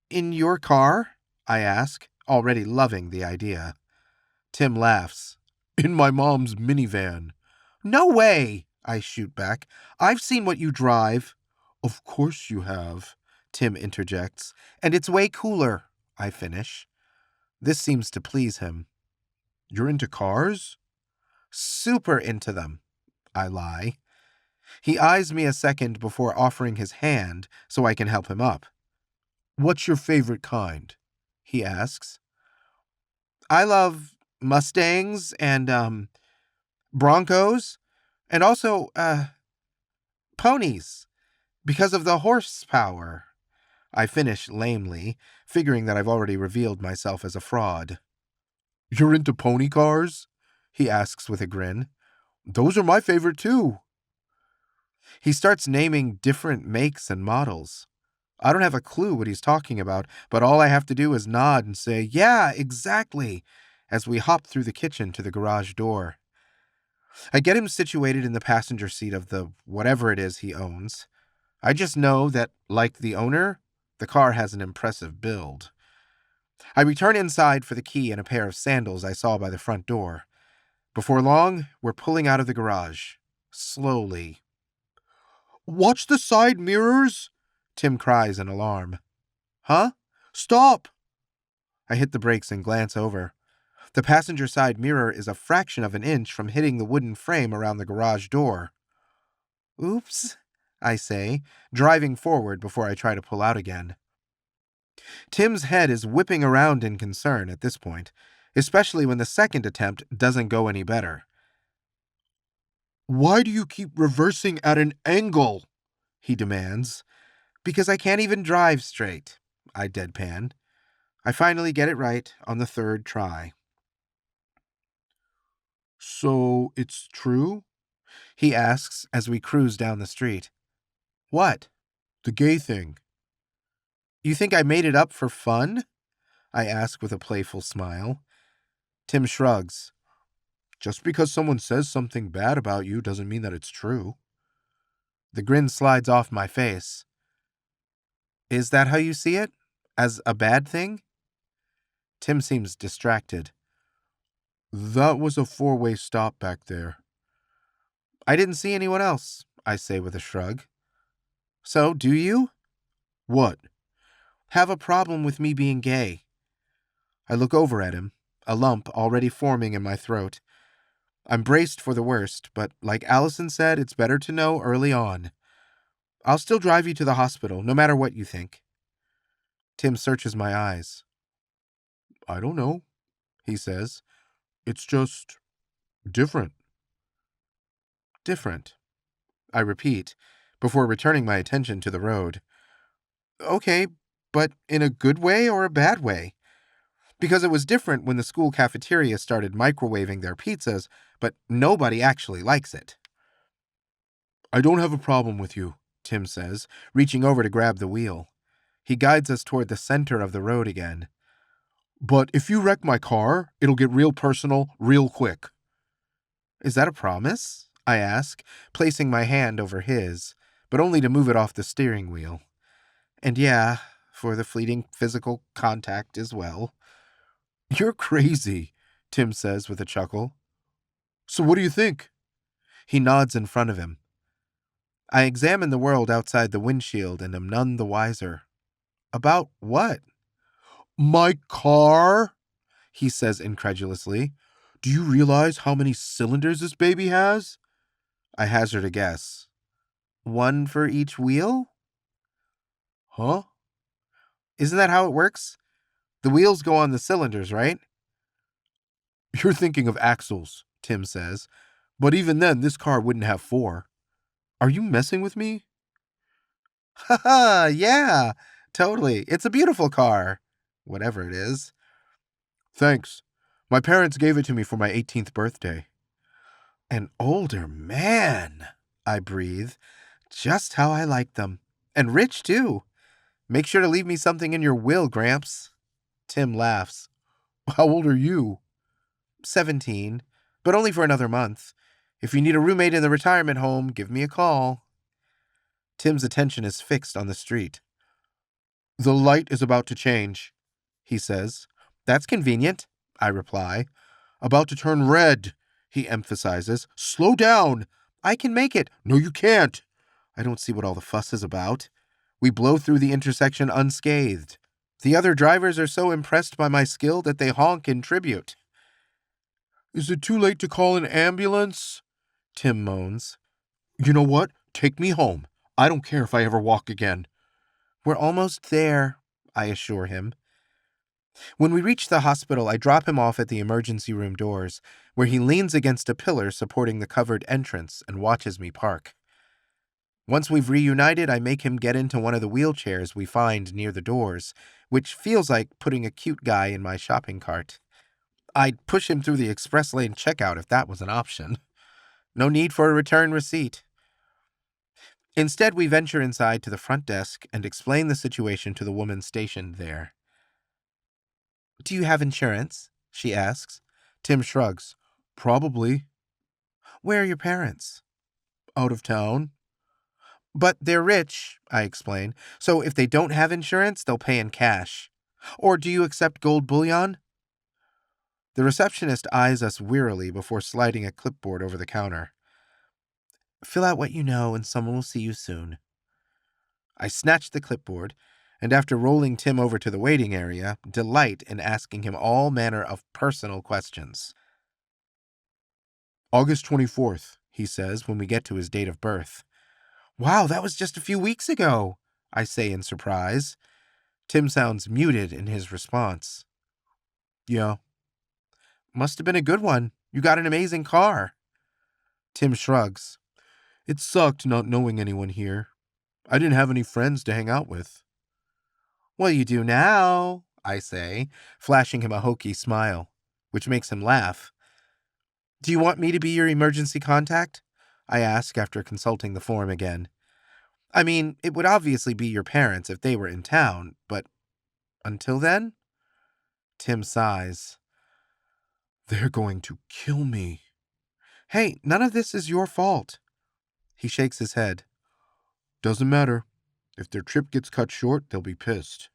In your car? I ask, already loving the idea. Tim laughs. In my mom's minivan. No way, I shoot back. I've seen what you drive. Of course you have, Tim interjects. And it's way cooler, I finish. This seems to please him. You're into cars? Super into them, I lie. He eyes me a second before offering his hand so I can help him up. What's your favorite kind? He asks. I love Mustangs and, Broncos, and also, ponies, because of the horsepower. I finish lamely, figuring that I've already revealed myself as a fraud. You're into pony cars? He asks with a grin. Those are my favorite too. He starts naming different makes and models. I don't have a clue what he's talking about, but all I have to do is nod and say, yeah, exactly, as we hop through the kitchen to the garage door. I get him situated in the passenger seat of the whatever it is he owns. I just know that, like the owner, the car has an impressive build. I return inside for the key and a pair of sandals I saw by the front door. Before long, we're pulling out of the garage. Slowly. Watch the side mirrors, Tim cries in alarm. Huh? Stop! I hit the brakes and glance over. The passenger side mirror is a fraction of an inch from hitting the wooden frame around the garage door. Oops, I say, driving forward before I try to pull out again. Tim's head is whipping around in concern at this point, especially when the second attempt doesn't go any better. Why do you keep reversing at an angle? He demands. Because I can't even drive straight, I deadpan. I finally get it right on the 3rd try. So it's true? He asks as we cruise down the street. What? The gay thing. You think I made it up for fun? I ask with a playful smile. Tim shrugs. Just because someone says something bad about you doesn't mean that it's true. The grin slides off my face. Is that how you see it? As a bad thing? Tim seems distracted. That was a 4-way stop back there. I didn't see anyone else, I say with a shrug. So, do you? What? Have a problem with me being gay. I look over at him, a lump already forming in my throat. I'm braced for the worst, but like Allison said, it's better to know early on. I'll still drive you to the hospital, no matter what you think. Tim searches my eyes. I don't know, he says. It's just different. Different, I repeat, before returning my attention to the road. Okay, but in a good way or a bad way? Because it was different when the school cafeteria started microwaving their pizzas, but nobody actually likes it. I don't have a problem with you, Tim says, reaching over to grab the wheel. He guides us toward the center of the road again. But if you wreck my car, it'll get real personal real quick. Is that a promise? I ask, placing my hand over his, but only to move it off the steering wheel. And yeah, for the fleeting physical contact as well. You're crazy, Tim says with a chuckle. So what do you think? He nods in front of him. I examine the world outside the windshield and am none the wiser. About what? My car, he says incredulously. Do you realize how many cylinders this baby has? I hazard a guess. One for each wheel? Huh? Isn't that how it works? The wheels go on the cylinders, right? You're thinking of axles, Tim says. But even then, this car wouldn't have four. Are you messing with me? Haha, yeah, totally. It's a beautiful car. Whatever it is. Thanks. My parents gave it to me for my 18th birthday. An older man, I breathe. Just how I like them. And rich, too. Make sure to leave me something in your will, Gramps. Tim laughs. How old are you? 17, but only for another month. If you need a roommate in the retirement home, give me a call. Tim's attention is fixed on the street. The light is about to change, he says. That's convenient, I reply. About to turn red, he emphasizes. Slow down. I can make it. No, you can't. I don't see what all the fuss is about. We blow through the intersection unscathed. The other drivers are so impressed by my skill that they honk in tribute. Is it too late to call an ambulance? Tim moans. You know what? Take me home. I don't care if I ever walk again. We're almost there, I assure him. When we reach the hospital, I drop him off at the emergency room doors, where he leans against a pillar supporting the covered entrance and watches me park. Once we've reunited, I make him get into one of the wheelchairs we find near the doors, which feels like putting a cute guy in my shopping cart. I'd push him through the express lane checkout if that was an option. No need for a return receipt. Instead, we venture inside to the front desk and explain the situation to the woman stationed there. Do you have insurance? She asks. Tim shrugs. Probably. Where are your parents? Out of town. But they're rich, I explain, so if they don't have insurance, they'll pay in cash. Or do you accept gold bullion? The receptionist eyes us wearily before sliding a clipboard over the counter. Fill out what you know and someone will see you soon. I snatch the clipboard, and after rolling Tim over to the waiting area, delight in asking him all manner of personal questions. August 24th, he says when we get to his date of birth. Wow, that was just a few weeks ago, I say in surprise. Tim sounds muted in his response. Yeah. Must have been a good one. You got an amazing car. Tim shrugs. It sucked not knowing anyone here. I didn't have any friends to hang out with. Well, you do now, I say, flashing him a hokey smile, which makes him laugh. Do you want me to be your emergency contact? I ask after consulting the form again. I mean, it would obviously be your parents if they were in town, but until then? Tim sighs. They're going to kill me. Hey, none of this is your fault. He shakes his head. Doesn't matter. If their trip gets cut short, they'll be pissed.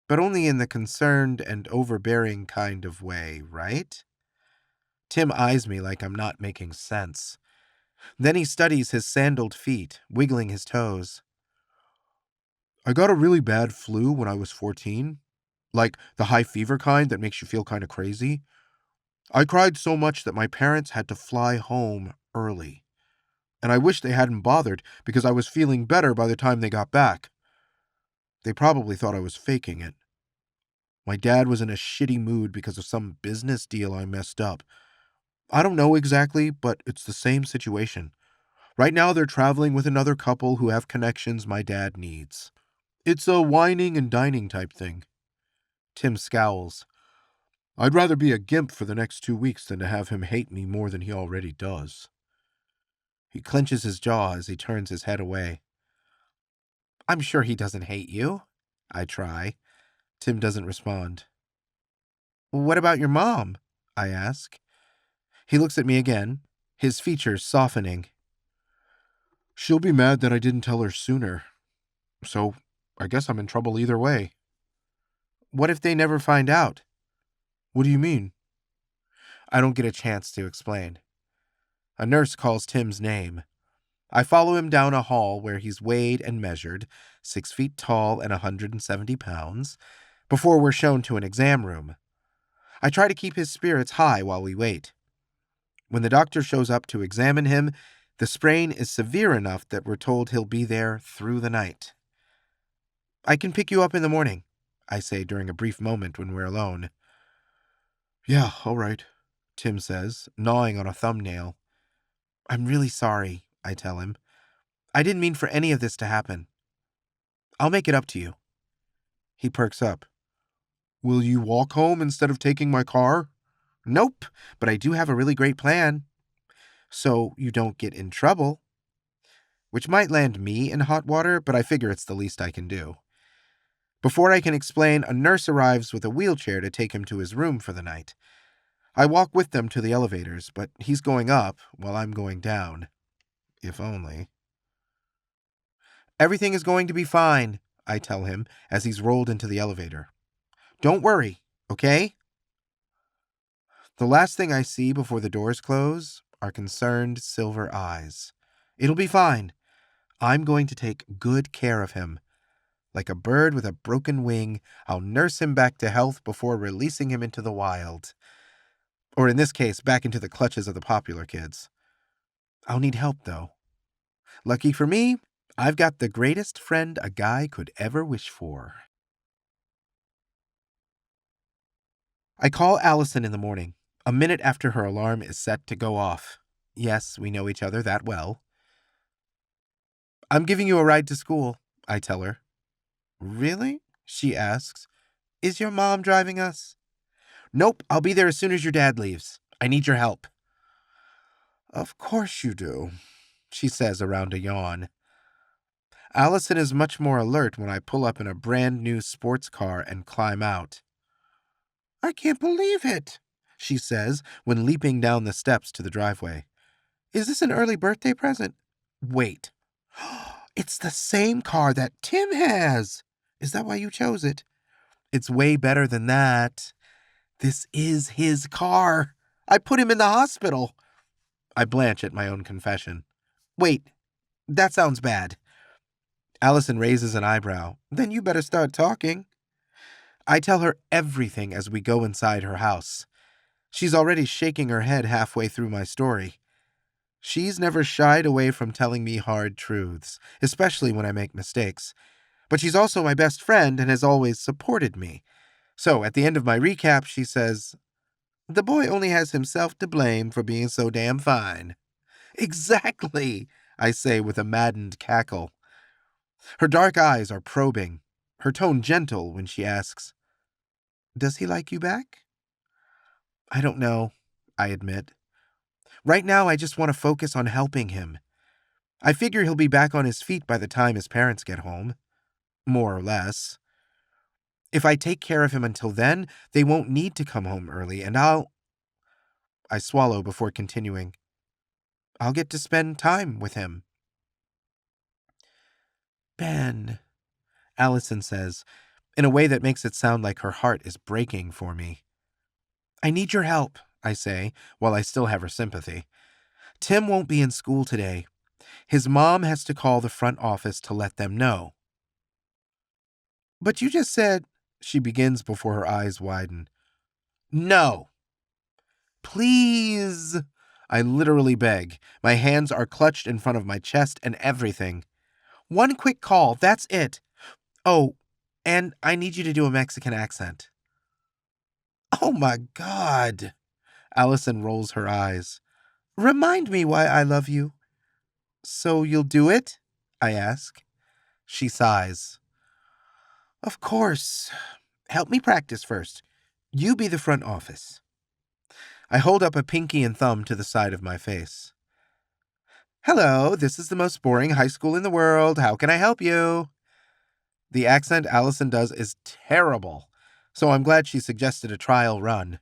But only in the concerned and overbearing kind of way, right? Tim eyes me like I'm not making sense. Then he studies his sandaled feet, wiggling his toes. I got a really bad flu when I was 14. Like the high fever kind that makes you feel kind of crazy. I cried so much that my parents had to fly home early. And I wish they hadn't bothered because I was feeling better by the time they got back. They probably thought I was faking it. My dad was in a shitty mood because of some business deal I messed up. I don't know exactly, but it's the same situation. Right now they're traveling with another couple who have connections my dad needs. It's a whining and dining type thing. Tim scowls. I'd rather be a gimp for the next 2 weeks than to have him hate me more than he already does. He clenches his jaw as he turns his head away. I'm sure he doesn't hate you. I try. Tim doesn't respond. What about your mom? I ask. He looks at me again, his features softening. She'll be mad that I didn't tell her sooner. So, I guess I'm in trouble either way. What if they never find out? What do you mean? I don't get a chance to explain. A nurse calls Tim's name. I follow him down a hall where he's weighed and measured, 6 feet tall and 170 pounds, before we're shown to an exam room. I try to keep his spirits high while we wait. When the doctor shows up to examine him, the sprain is severe enough that we're told he'll be there through the night. I can pick you up in the morning, I say during a brief moment when we're alone. Yeah, all right, Tim says, gnawing on a thumbnail. I'm really sorry, I tell him. I didn't mean for any of this to happen. I'll make it up to you. He perks up. Will you walk home instead of taking my car? Nope, but I do have a really great plan. So you don't get in trouble. Which might land me in hot water, but I figure it's the least I can do. Before I can explain, a nurse arrives with a wheelchair to take him to his room for the night. I walk with them to the elevators, but he's going up while I'm going down. If only. Everything is going to be fine, I tell him as he's rolled into the elevator. Don't worry, okay? The last thing I see before the doors close are concerned silver eyes. It'll be fine. I'm going to take good care of him. Like a bird with a broken wing, I'll nurse him back to health before releasing him into the wild. Or in this case, back into the clutches of the popular kids. I'll need help, though. Lucky for me, I've got the greatest friend a guy could ever wish for. I call Allison in the morning, a minute after her alarm is set to go off. Yes, we know each other that well. I'm giving you a ride to school, I tell her. Really? She asks. Is your mom driving us? Nope, I'll be there as soon as your dad leaves. I need your help. Of course you do, she says around a yawn. Allison is much more alert when I pull up in a brand new sports car and climb out. I can't believe it, she says when leaping down the steps to the driveway. Is this an early birthday present? Wait. It's the same car that Tim has. Is that why you chose it? It's way better than that. This is his car. I put him in the hospital. I blanch at my own confession. Wait, that sounds bad. Allison raises an eyebrow. Then you better start talking. I tell her everything as we go inside her house. She's already shaking her head halfway through my story. She's never shied away from telling me hard truths, especially when I make mistakes. But she's also my best friend and has always supported me. So at the end of my recap, she says, The boy only has himself to blame for being so damn fine. Exactly, I say with a maddened cackle. Her dark eyes are probing, her tone gentle when she asks, Does he like you back? I don't know, I admit. Right now, I just want to focus on helping him. I figure he'll be back on his feet by the time his parents get home. More or less. If I take care of him until then, they won't need to come home early, and I swallow before continuing. I'll get to spend time with him. Ben, Allison says, in a way that makes it sound like her heart is breaking for me. I need your help, I say, while I still have her sympathy. Tim won't be in school today. His mom has to call the front office to let them know. But you just said, she begins before her eyes widen. No. Please, I literally beg. My hands are clutched in front of my chest and everything. One quick call, that's it. Oh, and I need you to do a Mexican accent. Oh my God. Allison rolls her eyes. Remind me why I love you. So you'll do it? I ask. She sighs. Of course. Help me practice first. You be the front office. I hold up a pinky and thumb to the side of my face. Hello, this is the most boring high school in the world. How can I help you? The accent Allison does is terrible, so I'm glad she suggested a trial run.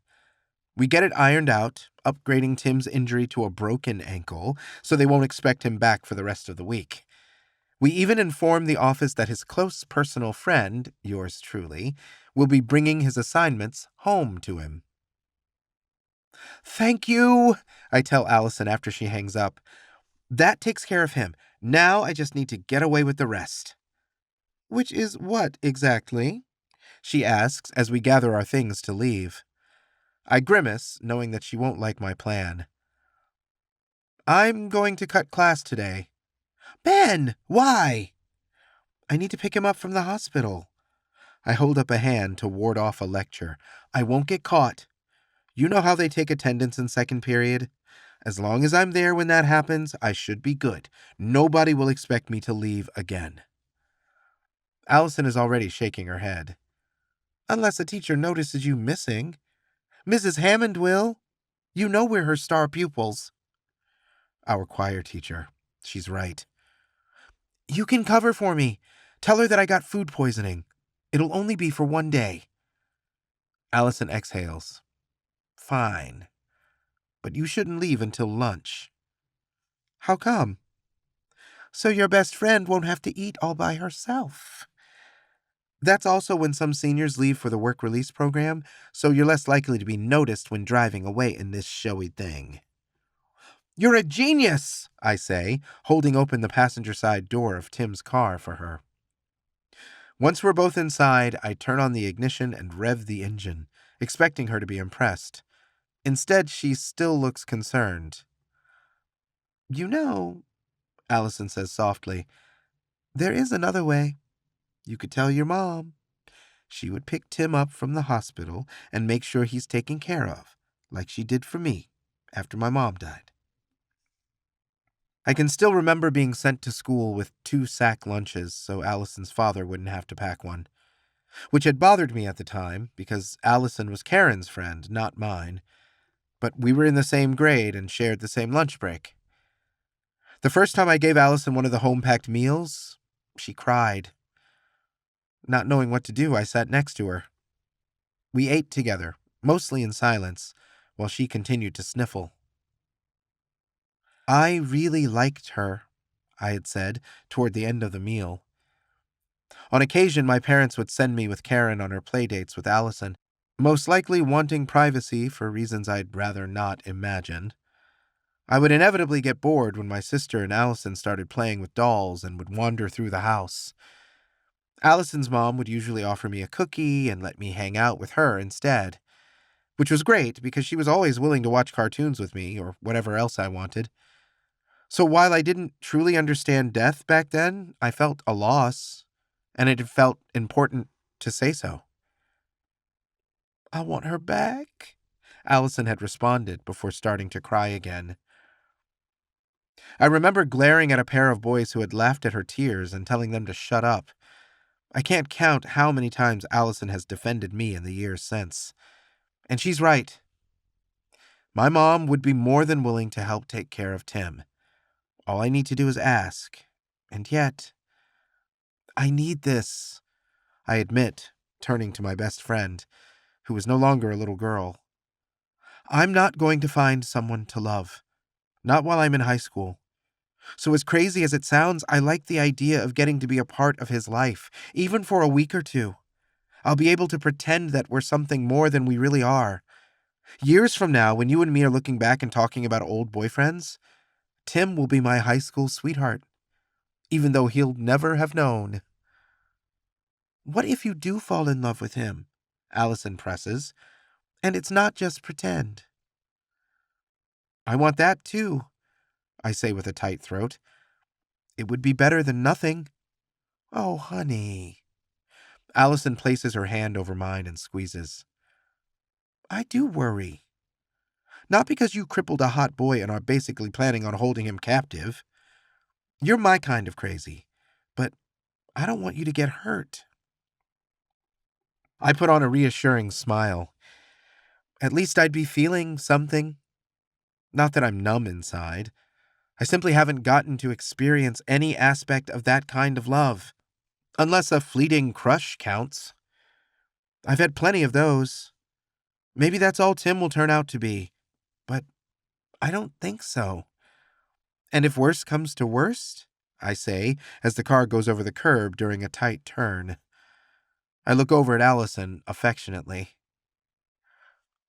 We get it ironed out, upgrading Tim's injury to a broken ankle so they won't expect him back for the rest of the week. We even inform the office that his close personal friend, yours truly, will be bringing his assignments home to him. Thank you, I tell Allison after she hangs up. That takes care of him. Now I just need to get away with the rest. Which is what exactly? She asks as we gather our things to leave. I grimace, knowing that she won't like my plan. I'm going to cut class today. Ben, why? I need to pick him up from the hospital. I hold up a hand to ward off a lecture. I won't get caught. You know how they take attendance in second period? As long as I'm there when that happens, I should be good. Nobody will expect me to leave again. Allison is already shaking her head. Unless a teacher notices you missing. Mrs. Hammond will. You know we're her star pupils. Our choir teacher. She's right. You can cover for me. Tell her that I got food poisoning. It'll only be for one day. Allison exhales. Fine. But you shouldn't leave until lunch. How come? So your best friend won't have to eat all by herself. That's also when some seniors leave for the work release program, so you're less likely to be noticed when driving away in this showy thing. You're a genius, I say, holding open the passenger side door of Tim's car for her. Once we're both inside, I turn on the ignition and rev the engine, expecting her to be impressed. Instead, she still looks concerned. You know, Allison says softly, there is another way. You could tell your mom. She would pick Tim up from the hospital and make sure he's taken care of, like she did for me after my mom died. I can still remember being sent to school with 2 sack lunches so Allison's father wouldn't have to pack one, which had bothered me at the time because Allison was Karen's friend, not mine. But we were in the same grade and shared the same lunch break. The first time I gave Allison one of the home-packed meals, she cried. Not knowing what to do, I sat next to her. We ate together, mostly in silence, while she continued to sniffle. I really liked her, I had said, toward the end of the meal. On occasion, my parents would send me with Karen on her playdates with Allison, most likely wanting privacy for reasons I'd rather not imagine. I would inevitably get bored when my sister and Allison started playing with dolls and would wander through the house. Allison's mom would usually offer me a cookie and let me hang out with her instead, which was great because she was always willing to watch cartoons with me or whatever else I wanted. So while I didn't truly understand death back then, I felt a loss, and it felt important to say so. I want her back, Allison had responded before starting to cry again. I remember glaring at a pair of boys who had laughed at her tears and telling them to shut up. I can't count how many times Allison has defended me in the years since. And she's right. My mom would be more than willing to help take care of Tim. All I need to do is ask. And yet, I need this, I admit, turning to my best friend, who is no longer a little girl. I'm not going to find someone to love. Not while I'm in high school. So as crazy as it sounds, I like the idea of getting to be a part of his life, even for a week or two. I'll be able to pretend that we're something more than we really are. Years from now, when you and me are looking back and talking about old boyfriends, Tim will be my high school sweetheart, even though he'll never have known. What if you do fall in love with him? Allison presses. And it's not just pretend. I want that too, I say with a tight throat. It would be better than nothing. Oh, honey. Allison places her hand over mine and squeezes. I do worry. Not because you crippled a hot boy and are basically planning on holding him captive. You're my kind of crazy, but I don't want you to get hurt. I put on a reassuring smile. At least I'd be feeling something. Not that I'm numb inside. I simply haven't gotten to experience any aspect of that kind of love. Unless a fleeting crush counts. I've had plenty of those. Maybe that's all Tim will turn out to be, but I don't think so. And if worst comes to worst, I say, as the car goes over the curb during a tight turn. I look over at Allison affectionately.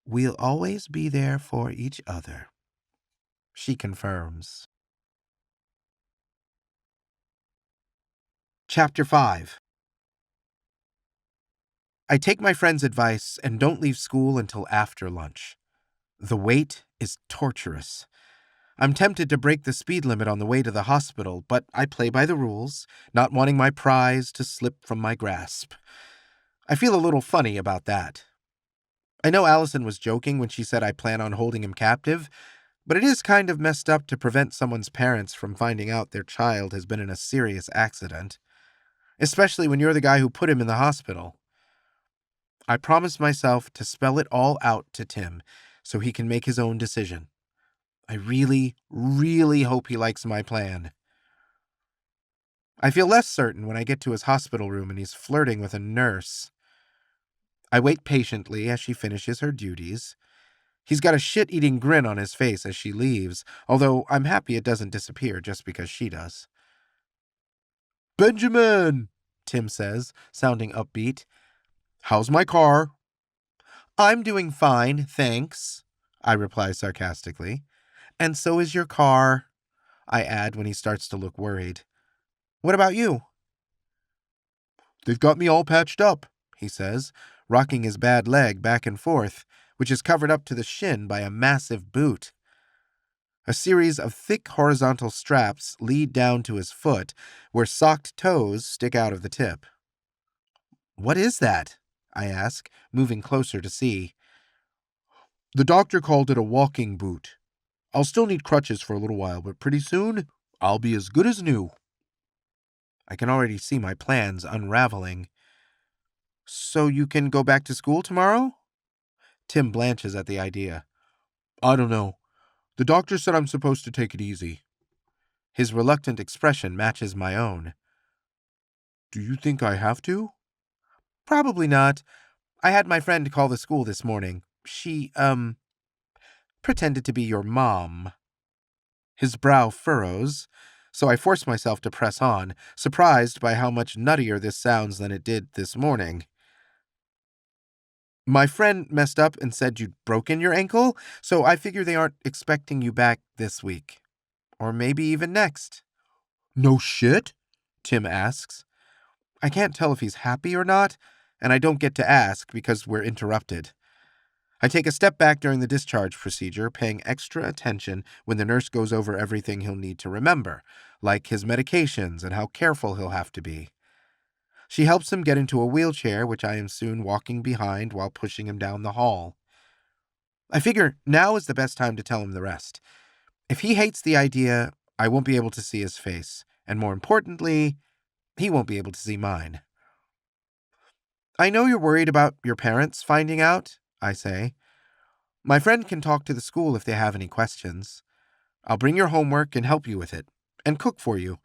We'll always be there for each other, she confirms. Chapter 5. I take my friend's advice and don't leave school until after lunch. The wait is torturous. I'm tempted to break the speed limit on the way to the hospital, but I play by the rules, not wanting my prize to slip from my grasp. I feel a little funny about that. I know Allison was joking when she said I plan on holding him captive, but it is kind of messed up to prevent someone's parents from finding out their child has been in a serious accident, especially when you're the guy who put him in the hospital. I promised myself to spell it all out to Tim so he can make his own decision. I really, really hope he likes my plan. I feel less certain when I get to his hospital room and he's flirting with a nurse. I wait patiently as she finishes her duties. He's got a shit-eating grin on his face as she leaves, although I'm happy it doesn't disappear just because she does. Benjamin, Tim says, sounding upbeat. How's my car? I'm doing fine, thanks, I reply sarcastically. And so is your car, I add when he starts to look worried. What about you? They've got me all patched up, he says, rocking his bad leg back and forth, which is covered up to the shin by a massive boot. A series of thick horizontal straps lead down to his foot, where socked toes stick out of the tip. What is that? I ask, moving closer to see. The doctor called it a walking boot. I'll still need crutches for a little while, but pretty soon, I'll be as good as new. I can already see my plans unraveling. So you can go back to school tomorrow? Tim blanches at the idea. I don't know. The doctor said I'm supposed to take it easy. His reluctant expression matches my own. Do you think I have to? Probably not. I had my friend call the school this morning. She, pretended to be your mom. His brow furrows, so I force myself to press on, surprised by how much nuttier this sounds than it did this morning. My friend messed up and said you'd broken your ankle, so I figure they aren't expecting you back this week. Or maybe even next. No shit? Tim asks. I can't tell if he's happy or not, and I don't get to ask because we're interrupted. I take a step back during the discharge procedure, paying extra attention when the nurse goes over everything he'll need to remember, like his medications and how careful he'll have to be. She helps him get into a wheelchair, which I am soon walking behind while pushing him down the hall. I figure now is the best time to tell him the rest. If he hates the idea, I won't be able to see his face, and more importantly, he won't be able to see mine. I know you're worried about your parents finding out, I say. My friend can talk to the school if they have any questions. I'll bring your homework and help you with it, and cook for you,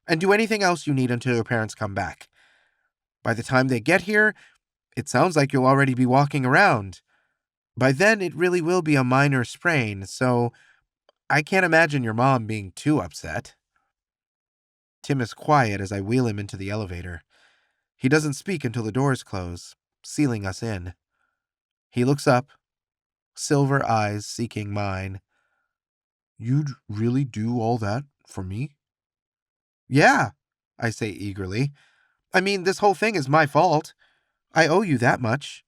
and do anything else you need until your parents come back. By the time they get here, it sounds like you'll already be walking around. By then, it really will be a minor sprain, so I can't imagine your mom being too upset. Tim is quiet as I wheel him into the elevator. He doesn't speak until the doors close, sealing us in. He looks up, silver eyes seeking mine. You'd really do all that for me? Yeah, I say eagerly. I mean, this whole thing is my fault. I owe you that much.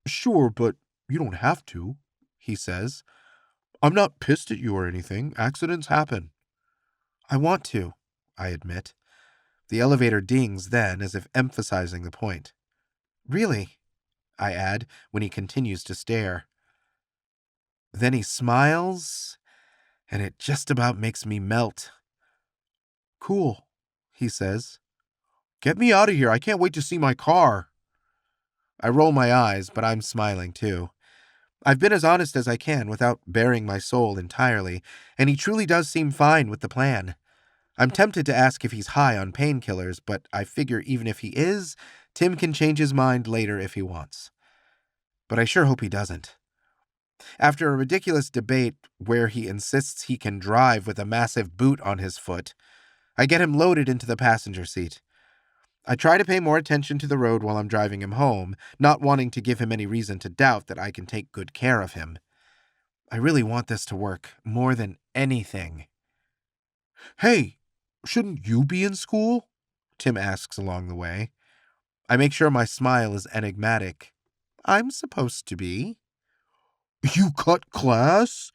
Sure, but you don't have to, he says. I'm not pissed at you or anything. Accidents happen. I want to, I admit. The elevator dings then, as if emphasizing the point. Really? I add, when he continues to stare. Then he smiles, and it just about makes me melt. Cool, he says. Get me out of here. I can't wait to see my car. I roll my eyes, but I'm smiling too. I've been as honest as I can without baring my soul entirely, and he truly does seem fine with the plan. I'm tempted to ask if he's high on painkillers, but I figure even if he is, Tim can change his mind later if he wants. but I sure hope he doesn't. After a ridiculous debate where he insists he can drive with a massive boot on his foot, I get him loaded into the passenger seat. I try to pay more attention to the road while I'm driving him home, not wanting to give him any reason to doubt that I can take good care of him. I really want this to work more than anything. "Hey, shouldn't you be in school?" Tim asks along the way. I make sure my smile is enigmatic. "I'm supposed to be." "You cut class?"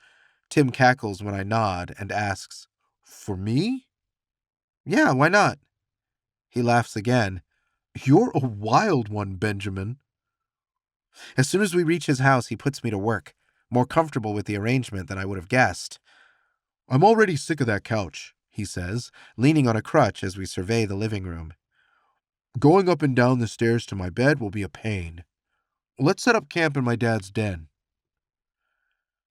Tim cackles when I nod and asks, "For me?" "Yeah, why not?" He laughs again. "You're a wild one, Benjamin." As soon as we reach his house, he puts me to work, more comfortable with the arrangement than I would have guessed. "I'm already sick of that couch," he says, leaning on a crutch as we survey the living room. "Going up and down the stairs to my bed will be a pain. Let's set up camp in my dad's den."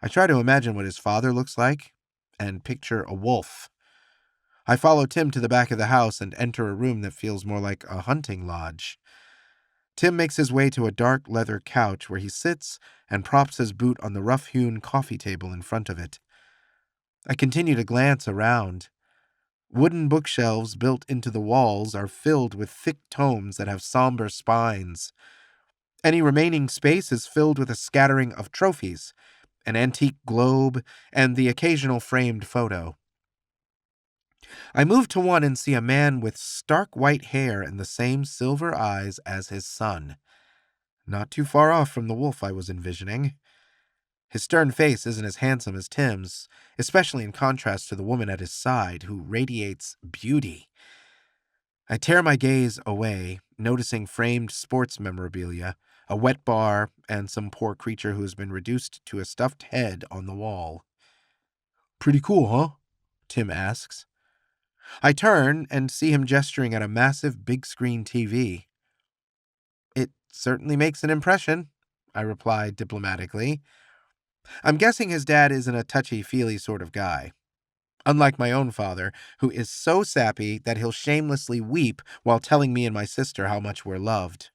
I try to imagine what his father looks like and picture a wolf. I follow Tim to the back of the house and enter a room that feels more like a hunting lodge. Tim makes his way to a dark leather couch where he sits and props his boot on the rough-hewn coffee table in front of it. I continue to glance around. Wooden bookshelves built into the walls are filled with thick tomes that have somber spines. Any remaining space is filled with a scattering of trophies, an antique globe, and the occasional framed photo. I move to one and see a man with stark white hair and the same silver eyes as his son. Not too far off from the wolf I was envisioning. His stern face isn't as handsome as Tim's, especially in contrast to the woman at his side, who radiates beauty. I tear my gaze away, noticing framed sports memorabilia, a wet bar, and some poor creature who has been reduced to a stuffed head on the wall. "Pretty cool, huh?" Tim asks. I turn and see him gesturing at a massive big-screen TV. "It certainly makes an impression," I replied diplomatically. I'm guessing his dad isn't a touchy-feely sort of guy. Unlike my own father, who is so sappy that he'll shamelessly weep while telling me and my sister how much we're loved.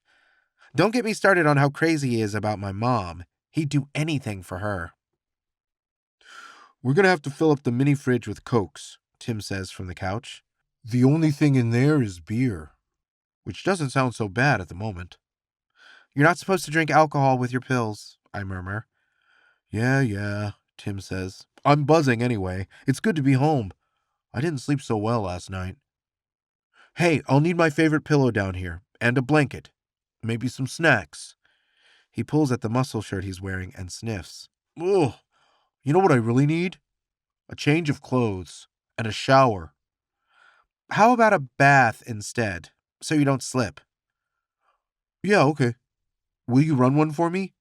Don't get me started on how crazy he is about my mom. He'd do anything for her. "We're gonna have to fill up the mini fridge with Cokes," Tim says from the couch. "The only thing in there is beer." Which doesn't sound so bad at the moment. "You're not supposed to drink alcohol with your pills," I murmur. Yeah, Tim says. "I'm buzzing anyway. It's good to be home. I didn't sleep so well last night. Hey, I'll need my favorite pillow down here, and a blanket. Maybe some snacks." He pulls at the muscle shirt he's wearing and sniffs. "Ugh, you know what I really need? A change of clothes, and a shower." "How about a bath instead, so you don't slip?" "Yeah, okay. Will you run one for me?"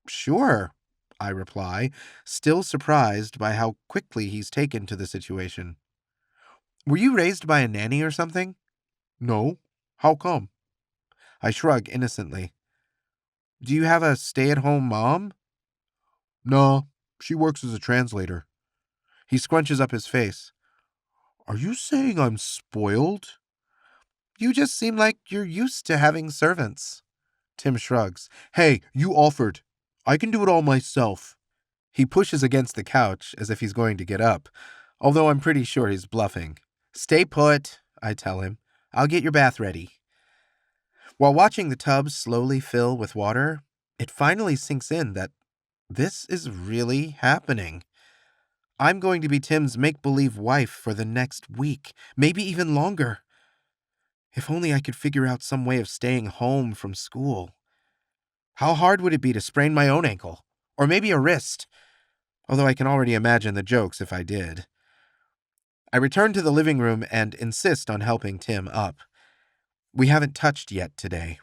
"Sure," I reply, still surprised by how quickly he's taken to the situation. "Were you raised by a nanny or something?" "No. How come?" I shrug innocently. "Do you have a stay-at-home mom?" "Nah, she works as a translator." He scrunches up his face. "Are you saying I'm spoiled?" "You just seem like you're used to having servants." Tim shrugs. "Hey, you offered. I can do it all myself." He pushes against the couch as if he's going to get up, although I'm pretty sure he's bluffing. "Stay put," I tell him. "I'll get your bath ready." While watching the tub slowly fill with water, it finally sinks in that this is really happening. I'm going to be Tim's make-believe wife for the next week, maybe even longer. If only I could figure out some way of staying home from school. How hard would it be to sprain my own ankle? Or maybe a wrist? Although I can already imagine the jokes if I did. I return to the living room and insist on helping Tim up. We haven't touched yet today.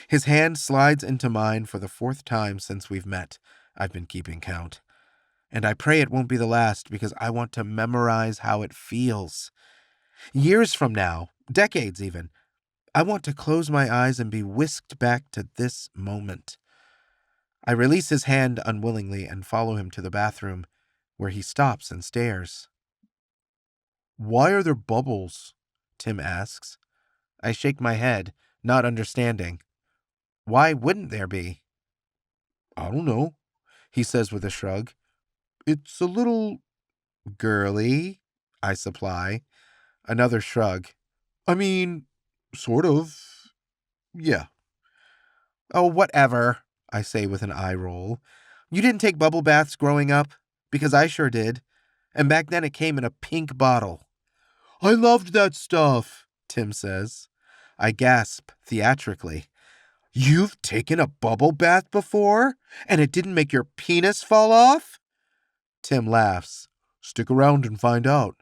His hand slides into mine for the fourth time since we've met. I've been keeping count. And I pray it won't be the last because I want to memorize how it feels. Years from now, decades even, I want to close my eyes and be whisked back to this moment. I release his hand unwillingly and follow him to the bathroom, where he stops and stares. "Why are there bubbles?" Tim asks. I shake my head, not understanding. Why wouldn't there be? I don't know, he says with a shrug. It's a little girly, I supply. Another shrug. I mean, sort of. Yeah. Oh, whatever, I say with an eye roll. You didn't take bubble baths growing up? Because I sure did. And back then it came in a pink bottle. I loved that stuff, Tim says. I gasp theatrically. You've taken a bubble bath before? And it didn't make your penis fall off? Tim laughs. Stick around and find out.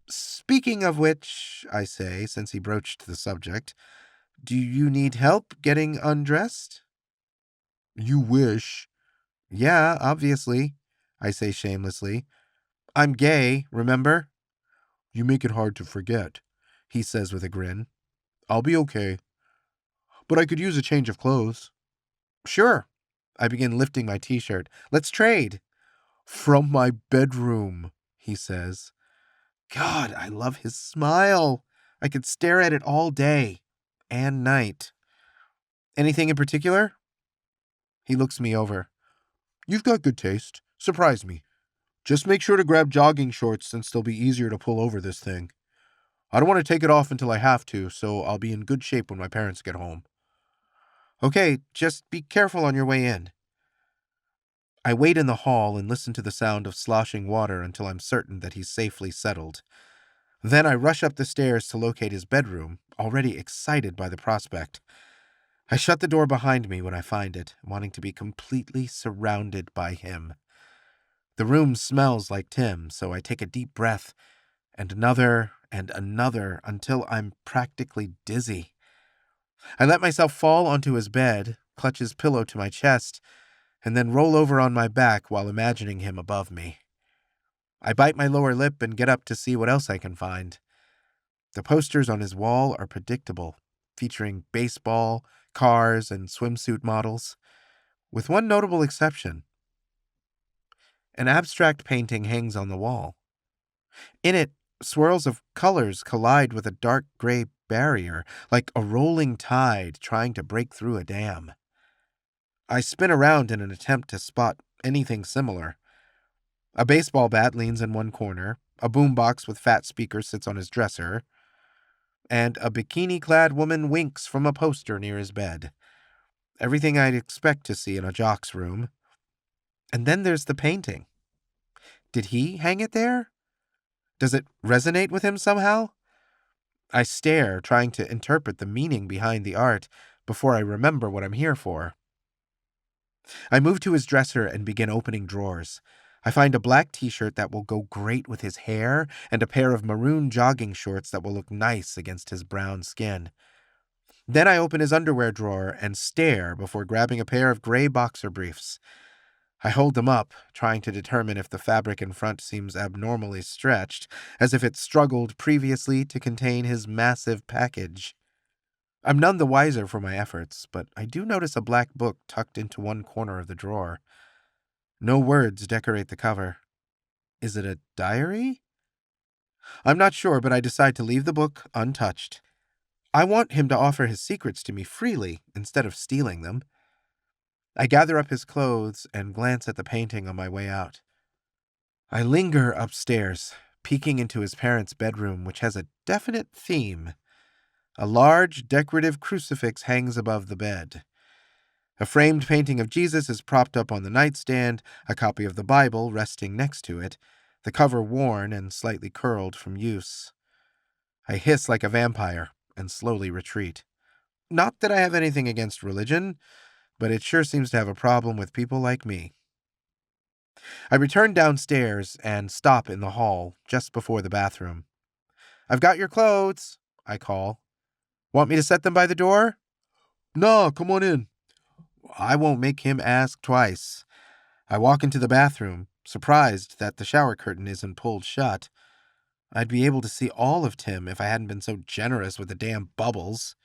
Speaking of which, I say, since he broached the subject, do you need help getting undressed? You wish. Yeah, obviously, I say shamelessly. I'm gay, remember? You make it hard to forget, he says with a grin. I'll be okay. But I could use a change of clothes. Sure. I begin lifting my t-shirt. Let's trade. From my bedroom, he says. God, I love his smile. I could stare at it all day and night. Anything in particular? He looks me over. You've got good taste. Surprise me. Just make sure to grab jogging shorts since they'll be easier to pull over this thing. I don't want to take it off until I have to, so I'll be in good shape when my parents get home. Okay, just be careful on your way in. I wait in the hall and listen to the sound of sloshing water until I'm certain that he's safely settled. Then I rush up the stairs to locate his bedroom, already excited by the prospect. I shut the door behind me when I find it, wanting to be completely surrounded by him. The room smells like Tim, so I take a deep breath, and another until I'm practically dizzy. I let myself fall onto his bed, clutch his pillow to my chest, and then roll over on my back while imagining him above me. I bite my lower lip and get up to see what else I can find. The posters on his wall are predictable, featuring baseball, cars, and swimsuit models, with one notable exception. An abstract painting hangs on the wall. In it, swirls of colors collide with a dark gray barrier, like a rolling tide trying to break through a dam. I spin around in an attempt to spot anything similar. A baseball bat leans in one corner, a boombox with fat speakers sits on his dresser, and a bikini-clad woman winks from a poster near his bed. Everything I'd expect to see in a jock's room. And then there's the painting. Did he hang it there? Does it resonate with him somehow? I stare, trying to interpret the meaning behind the art before I remember what I'm here for. I move to his dresser and begin opening drawers. I find a black t-shirt that will go great with his hair and a pair of maroon jogging shorts that will look nice against his brown skin. Then I open his underwear drawer and stare before grabbing a pair of gray boxer briefs. I hold them up, trying to determine if the fabric in front seems abnormally stretched, as if it struggled previously to contain his massive package. I'm none the wiser for my efforts, but I do notice a black book tucked into one corner of the drawer. No words decorate the cover. Is it a diary? I'm not sure, but I decide to leave the book untouched. I want him to offer his secrets to me freely instead of stealing them. I gather up his clothes and glance at the painting on my way out. I linger upstairs, peeking into his parents' bedroom, which has a definite theme. A large, decorative crucifix hangs above the bed. A framed painting of Jesus is propped up on the nightstand, a copy of the Bible resting next to it, the cover worn and slightly curled from use. I hiss like a vampire and slowly retreat. Not that I have anything against religion, but it sure seems to have a problem with people like me. I return downstairs and stop in the hall just before the bathroom. I've got your clothes, I call. Want me to set them by the door? No, come on in. I won't make him ask twice. I walk into the bathroom, surprised that the shower curtain isn't pulled shut. I'd be able to see all of Tim if I hadn't been so generous with the damn bubbles.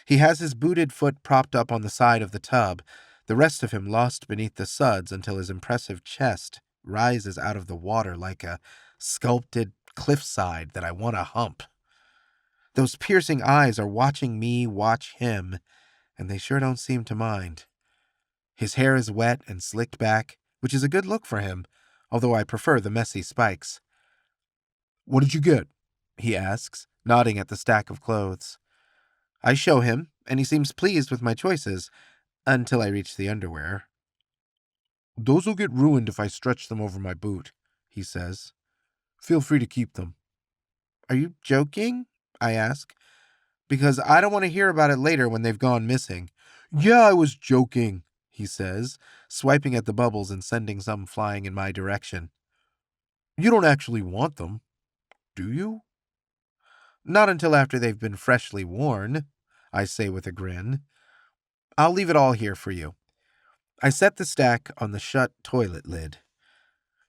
He has his booted foot propped up on the side of the tub, the rest of him lost beneath the suds until his impressive chest rises out of the water like a sculpted cliffside that I want to hump. Those piercing eyes are watching me watch him, and they sure don't seem to mind. His hair is wet and slicked back, which is a good look for him, although I prefer the messy spikes. "What did you get?" he asks, nodding at the stack of clothes. I show him, and he seems pleased with my choices, until I reach the underwear. "Those'll get ruined if I stretch them over my boot," he says. "Feel free to keep them." "Are you joking?" I ask, because I don't want to hear about it later when they've gone missing. "Yeah, I was joking," he says, swiping at the bubbles and sending some flying in my direction. "You don't actually want them, do you?" "Not until after they've been freshly worn," I say with a grin. "I'll leave it all here for you." I set the stack on the shut toilet lid.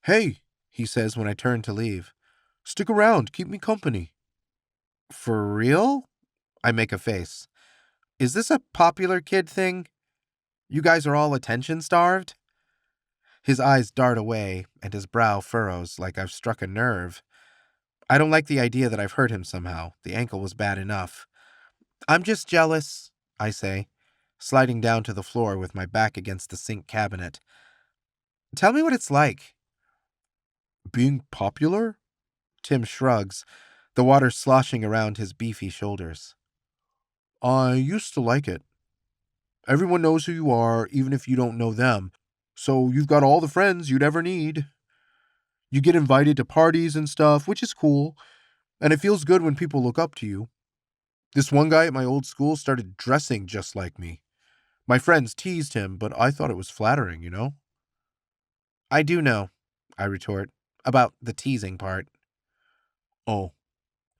"Hey," he says when I turn to leave. "Stick around, keep me company." "For real?" I make a face. "Is this a popular kid thing? You guys are all attention-starved?" His eyes dart away, and his brow furrows like I've struck a nerve. I don't like the idea that I've hurt him somehow. The ankle was bad enough. "I'm just jealous," I say, sliding down to the floor with my back against the sink cabinet. "Tell me what it's like." "Being popular?" Tim shrugs, the water sloshing around his beefy shoulders. "I used to like it. Everyone knows who you are, even if you don't know them, so you've got all the friends you'd ever need. You get invited to parties and stuff, which is cool, and it feels good when people look up to you. This one guy at my old school started dressing just like me. My friends teased him, but I thought it was flattering, you know?" "I do know," I retort, "about the teasing part." "Oh,"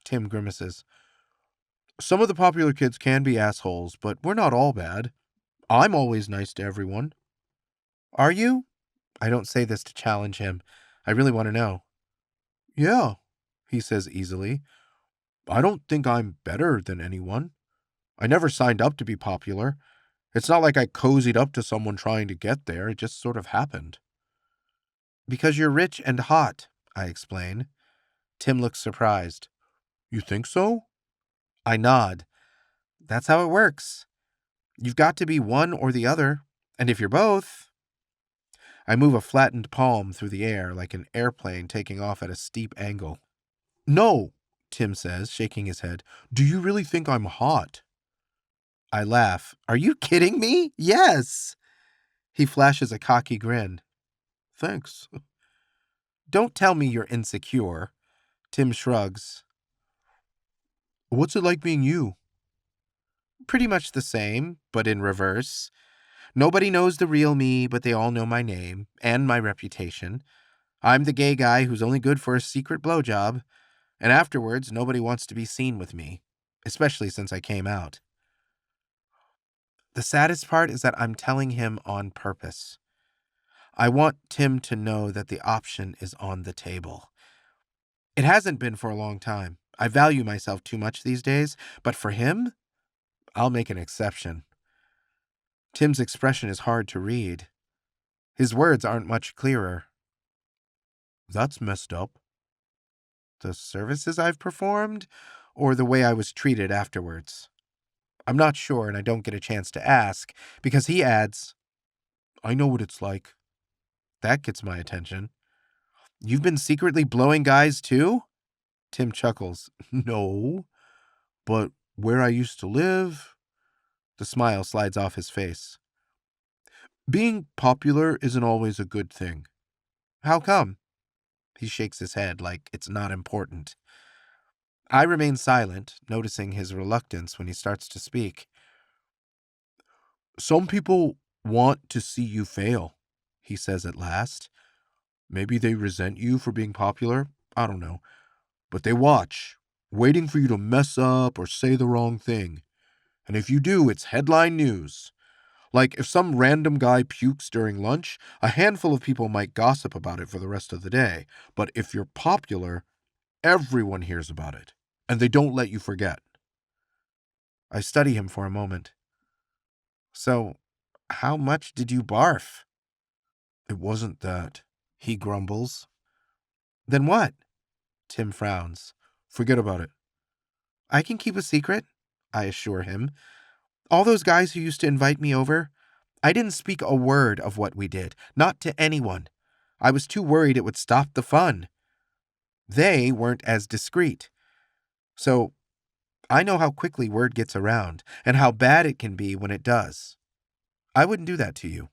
Tim grimaces. "Some of the popular kids can be assholes, but we're not all bad. I'm always nice to everyone." "Are you?" I don't say this to challenge him. I really want to know. "Yeah," he says easily. "I don't think I'm better than anyone. I never signed up to be popular. It's not like I cozied up to someone trying to get there. It just sort of happened." "Because you're rich and hot," I explain. Tim looks surprised. "You think so?" I nod. "That's how it works. You've got to be one or the other. And if you're both..." I move a flattened palm through the air like an airplane taking off at a steep angle. "No," Tim says, shaking his head. "Do you really think I'm hot?" I laugh. "Are you kidding me? Yes!" He flashes a cocky grin. "Thanks." "Don't tell me you're insecure." Tim shrugs. "What's it like being you?" "Pretty much the same, but in reverse. Nobody knows the real me, but they all know my name and my reputation. I'm the gay guy who's only good for a secret blowjob, and afterwards nobody wants to be seen with me, especially since I came out. The saddest part is that I'm telling him on purpose. I want Tim to know that the option is on the table. It hasn't been for a long time. I value myself too much these days, but for him, I'll make an exception. Tim's expression is hard to read. His words aren't much clearer. "That's messed up." The services I've performed, or the way I was treated afterwards? I'm not sure, and I don't get a chance to ask, because he adds, "I know what it's like." That gets my attention. "You've been secretly blowing guys too?" Tim chuckles. "No, but where I used to live..." The smile slides off his face. "Being popular isn't always a good thing." "How come?" He shakes his head like it's not important. I remain silent, noticing his reluctance when he starts to speak. "Some people want to see you fail," he says at last. "Maybe they resent you for being popular. I don't know. But they watch, waiting for you to mess up or say the wrong thing. And if you do, it's headline news. Like if some random guy pukes during lunch, a handful of people might gossip about it for the rest of the day. But if you're popular, everyone hears about it. And they don't let you forget." I study him for a moment. "So, how much did you barf?" "It wasn't that," he grumbles. "Then what?" Tim frowns. "Forget about it." "I can keep a secret," I assure him. "All those guys who used to invite me over, I didn't speak a word of what we did, not to anyone. I was too worried it would stop the fun. They weren't as discreet. So I know how quickly word gets around and how bad it can be when it does. I wouldn't do that to you.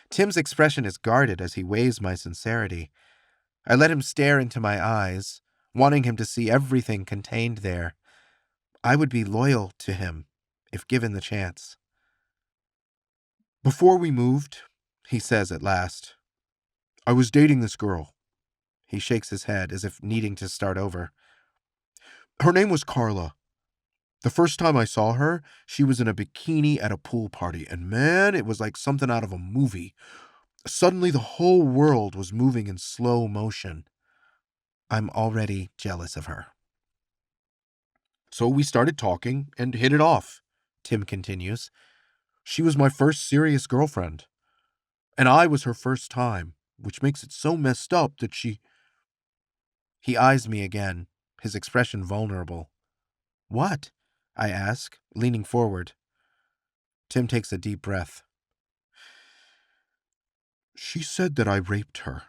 Tim's expression is guarded as he weighs my sincerity. I let him stare into my eyes, wanting him to see everything contained there. I would be loyal to him if given the chance. Before we moved, he says at last, I was dating this girl. He shakes his head as if needing to start over. Her name was Carla. The first time I saw her, she was in a bikini at a pool party, and man, it was like something out of a movie. Suddenly, the whole world was moving in slow motion. I'm already jealous of her. So we started talking and hit it off, Tim continues. She was my first serious girlfriend, and I was her first time, which makes it so messed up that she... He eyes me again, his expression vulnerable. What? I ask, leaning forward. Tim takes a deep breath. She said that I raped her.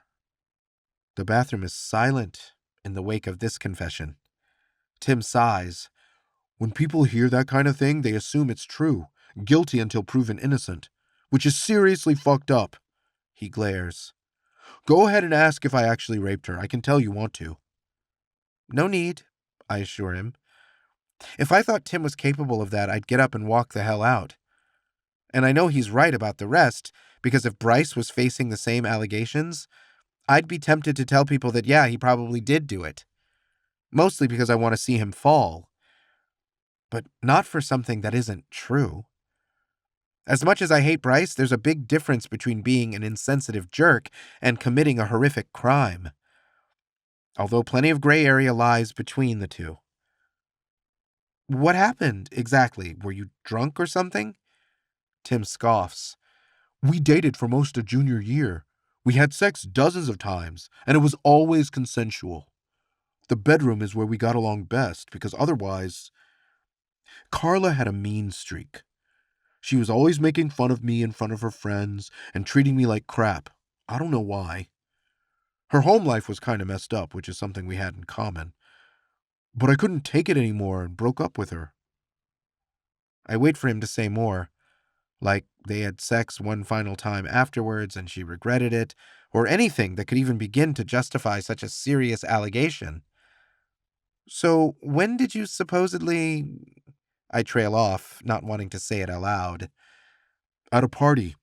The bathroom is silent in the wake of this confession. Tim sighs. When people hear that kind of thing, they assume it's true, guilty until proven innocent, which is seriously fucked up. He glares. Go ahead and ask if I actually raped her. I can tell you want to. No need, I assure him. If I thought Tim was capable of that, I'd get up and walk the hell out. And I know he's right about the rest, because if Bryce was facing the same allegations, I'd be tempted to tell people that, yeah, he probably did do it. Mostly because I want to see him fall. But not for something that isn't true. As much as I hate Bryce, there's a big difference between being an insensitive jerk and committing a horrific crime. Although plenty of gray area lies between the two. What happened, exactly? Were you drunk or something? Tim scoffs. We dated for most of junior year. We had sex dozens of times, and it was always consensual. The bedroom is where we got along best, because otherwise... Carla had a mean streak. She was always making fun of me in front of her friends and treating me like crap. I don't know why. Her home life was kind of messed up, which is something we had in common. But I couldn't take it anymore and broke up with her. I wait for him to say more, like they had sex one final time afterwards and she regretted it, or anything that could even begin to justify such a serious allegation. So when did you supposedly... I trail off, not wanting to say it aloud. At a party.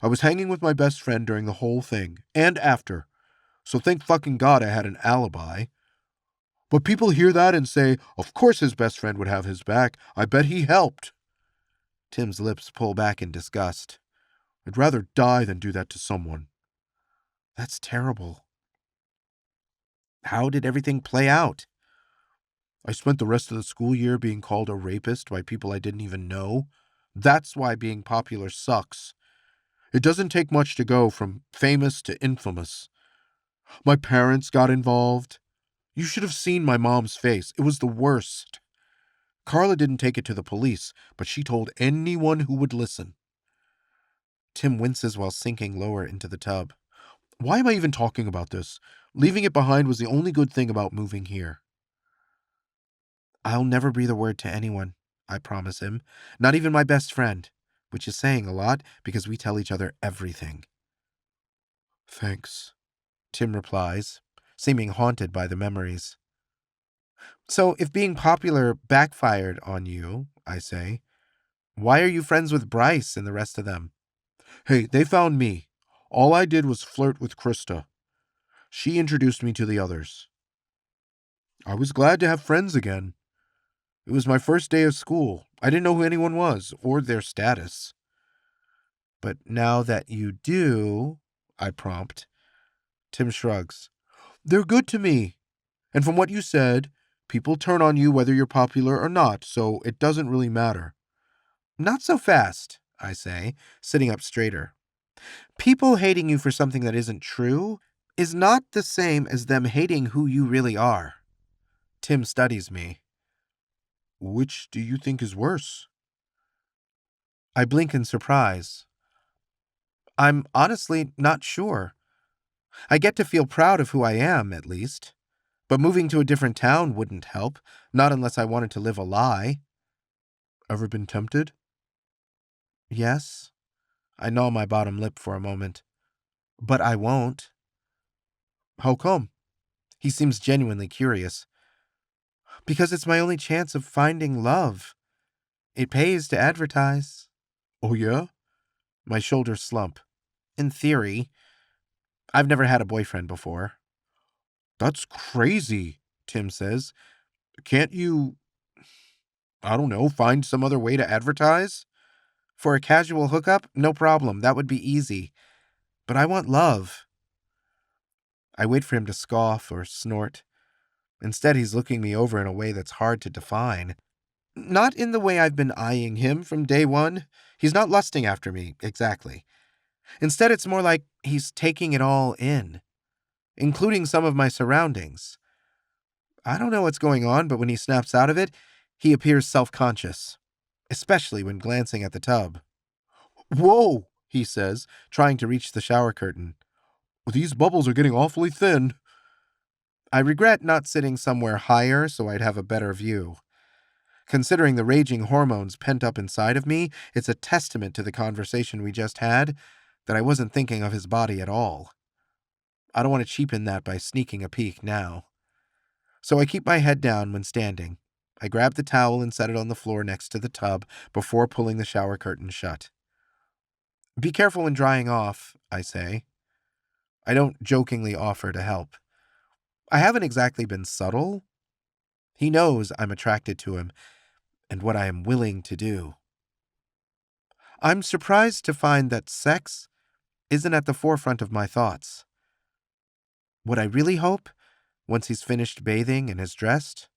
I was hanging with my best friend during the whole thing, and after, so thank fucking God I had an alibi. But people hear that and say, of course his best friend would have his back. I bet he helped. Tim's lips pull back in disgust. I'd rather die than do that to someone. That's terrible. How did everything play out? I spent the rest of the school year being called a rapist by people I didn't even know. That's why being popular sucks. It doesn't take much to go from famous to infamous. My parents got involved. You should have seen my mom's face. It was the worst. Carla didn't take it to the police, but she told anyone who would listen. Tim winces while sinking lower into the tub. Why am I even talking about this? Leaving it behind was the only good thing about moving here. I'll never breathe a word to anyone, I promise him. Not even my best friend, which is saying a lot because we tell each other everything. Thanks, Tim replies, seeming haunted by the memories. So if being popular backfired on you, I say, why are you friends with Bryce and the rest of them? Hey, they found me. All I did was flirt with Krista. She introduced me to the others. I was glad to have friends again. It was my first day of school. I didn't know who anyone was, or their status. But now that you do, I prompt. Tim shrugs. They're good to me. And from what you said, people turn on you whether you're popular or not, so it doesn't really matter. Not so fast, I say, sitting up straighter. People hating you for something that isn't true is not the same as them hating who you really are. Tim studies me. Which do you think is worse? I blink in surprise. I'm honestly not sure. I get to feel proud of who I am, at least. But moving to a different town wouldn't help, not unless I wanted to live a lie. Ever been tempted? Yes. I gnaw my bottom lip for a moment. But I won't. How come? He seems genuinely curious. Because it's my only chance of finding love. It pays to advertise. Oh, yeah? My shoulders slump. In theory. I've never had a boyfriend before. That's crazy, Tim says. Can't you, I don't know, find some other way to advertise? For a casual hookup, no problem. That would be easy. But I want love. I wait for him to scoff or snort. Instead, he's looking me over in a way that's hard to define. Not in the way I've been eyeing him from day one. He's not lusting after me, exactly. Instead, it's more like he's taking it all in, including some of my surroundings. I don't know what's going on, but when he snaps out of it, he appears self-conscious, especially when glancing at the tub. Whoa, he says, trying to reach the shower curtain. These bubbles are getting awfully thin. I regret not sitting somewhere higher so I'd have a better view. Considering the raging hormones pent up inside of me, it's a testament to the conversation we just had that I wasn't thinking of his body at all. I don't want to cheapen that by sneaking a peek now. So I keep my head down when standing. I grab the towel and set it on the floor next to the tub before pulling the shower curtain shut. Be careful when drying off, I say. I don't jokingly offer to help. I haven't exactly been subtle. He knows I'm attracted to him and what I am willing to do. I'm surprised to find that sex isn't at the forefront of my thoughts. What I really hope, once he's finished bathing and is dressed,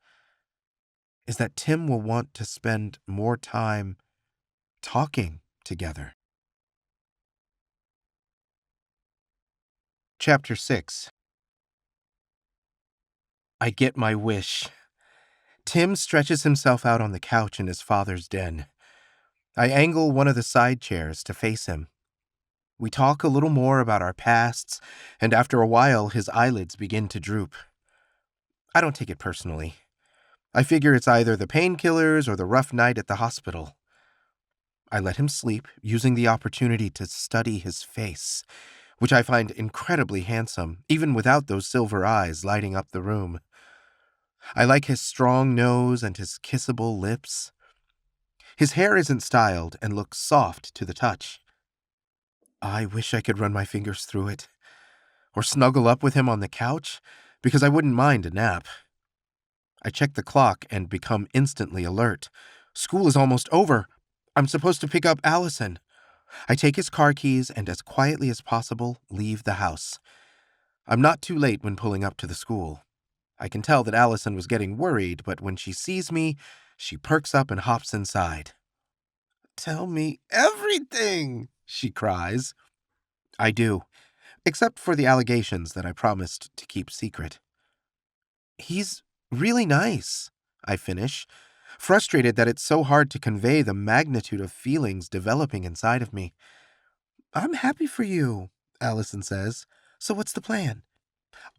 is that Tim will want to spend more time talking together. Chapter 6. I get my wish. Tim stretches himself out on the couch in his father's den. I angle one of the side chairs to face him. We talk a little more about our pasts, and after a while his eyelids begin to droop. I don't take it personally. I figure it's either the painkillers or the rough night at the hospital. I let him sleep, using the opportunity to study his face, which I find incredibly handsome, even without those silver eyes lighting up the room. I like his strong nose and his kissable lips. His hair isn't styled and looks soft to the touch. I wish I could run my fingers through it, or snuggle up with him on the couch, because I wouldn't mind a nap. I check the clock and become instantly alert. School is almost over. I'm supposed to pick up Allison. I take his car keys and, as quietly as possible, leave the house. I'm not too late when pulling up to the school. I can tell that Allison was getting worried, but when she sees me, she perks up and hops inside. Tell me everything, she cries. I do, except for the allegations that I promised to keep secret. He's really nice, I finish, frustrated that it's so hard to convey the magnitude of feelings developing inside of me. I'm happy for you, Allison says. So what's the plan?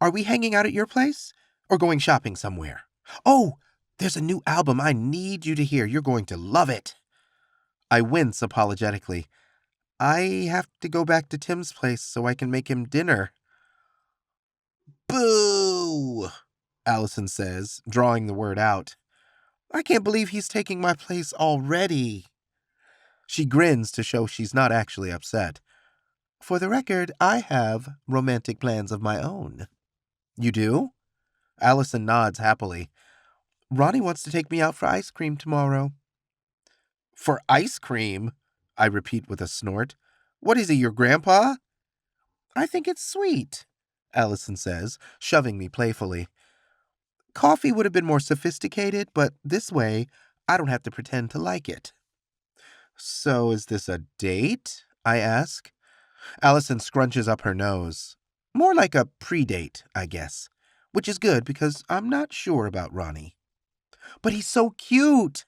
Are we hanging out at your place? Or going shopping somewhere? Oh, there's a new album I need you to hear. You're going to love it. I wince apologetically. I have to go back to Tim's place so I can make him dinner. Boo! Allison says, drawing the word out. I can't believe he's taking my place already. She grins to show she's not actually upset. For the record, I have romantic plans of my own. You do? Allison nods happily. Ronnie wants to take me out for ice cream tomorrow. For ice cream? I repeat with a snort. What is he, your grandpa? I think it's sweet, Allison says, shoving me playfully. Coffee would have been more sophisticated, but this way, I don't have to pretend to like it. So is this a date? I ask. Allison scrunches up her nose. More like a pre-date, I guess. Which is good because I'm not sure about Ronnie. But he's so cute!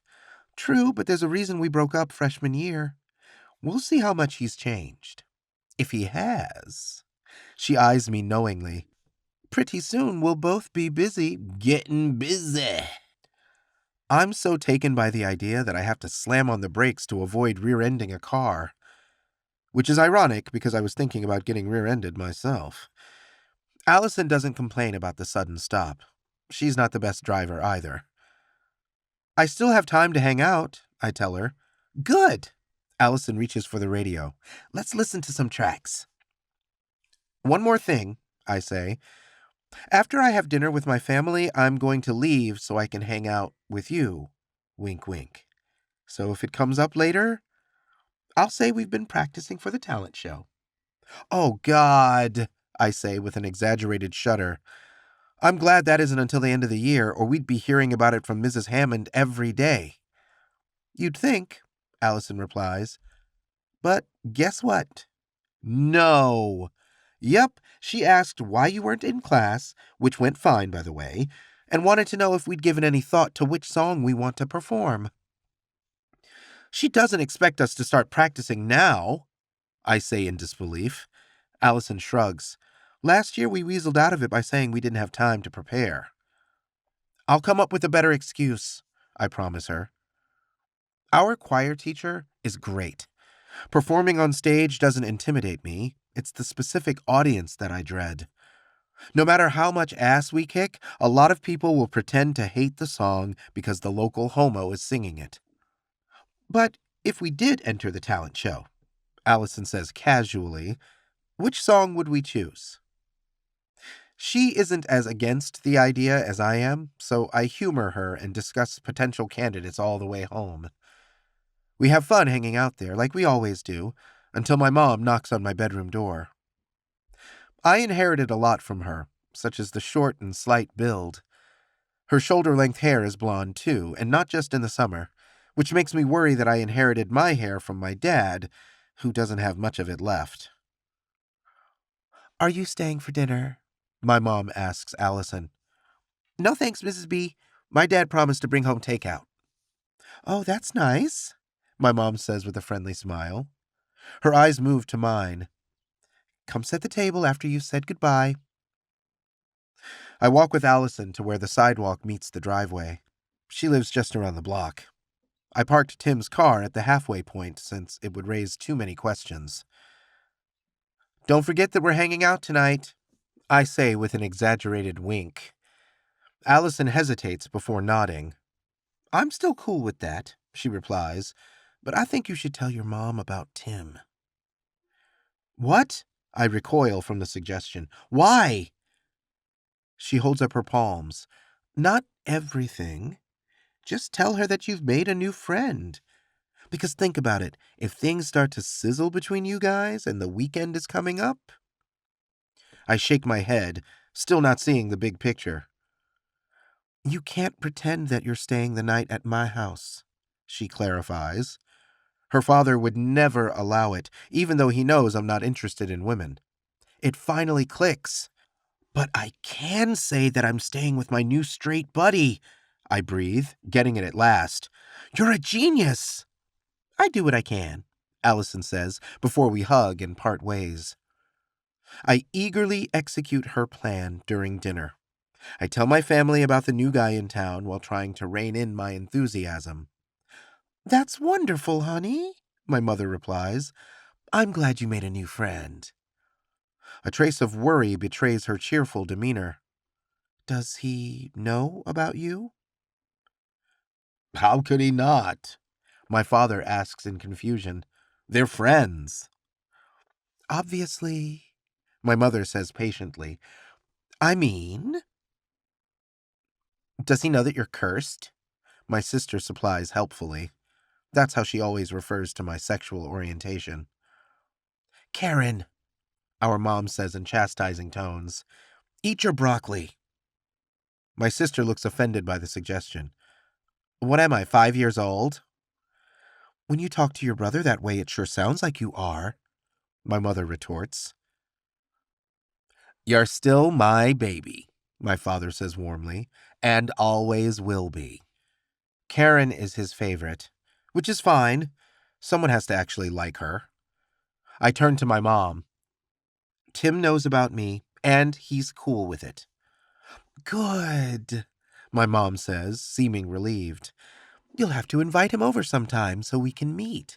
True, but there's a reason we broke up freshman year. We'll see how much he's changed. If he has, she eyes me knowingly. Pretty soon we'll both be busy getting busy. I'm so taken by the idea that I have to slam on the brakes to avoid rear-ending a car. Which is ironic because I was thinking about getting rear-ended myself. Allison doesn't complain about the sudden stop. She's not the best driver either. I still have time to hang out, I tell her. Good. Allison reaches for the radio. Let's listen to some tracks. One more thing, I say. After I have dinner with my family, I'm going to leave so I can hang out with you. Wink, wink. So if it comes up later, I'll say we've been practicing for the talent show. Oh, God, I say with an exaggerated shudder. I'm glad that isn't until the end of the year, or we'd be hearing about it from Mrs. Hammond every day. You'd think, Allison replies. But guess what? No. Yep, she asked why you weren't in class, which went fine, by the way, and wanted to know if we'd given any thought to which song we want to perform. She doesn't expect us to start practicing now, I say in disbelief. Allison shrugs. Last year we weaseled out of it by saying we didn't have time to prepare. I'll come up with a better excuse, I promise her. Our choir teacher is great. Performing on stage doesn't intimidate me. It's the specific audience that I dread. No matter how much ass we kick, a lot of people will pretend to hate the song because the local homo is singing it. But if we did enter the talent show, Allison says casually, which song would we choose? She isn't as against the idea as I am, so I humor her and discuss potential candidates all the way home. We have fun hanging out there, like we always do, until my mom knocks on my bedroom door. I inherited a lot from her, such as the short and slight build. Her shoulder-length hair is blonde, too, and not just in the summer, which makes me worry that I inherited my hair from my dad, who doesn't have much of it left. Are you staying for dinner? My mom asks Allison. No thanks, Mrs. B. My dad promised to bring home takeout. Oh, that's nice, my mom says with a friendly smile. Her eyes move to mine. Come set the table after you've said goodbye. I walk with Allison to where the sidewalk meets the driveway. She lives just around the block. I parked Tim's car at the halfway point since it would raise too many questions. Don't forget that we're hanging out tonight, I say with an exaggerated wink. Allison hesitates before nodding. I'm still cool with that, she replies, but I think you should tell your mom about Tim. What? I recoil from the suggestion. Why? She holds up her palms. Not everything. Just tell her that you've made a new friend. Because think about it, if things start to sizzle between you guys and the weekend is coming up... I shake my head, still not seeing the big picture. You can't pretend that you're staying the night at my house, she clarifies. Her father would never allow it, even though he knows I'm not interested in women. It finally clicks. But I can say that I'm staying with my new straight buddy, I breathe, getting it at last. You're a genius! I do what I can, Allison says, before we hug and part ways. I eagerly execute her plan during dinner. I tell my family about the new guy in town while trying to rein in my enthusiasm. That's wonderful, honey, my mother replies. I'm glad you made a new friend. A trace of worry betrays her cheerful demeanor. Does he know about you? How could he not? My father asks in confusion. They're friends. Obviously, my mother says patiently. I mean... Does he know that you're cursed? My sister supplies helpfully. That's how she always refers to my sexual orientation. Karen, our mom says in chastising tones, eat your broccoli. My sister looks offended by the suggestion. What am I, 5 years old? When you talk to your brother that way, it sure sounds like you are, my mother retorts. You're still my baby, my father says warmly, and always will be. Karen is his favorite, which is fine. Someone has to actually like her. I turn to my mom. Tim knows about me, and he's cool with it. Good, my mom says, seeming relieved. You'll have to invite him over sometime so we can meet.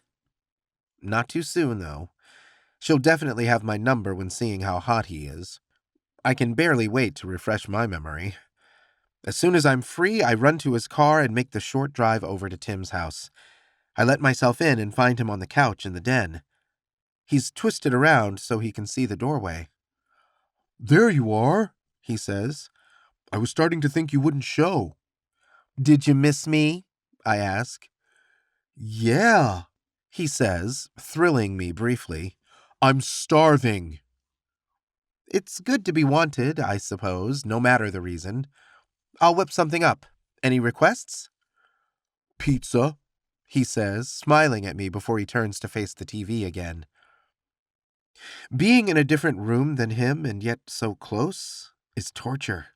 Not too soon, though. She'll definitely have my number when seeing how hot he is. I can barely wait to refresh my memory. As soon as I'm free, I run to his car and make the short drive over to Tim's house. I let myself in and find him on the couch in the den. He's twisted around so he can see the doorway. There you are, he says. I was starting to think you wouldn't show. Did you miss me? I ask. Yeah, he says, thrilling me briefly. I'm starving. It's good to be wanted, I suppose, no matter the reason. I'll whip something up. Any requests? Pizza, he says, smiling at me before he turns to face the TV again. Being in a different room than him and yet so close is torture.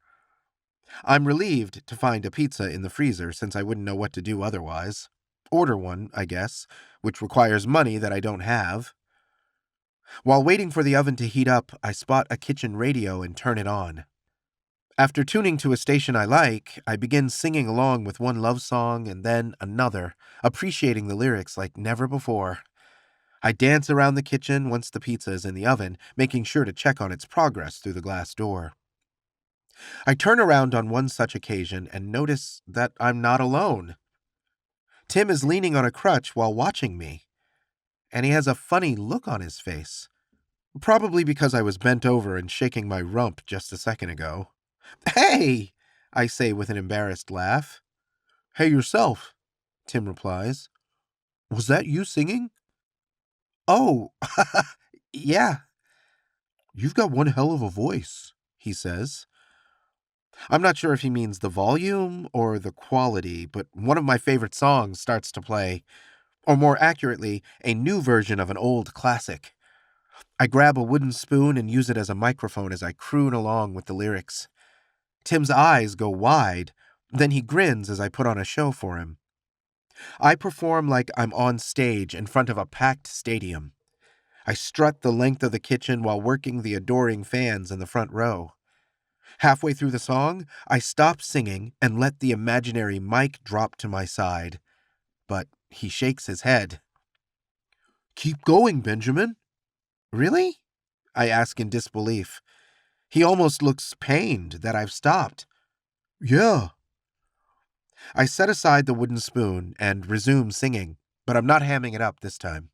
I'm relieved to find a pizza in the freezer since I wouldn't know what to do otherwise. Order one, I guess, which requires money that I don't have. While waiting for the oven to heat up, I spot a kitchen radio and turn it on. After tuning to a station I like, I begin singing along with one love song and then another, appreciating the lyrics like never before. I dance around the kitchen once the pizza is in the oven, making sure to check on its progress through the glass door. I turn around on one such occasion and notice that I'm not alone. Tim is leaning on a crutch while watching me, and he has a funny look on his face. Probably because I was bent over and shaking my rump just a second ago. Hey! I say with an embarrassed laugh. Hey yourself, Tim replies. Was that you singing? Oh, yeah. You've got one hell of a voice, he says. I'm not sure if he means the volume or the quality, but one of my favorite songs starts to play, or more accurately, a new version of an old classic. I grab a wooden spoon and use it as a microphone as I croon along with the lyrics. Tim's eyes go wide, then he grins as I put on a show for him. I perform like I'm on stage in front of a packed stadium. I strut the length of the kitchen while working the adoring fans in the front row. Halfway through the song, I stop singing and let the imaginary mic drop to my side. But he shakes his head. Keep going, Benjamin. Really? I ask in disbelief. He almost looks pained that I've stopped. Yeah. I set aside the wooden spoon and resume singing, but I'm not hamming it up this time.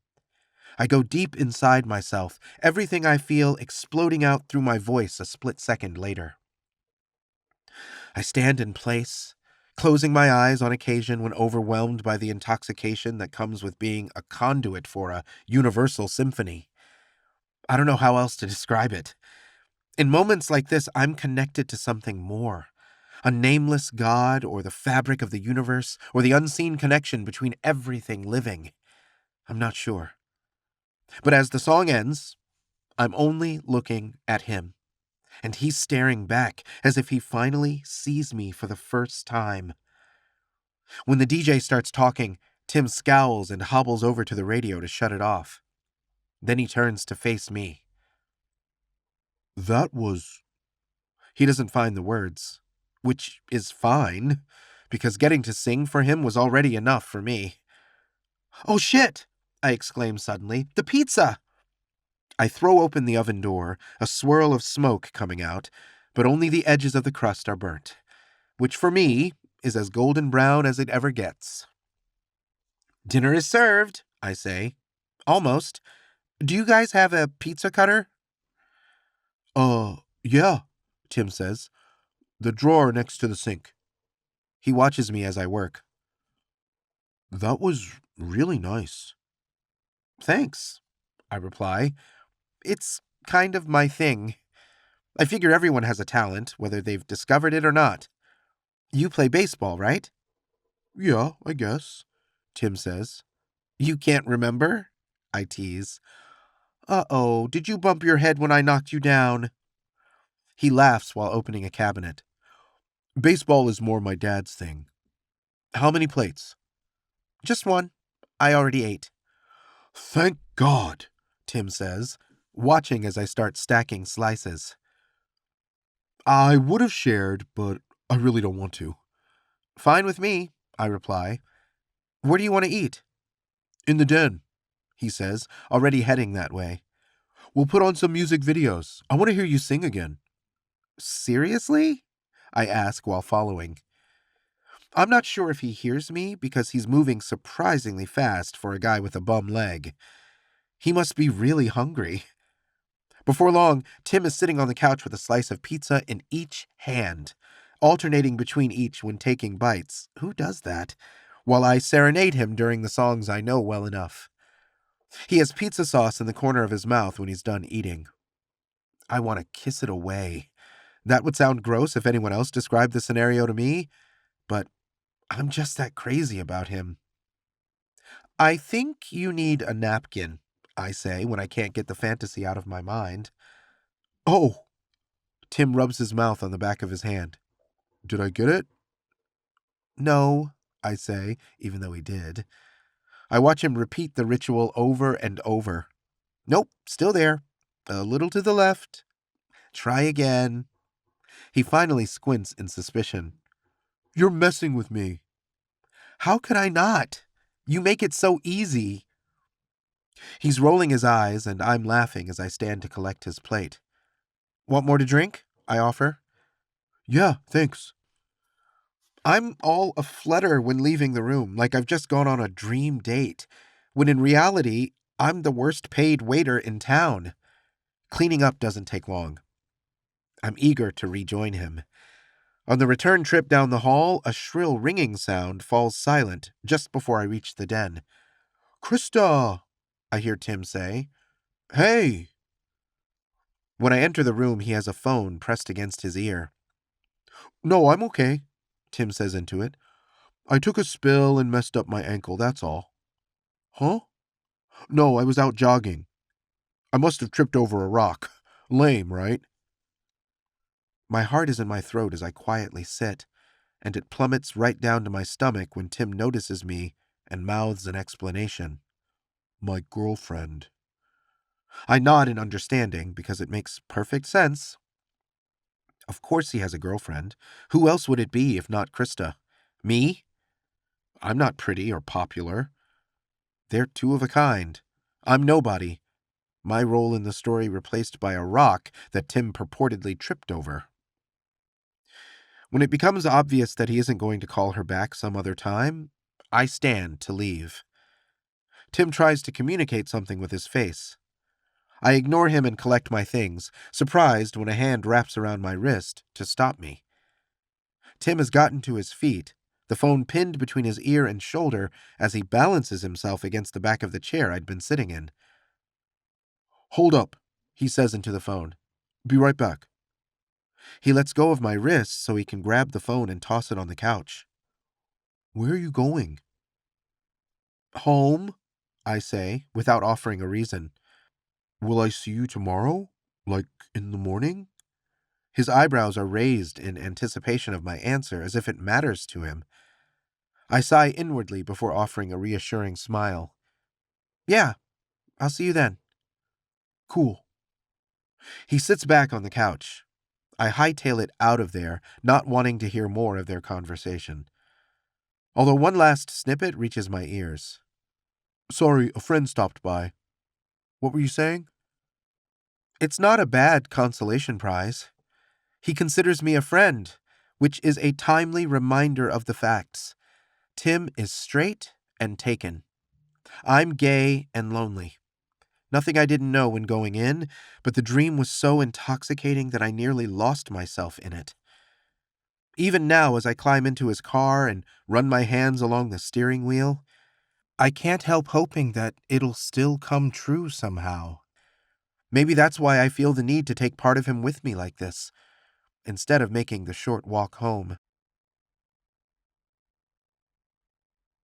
I go deep inside myself, everything I feel exploding out through my voice a split second later. I stand in place, closing my eyes on occasion when overwhelmed by the intoxication that comes with being a conduit for a universal symphony. I don't know how else to describe it. In moments like this, I'm connected to something more. A nameless God, or the fabric of the universe, or the unseen connection between everything living. I'm not sure. But as the song ends, I'm only looking at him, and he's staring back as if he finally sees me for the first time. When the DJ starts talking, Tim scowls and hobbles over to the radio to shut it off. Then he turns to face me. That was... He doesn't find the words, which is fine, because getting to sing for him was already enough for me. Oh shit! I exclaim suddenly. The pizza! I throw open the oven door, a swirl of smoke coming out, but only the edges of the crust are burnt, which for me is as golden brown as it ever gets. Dinner is served, I say. Almost. Do you guys have a pizza cutter? Yeah, Tim says. The drawer next to the sink. He watches me as I work. That was really nice. Thanks, I reply. It's kind of my thing. I figure everyone has a talent, whether they've discovered it or not. You play baseball, right? Yeah, I guess, Tim says. You can't remember? I tease. Uh-oh, did you bump your head when I knocked you down? He laughs while opening a cabinet. Baseball is more my dad's thing. How many plates? Just one. I already ate. Thank God, Tim says, watching as I start stacking slices. I would have shared, but I really don't want to. Fine with me, I reply. Where do you want to eat? In the den, he says, already heading that way. We'll put on some music videos. I want to hear you sing again. Seriously? I ask while following. I'm not sure if he hears me because he's moving surprisingly fast for a guy with a bum leg. He must be really hungry. Before long, Tim is sitting on the couch with a slice of pizza in each hand, alternating between each when taking bites. Who does that? While I serenade him during the songs I know well enough. He has pizza sauce in the corner of his mouth when he's done eating. I want to kiss it away. That would sound gross if anyone else described the scenario to me, but I'm just that crazy about him. I think you need a napkin, I say when I can't get the fantasy out of my mind. Oh, Tim rubs his mouth on the back of his hand. Did I get it? No, I say, even though he did. I watch him repeat the ritual over and over. Nope, still there. A little to the left. Try again. He finally squints in suspicion. You're messing with me. How could I not? You make it so easy. He's rolling his eyes, and I'm laughing as I stand to collect his plate. Want more to drink? I offer. Yeah, thanks. I'm all aflutter when leaving the room, like I've just gone on a dream date, when in reality, I'm the worst paid waiter in town. Cleaning up doesn't take long. I'm eager to rejoin him. On the return trip down the hall, a shrill ringing sound falls silent just before I reach the den. Krista, I hear Tim say. Hey. When I enter the room, he has a phone pressed against his ear. No, I'm okay, Tim says into it. I took a spill and messed up my ankle, that's all. Huh? No, I was out jogging. I must have tripped over a rock. Lame, right? My heart is in my throat as I quietly sit, and it plummets right down to my stomach when Tim notices me and mouths an explanation. My girlfriend. I nod in understanding because it makes perfect sense. Of course he has a girlfriend. Who else would it be if not Krista? Me? I'm not pretty or popular. They're two of a kind. I'm nobody. My role in the story replaced by a rock that Tim purportedly tripped over. When it becomes obvious that he isn't going to call her back some other time, I stand to leave. Tim tries to communicate something with his face. I ignore him and collect my things, surprised when a hand wraps around my wrist to stop me. Tim has gotten to his feet, the phone pinned between his ear and shoulder as he balances himself against the back of the chair I'd been sitting in. Hold up, he says into the phone. Be right back. He lets go of my wrist so he can grab the phone and toss it on the couch. Where are you going? Home, I say, without offering a reason. Will I see you tomorrow? Like in the morning? His eyebrows are raised in anticipation of my answer, as if it matters to him. I sigh inwardly before offering a reassuring smile. Yeah, I'll see you then. Cool. He sits back on the couch. I hightail it out of there, not wanting to hear more of their conversation. Although one last snippet reaches my ears. Sorry, a friend stopped by. What were you saying? It's not a bad consolation prize. He considers me a friend, which is a timely reminder of the facts. Tim is straight and taken. I'm gay and lonely. Nothing I didn't know when going in, but the dream was so intoxicating that I nearly lost myself in it. Even now, as I climb into his car and run my hands along the steering wheel, I can't help hoping that it'll still come true somehow. Maybe that's why I feel the need to take part of him with me like this, instead of making the short walk home.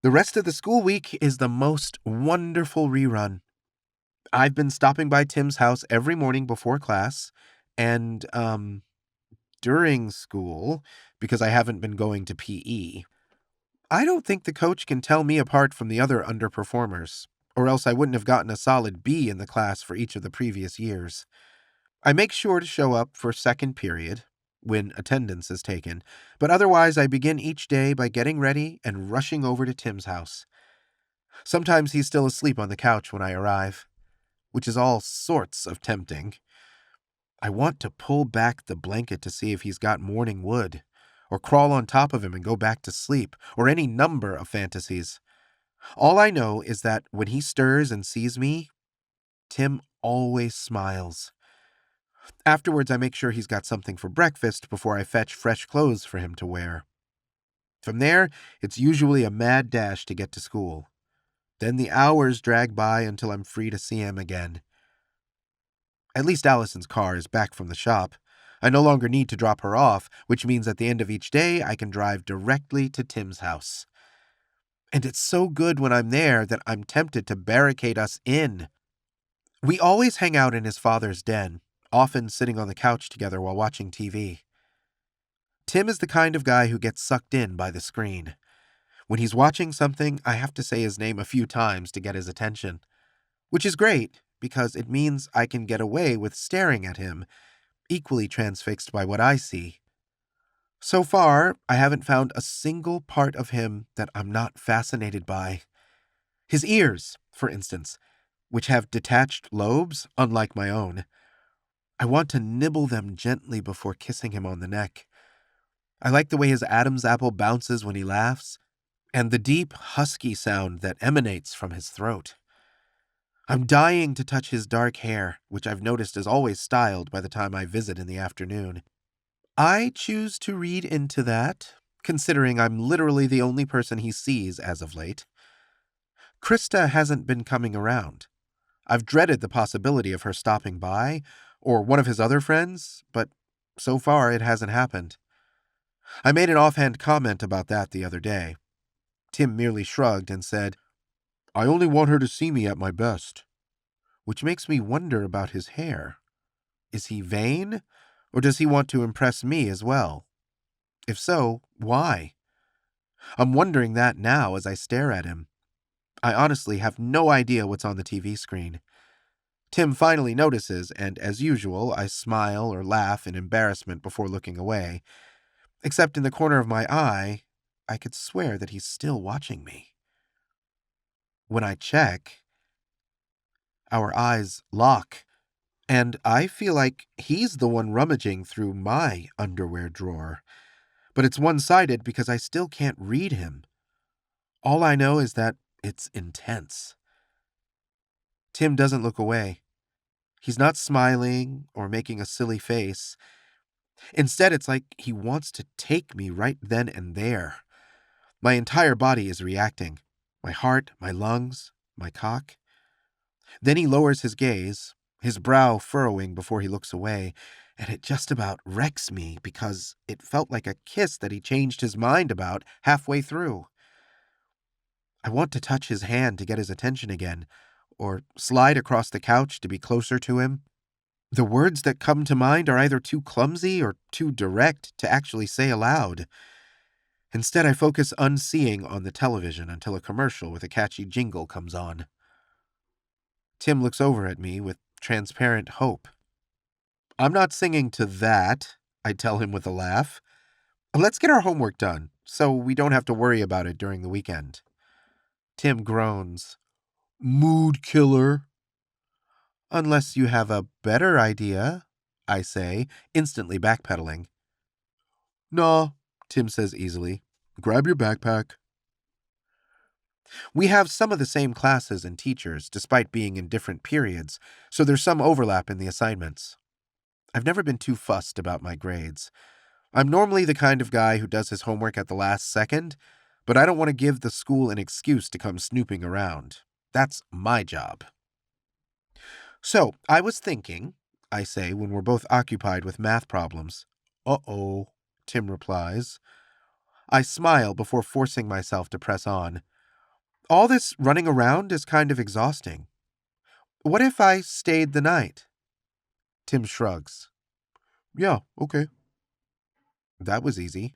The rest of the school week is the most wonderful rerun. I've been stopping by Tim's house every morning before class and, during school because I haven't been going to PE. I don't think the coach can tell me apart from the other underperformers. or else I wouldn't have gotten a solid B in the class for each of the previous years. I make sure to show up for second period, when attendance is taken, but otherwise I begin each day by getting ready and rushing over to Tim's house. Sometimes he's still asleep on the couch when I arrive, which is all sorts of tempting. I want to pull back the blanket to see if he's got morning wood, or crawl on top of him and go back to sleep, or any number of fantasies. All I know is that when he stirs and sees me, Tim always smiles. Afterwards, I make sure he's got something for breakfast before I fetch fresh clothes for him to wear. From there, it's usually a mad dash to get to school. Then the hours drag by until I'm free to see him again. At least Allison's car is back from the shop. I no longer need to drop her off, which means at the end of each day, I can drive directly to Tim's house. And it's so good when I'm there that I'm tempted to barricade us in. We always hang out in his father's den, often sitting on the couch together while watching TV. Tim is the kind of guy who gets sucked in by the screen. When he's watching something, I have to say his name a few times to get his attention, which is great because it means I can get away with staring at him, equally transfixed by what I see. So far, I haven't found a single part of him that I'm not fascinated by. His ears, for instance, which have detached lobes, unlike my own. I want to nibble them gently before kissing him on the neck. I like the way his Adam's apple bounces when he laughs, and the deep, husky sound that emanates from his throat. I'm dying to touch his dark hair, which I've noticed is always styled by the time I visit in the afternoon. I choose to read into that, considering I'm literally the only person he sees as of late. Krista hasn't been coming around. I've dreaded the possibility of her stopping by, or one of his other friends, but so far it hasn't happened. I made an offhand comment about that the other day. Tim merely shrugged and said, "I only want her to see me at my best," which makes me wonder about his hair. Is he vain, or does he want to impress me as well? If so, why? I'm wondering that now as I stare at him. I honestly have no idea what's on the TV screen. Tim finally notices, and as usual, I smile or laugh in embarrassment before looking away. Except in the corner of my eye, I could swear that he's still watching me. When I check, our eyes lock, and I feel like he's the one rummaging through my underwear drawer. But it's one-sided because I still can't read him. All I know is that it's intense. Tim doesn't look away. He's not smiling or making a silly face. Instead, it's like he wants to take me right then and there. My entire body is reacting. My heart, my lungs, my cock. Then he lowers his gaze, his brow furrowing before he looks away, and it just about wrecks me because it felt like a kiss that he changed his mind about halfway through. I want to touch his hand to get his attention again, or slide across the couch to be closer to him. The words that come to mind are either too clumsy or too direct to actually say aloud. Instead, I focus unseeing on the television until a commercial with a catchy jingle comes on. Tim looks over at me with transparent hope. "I'm not singing to that," I tell him with a laugh. "Let's get our homework done, so we don't have to worry about it during the weekend." Tim groans. "Mood killer." "Unless you have a better idea," I say, instantly backpedaling. "Nah," Tim says easily. "Grab your backpack." We have some of the same classes and teachers, despite being in different periods, so there's some overlap in the assignments. I've never been too fussed about my grades. I'm normally the kind of guy who does his homework at the last second, but I don't want to give the school an excuse to come snooping around. That's my job. "So, I was thinking," I say when we're both occupied with math problems. "Uh-oh," Tim replies. I smile before forcing myself to press on. "All this running around is kind of exhausting. What if I stayed the night?" Tim shrugs. "Yeah, okay." That was easy.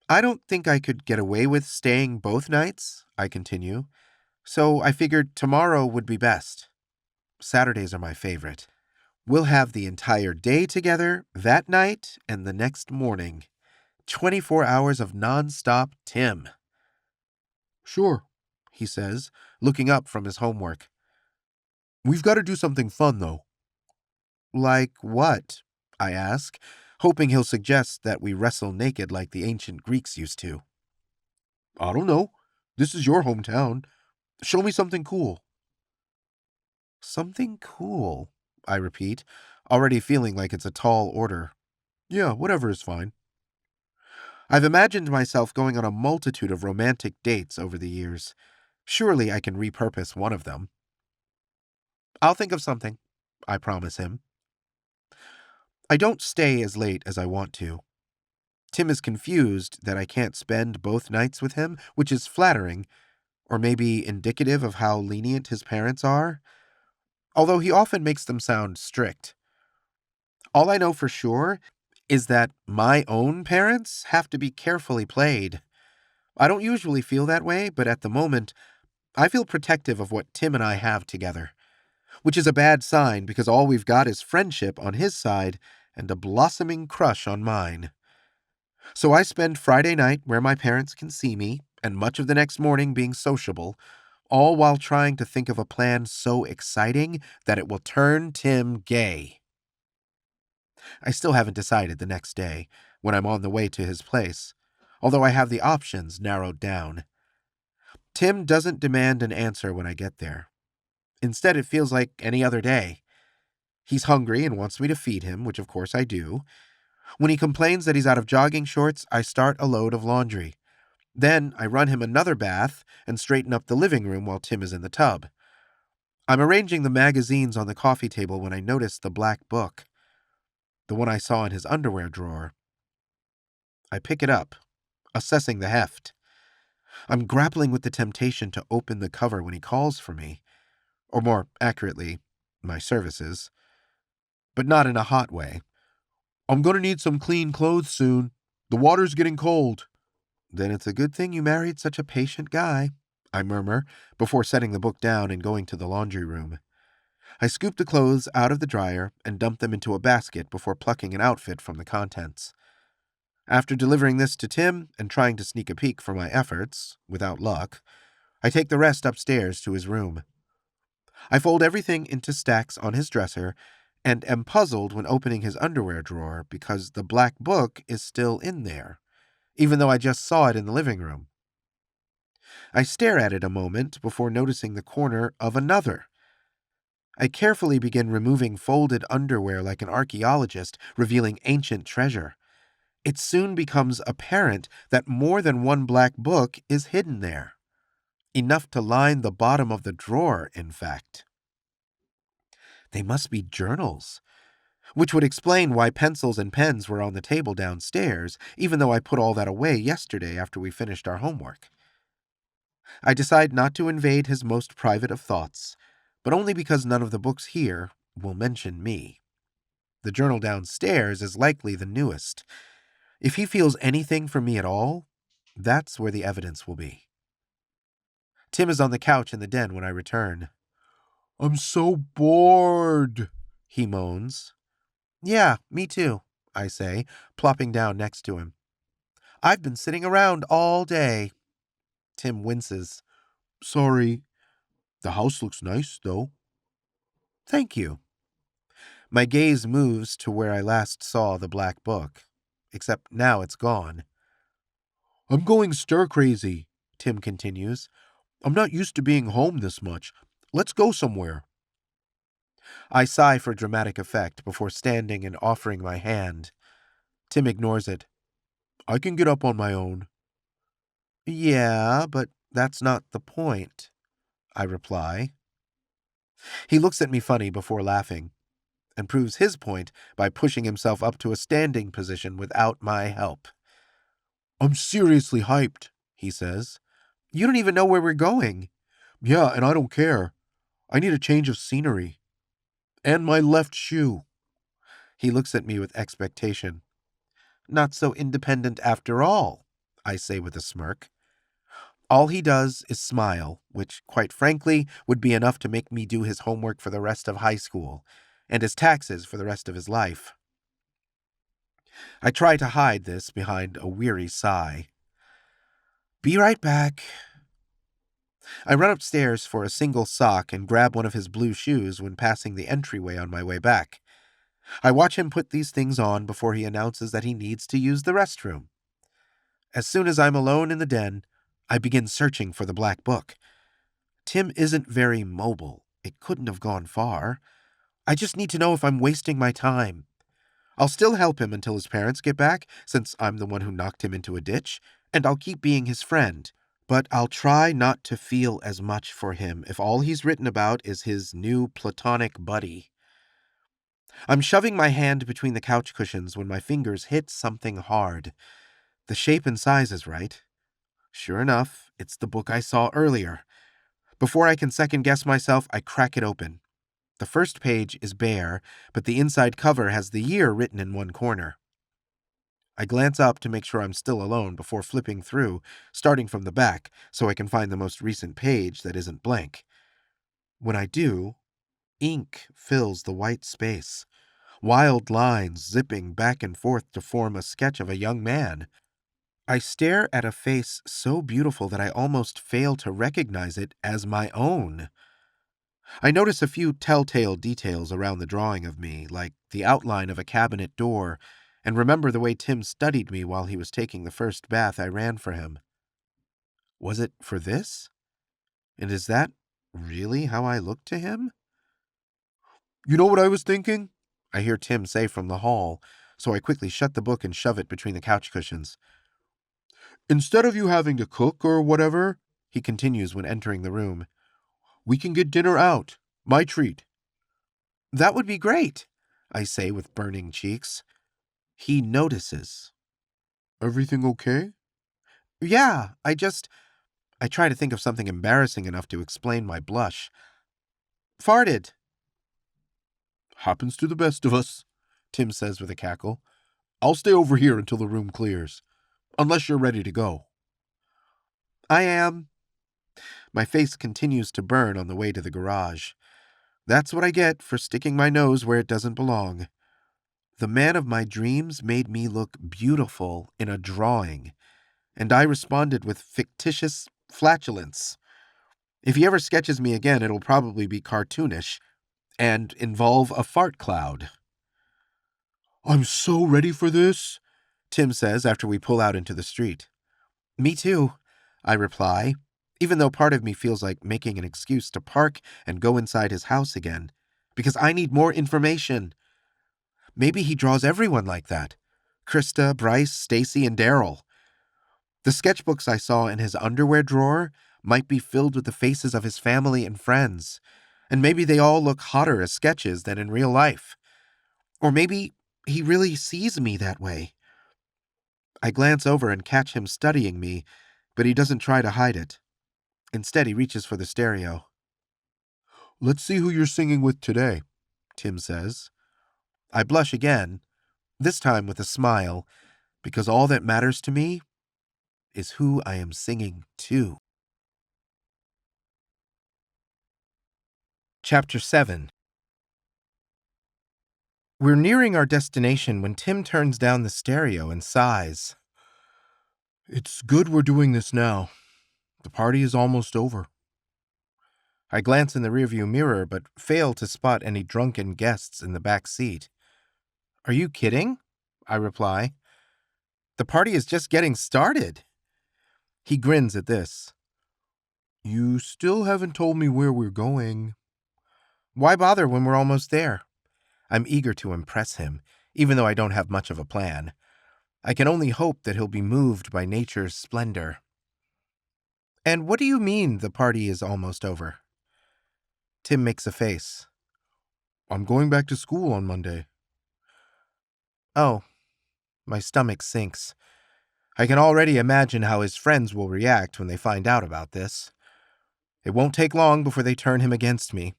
"I don't think I could get away with staying both nights," I continue. So I figured tomorrow would be best. Saturdays are my favorite. We'll have the entire day together that night and the next morning. 24 hours of nonstop Tim. Sure, he says, looking up from his homework. We've got to do something fun, though. Like what? I ask, hoping he'll suggest that we wrestle naked like the ancient Greeks used to. I don't know. This is your hometown. Show me something cool. Something cool, I repeat, already feeling like it's a tall order. Yeah, whatever is fine. I've imagined myself going on a multitude of romantic dates over the years. Surely I can repurpose one of them. I'll think of something, I promise him. I don't stay as late as I want to. Tim is confused that I can't spend both nights with him, which is flattering, or maybe indicative of how lenient his parents are, although he often makes them sound strict. All I know for sure is that my own parents have to be carefully played. I don't usually feel that way, but at the moment, I feel protective of what Tim and I have together, which is a bad sign because all we've got is friendship on his side and a blossoming crush on mine. So I spend Friday night where my parents can see me, and much of the next morning being sociable, all while trying to think of a plan so exciting that it will turn Tim gay. I still haven't decided the next day, when I'm on the way to his place, although I have the options narrowed down. Tim doesn't demand an answer when I get there. Instead, it feels like any other day. He's hungry and wants me to feed him, which of course I do. When he complains that he's out of jogging shorts, I start a load of laundry. Then I run him another bath and straighten up the living room while Tim is in the tub. I'm arranging the magazines on the coffee table when I notice the black book, the one I saw in his underwear drawer. I pick it up, assessing the heft. I'm grappling with the temptation to open the cover when he calls for me, or more accurately, my services, but not in a hot way. I'm going to need some clean clothes soon. The water's getting cold. Then it's a good thing you married such a patient guy, I murmur, before setting the book down and going to the laundry room. I scoop the clothes out of the dryer and dump them into a basket before plucking an outfit from the contents. After delivering this to Tim and trying to sneak a peek for my efforts, without luck, I take the rest upstairs to his room. I fold everything into stacks on his dresser and am puzzled when opening his underwear drawer because the black book is still in there, even though I just saw it in the living room. I stare at it a moment before noticing the corner of another. I carefully begin removing folded underwear like an archaeologist revealing ancient treasure. It soon becomes apparent that more than one black book is hidden there. Enough to line the bottom of the drawer, in fact. They must be journals, which would explain why pencils and pens were on the table downstairs, even though I put all that away yesterday after we finished our homework. I decide not to invade his most private of thoughts, but only because none of the books here will mention me. The journal downstairs is likely the newest. If he feels anything for me at all, that's where the evidence will be. Tim is on the couch in the den when I return. I'm so bored, he moans. Yeah, me too, I say, plopping down next to him. I've been sitting around all day. Tim winces. Sorry. The house looks nice, though. Thank you. My gaze moves to where I last saw the black book, except now it's gone. I'm going stir-crazy, Tim continues. I'm not used to being home this much. Let's go somewhere. I sigh for dramatic effect before standing and offering my hand. Tim ignores it. I can get up on my own. Yeah, but that's not the point, I reply. He looks at me funny before laughing, and proves his point by pushing himself up to a standing position without my help. I'm seriously hyped, he says. You don't even know where we're going. Yeah, and I don't care. I need a change of scenery. And my left shoe. He looks at me with expectation. Not so independent after all, I say with a smirk. All he does is smile, which, quite frankly, would be enough to make me do his homework for the rest of high school, and his taxes for the rest of his life. I try to hide this behind a weary sigh. Be right back. I run upstairs for a single sock and grab one of his blue shoes when passing the entryway on my way back. I watch him put these things on before he announces that he needs to use the restroom. As soon as I'm alone in the den, I begin searching for the black book. Tim isn't very mobile. It couldn't have gone far. I just need to know if I'm wasting my time. I'll still help him until his parents get back, since I'm the one who knocked him into a ditch, and I'll keep being his friend. But I'll try not to feel as much for him if all he's written about is his new platonic buddy. I'm shoving my hand between the couch cushions when my fingers hit something hard. The shape and size is right. Sure enough, it's the book I saw earlier. Before I can second-guess myself, I crack it open. The first page is bare, but the inside cover has the year written in one corner. I glance up to make sure I'm still alone before flipping through, starting from the back, so I can find the most recent page that isn't blank. When I do, ink fills the white space, wild lines zipping back and forth to form a sketch of a young man. I stare at a face so beautiful that I almost fail to recognize it as my own. I notice a few telltale details around the drawing of me, like the outline of a cabinet door, and remember the way Tim studied me while he was taking the first bath I ran for him. Was it for this? And is that really how I look to him? You know what I was thinking? I hear Tim say from the hall, so I quickly shut the book and shove it between the couch cushions. Instead of you having to cook or whatever, he continues when entering the room, we can get dinner out. My treat. That would be great, I say with burning cheeks. He notices. Everything okay? Yeah, I try to think of something embarrassing enough to explain my blush. Farted. Happens to the best of us, Tim says with a cackle. I'll stay over here until the room clears. Unless you're ready to go. I am. My face continues to burn on the way to the garage. That's what I get for sticking my nose where it doesn't belong. The man of my dreams made me look beautiful in a drawing, and I responded with fictitious flatulence. If he ever sketches me again, it'll probably be cartoonish and involve a fart cloud. I'm so ready for this, Tim says after we pull out into the street. Me too, I reply, even though part of me feels like making an excuse to park and go inside his house again, because I need more information. Maybe he draws everyone like that. Krista, Bryce, Stacy, and Daryl. The sketchbooks I saw in his underwear drawer might be filled with the faces of his family and friends, and maybe they all look hotter as sketches than in real life. Or maybe he really sees me that way. I glance over and catch him studying me, but he doesn't try to hide it. Instead, he reaches for the stereo. Let's see who you're singing with today, Tim says. I blush again, this time with a smile, because all that matters to me is who I am singing to. Chapter 7. We're nearing our destination when Tim turns down the stereo and sighs. It's good we're doing this now. The party is almost over. I glance in the rearview mirror, but fail to spot any drunken guests in the back seat. Are you kidding? I reply. The party is just getting started. He grins at this. You still haven't told me where we're going. Why bother when we're almost there? I'm eager to impress him, even though I don't have much of a plan. I can only hope that he'll be moved by nature's splendor. And what do you mean the party is almost over? Tim makes a face. I'm going back to school on Monday. Oh, my stomach sinks. I can already imagine how his friends will react when they find out about this. It won't take long before they turn him against me.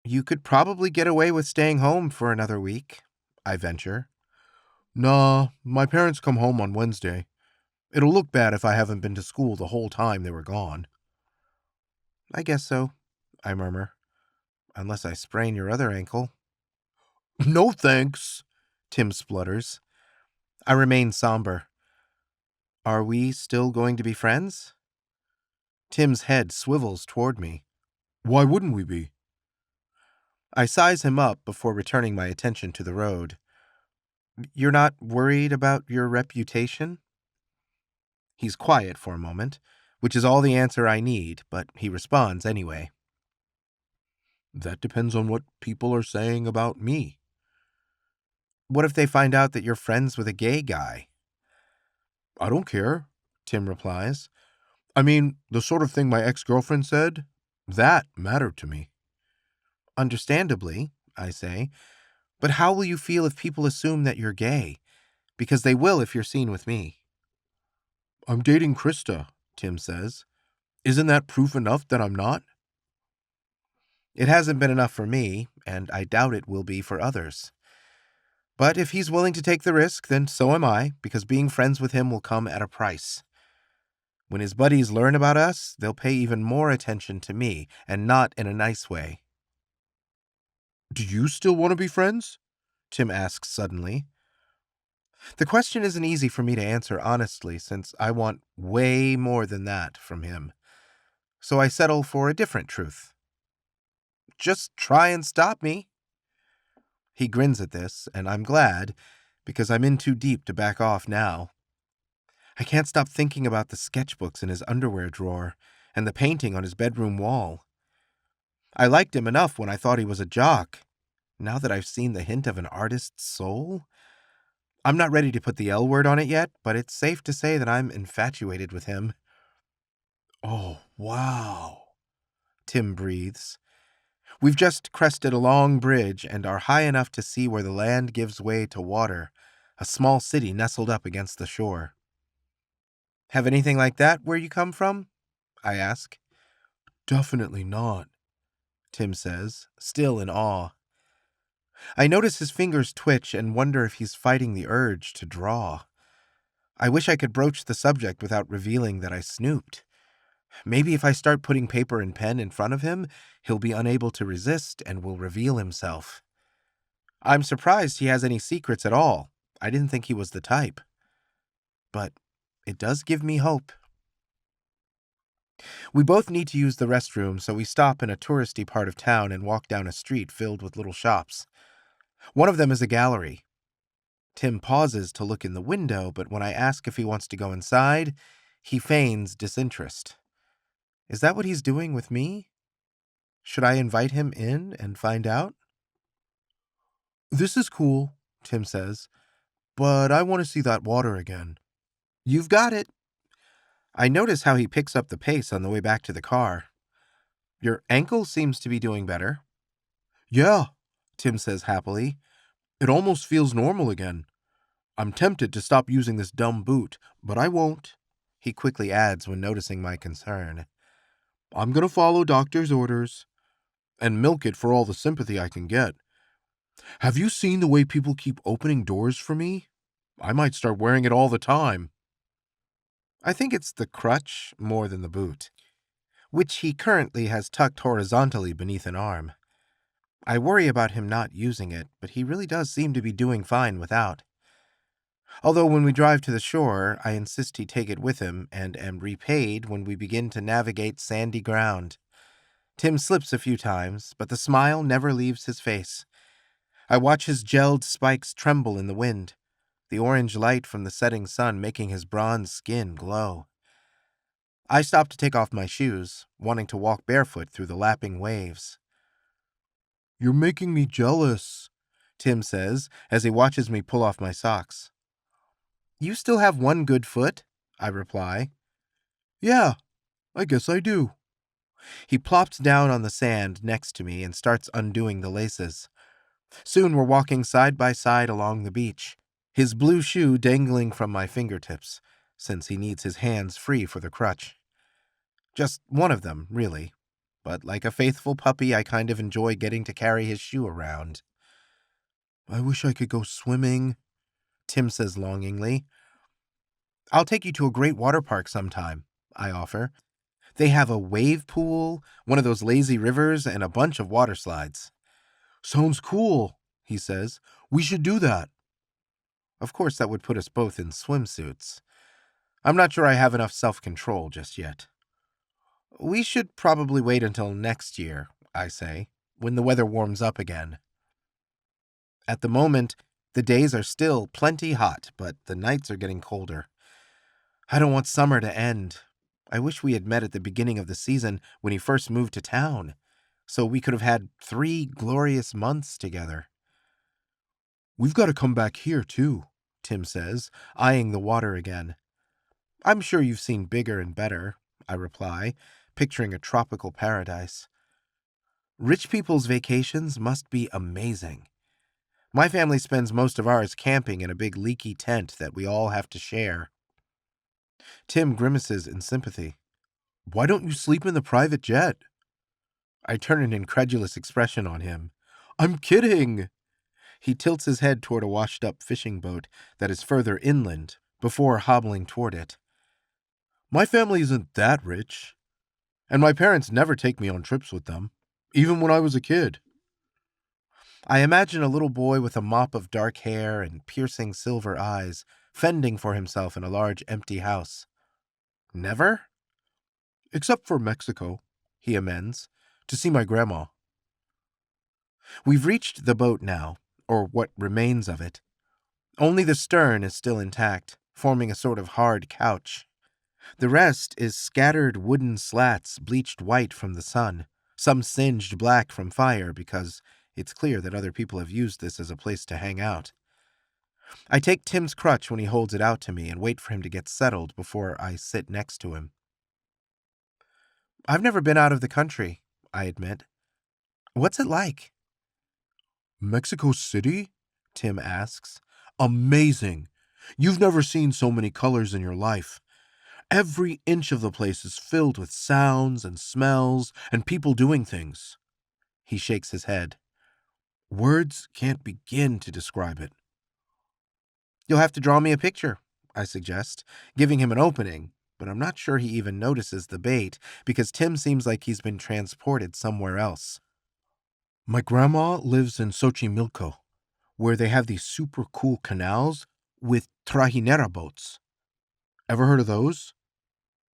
You could probably get away with staying home for another week, I venture. Nah, my parents come home on Wednesday. It'll look bad if I haven't been to school the whole time they were gone. I guess so, I murmur. Unless I sprain your other ankle. No thanks, Tim splutters. I remain somber. Are we still going to be friends? Tim's head swivels toward me. Why wouldn't we be? I size him up before returning my attention to the road. You're not worried about your reputation? He's quiet for a moment, which is all the answer I need, but he responds anyway. That depends on what people are saying about me. What if they find out that you're friends with a gay guy? I don't care, Tim replies. I mean, the sort of thing my ex-girlfriend said, that mattered to me. Understandably, I say, but how will you feel if people assume that you're gay? Because they will if you're seen with me. I'm dating Krista, Tim says. Isn't that proof enough that I'm not? It hasn't been enough for me, and I doubt it will be for others. But if he's willing to take the risk, then so am I, because being friends with him will come at a price. When his buddies learn about us, they'll pay even more attention to me, and not in a nice way. Do you still want to be friends? Tim asks suddenly. The question isn't easy for me to answer honestly, since I want way more than that from him. So I settle for a different truth. Just try and stop me. He grins at this, and I'm glad, because I'm in too deep to back off now. I can't stop thinking about the sketchbooks in his underwear drawer and the painting on his bedroom wall. I liked him enough when I thought he was a jock. Now that I've seen the hint of an artist's soul, I'm not ready to put the L word on it yet, but it's safe to say that I'm infatuated with him. Oh, wow, Tim breathes. We've just crested a long bridge and are high enough to see where the land gives way to water, a small city nestled up against the shore. Have anything like that where you come from? I ask. Definitely not, Tim says, still in awe. I notice his fingers twitch and wonder if he's fighting the urge to draw. I wish I could broach the subject without revealing that I snooped. Maybe if I start putting paper and pen in front of him, he'll be unable to resist and will reveal himself. I'm surprised he has any secrets at all. I didn't think he was the type. But it does give me hope. We both need to use the restroom, so we stop in a touristy part of town and walk down a street filled with little shops. One of them is a gallery. Tim pauses to look in the window, but when I ask if he wants to go inside, he feigns disinterest. Is that what he's doing with me? Should I invite him in and find out? This is cool, Tim says, but I want to see that water again. You've got it. I notice how he picks up the pace on the way back to the car. Your ankle seems to be doing better. Yeah, Tim says happily. It almost feels normal again. I'm tempted to stop using this dumb boot, but I won't, he quickly adds when noticing my concern. I'm going to follow doctor's orders and milk it for all the sympathy I can get. Have you seen the way people keep opening doors for me? I might start wearing it all the time. I think it's the crutch more than the boot, which he currently has tucked horizontally beneath an arm. I worry about him not using it, but he really does seem to be doing fine without. Although when we drive to the shore, I insist he take it with him and am repaid when we begin to navigate sandy ground. Tim slips a few times, but the smile never leaves his face. I watch his gelled spikes tremble in the wind, the orange light from the setting sun making his bronze skin glow. I stop to take off my shoes, wanting to walk barefoot through the lapping waves. You're making me jealous, Tim says as he watches me pull off my socks. You still have one good foot? I reply. Yeah, I guess I do. He plops down on the sand next to me and starts undoing the laces. Soon we're walking side by side along the beach, his blue shoe dangling from my fingertips, since he needs his hands free for the crutch. Just one of them, really. But like a faithful puppy, I kind of enjoy getting to carry his shoe around. I wish I could go swimming, Tim says longingly. I'll take you to a great water park sometime, I offer. They have a wave pool, one of those lazy rivers, and a bunch of water slides. Sounds cool, he says. We should do that. Of course, that would put us both in swimsuits. I'm not sure I have enough self-control just yet. We should probably wait until next year, I say, when the weather warms up again. At the moment, the days are still plenty hot, but the nights are getting colder. I don't want summer to end. I wish we had met at the beginning of the season when he first moved to town, so we could have had 3 glorious months together. We've got to come back here, too, Tim says, eyeing the water again. I'm sure you've seen bigger and better, I reply, picturing a tropical paradise. Rich people's vacations must be amazing. My family spends most of ours camping in a big leaky tent that we all have to share. Tim grimaces in sympathy. Why don't you sleep in the private jet? I turn an incredulous expression on him. I'm kidding! He tilts his head toward a washed-up fishing boat that is further inland before hobbling toward it. My family isn't that rich, and my parents never take me on trips with them, even when I was a kid. I imagine a little boy with a mop of dark hair and piercing silver eyes, fending for himself in a large empty house. Never? Except for Mexico, he amends, to see my grandma. We've reached the boat now, or what remains of it. Only the stern is still intact, forming a sort of hard couch. The rest is scattered wooden slats bleached white from the sun, some singed black from fire because it's clear that other people have used this as a place to hang out. I take Tim's crutch when he holds it out to me and wait for him to get settled before I sit next to him. I've never been out of the country, I admit. What's it like? Mexico City? Tim asks. Amazing. You've never seen so many colors in your life. Every inch of the place is filled with sounds and smells and people doing things. He shakes his head. Words can't begin to describe it. You'll have to draw me a picture, I suggest, giving him an opening, but I'm not sure he even notices the bait because Tim seems like he's been transported somewhere else. My grandma lives in Xochimilco, where they have these super cool canals with trajinera boats. Ever heard of those?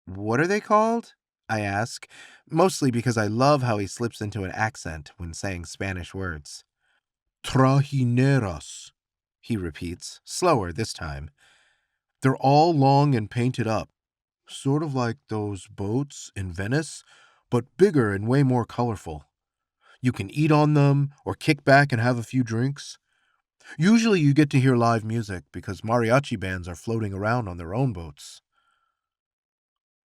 What are they called? I ask, mostly because I love how he slips into an accent when saying Spanish words. Trajineras, he repeats, slower this time. They're all long and painted up, sort of like those boats in Venice, but bigger and way more colorful. You can eat on them or kick back and have a few drinks. Usually you get to hear live music because mariachi bands are floating around on their own boats.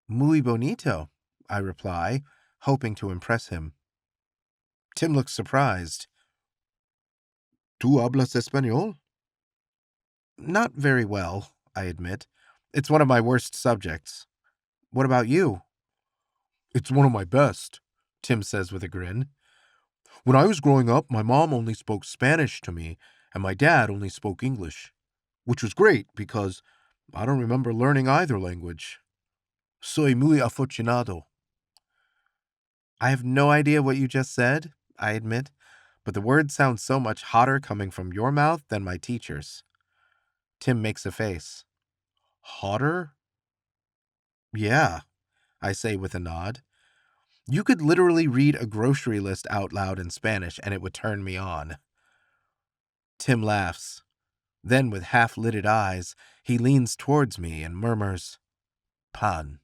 Muy bonito, I reply, hoping to impress him. Tim looks surprised. ¿Tú hablas español? Not very well, I admit. It's one of my worst subjects. What about you? It's one of my best, Tim says with a grin. When I was growing up, my mom only spoke Spanish to me, and my dad only spoke English, which was great because I don't remember learning either language. Soy muy afortunado. I have no idea what you just said, I admit, but the words sound so much hotter coming from your mouth than my teacher's. Tim makes a face. Hotter? Yeah, I say with a nod. You could literally read a grocery list out loud in Spanish and it would turn me on. Tim laughs. Then, with half-lidded eyes, he leans towards me and murmurs, Pan,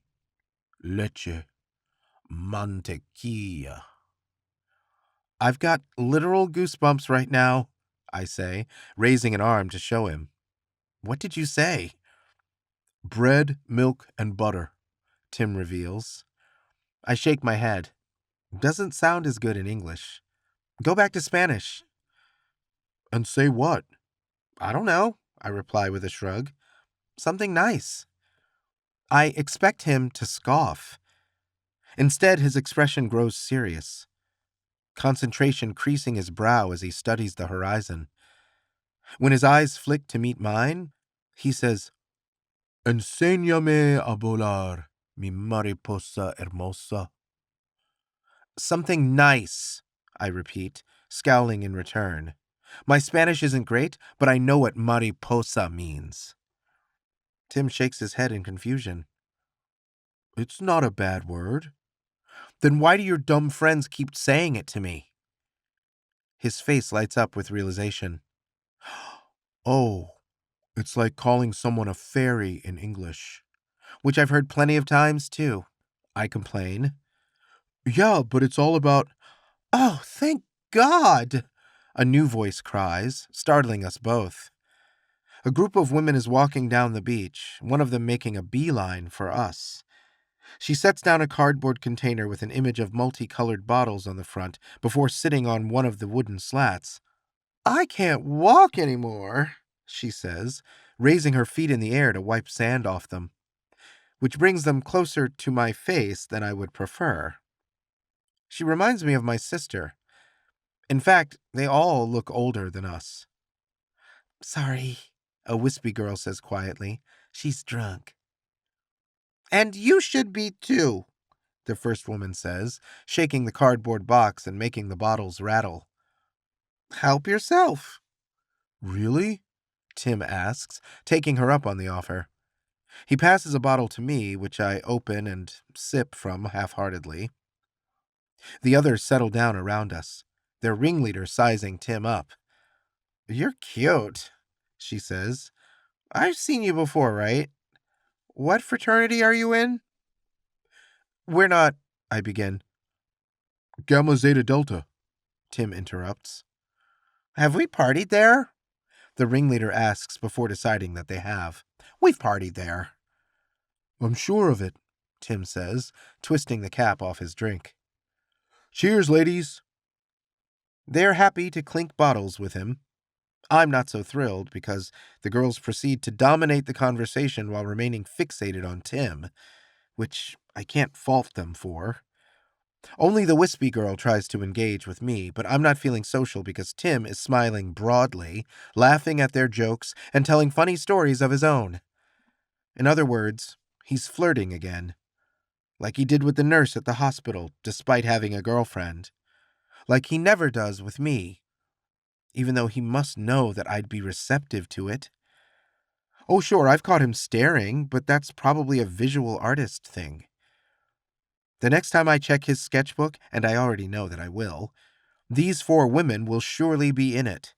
leche, mantequilla. I've got literal goosebumps right now, I say, raising an arm to show him. What did you say? Bread, milk, and butter, Tim reveals. I shake my head. Doesn't sound as good in English. Go back to Spanish. And say what? I don't know, I reply with a shrug. Something nice. I expect him to scoff. Instead, his expression grows serious, concentration creasing his brow as he studies the horizon. When his eyes flick to meet mine, he says, Enséñame a volar, mi mariposa hermosa. Something nice, I repeat, scowling in return. My Spanish isn't great, but I know what mariposa means. Tim shakes his head in confusion. It's not a bad word. Then why do your dumb friends keep saying it to me? His face lights up with realization. Oh, it's like calling someone a fairy in English, which I've heard plenty of times, too. I complain. Yeah, but it's all about... Oh, thank God! A new voice cries, startling us both. A group of women is walking down the beach, one of them making a beeline for us. She sets down a cardboard container with an image of multicolored bottles on the front before sitting on one of the wooden slats. I can't walk anymore, she says, raising her feet in the air to wipe sand off them, which brings them closer to my face than I would prefer. She reminds me of my sister. In fact, they all look older than us. Sorry, a wispy girl says quietly. She's drunk. And you should be too, the first woman says, shaking the cardboard box and making the bottles rattle. Help yourself. Really? Tim asks, taking her up on the offer. He passes a bottle to me, which I open and sip from half-heartedly. The others settle down around us, their ringleader sizing Tim up. You're cute, she says. I've seen you before, right? What fraternity are you in? We're not, I begin. Gamma Zeta Delta, Tim interrupts. Have we partied there? The ringleader asks before deciding that they have. We've partied there. I'm sure of it, Tim says, twisting the cap off his drink. Cheers, ladies. They're happy to clink bottles with him. I'm not so thrilled because the girls proceed to dominate the conversation while remaining fixated on Tim, which I can't fault them for. Only the wispy girl tries to engage with me, but I'm not feeling social because Tim is smiling broadly, laughing at their jokes, and telling funny stories of his own. In other words, he's flirting again. Like he did with the nurse at the hospital, despite having a girlfriend. Like he never does with me, even though he must know that I'd be receptive to it. Oh, sure, I've caught him staring, but that's probably a visual artist thing. The next time I check his sketchbook, and I already know that I will, these 4 women will surely be in it.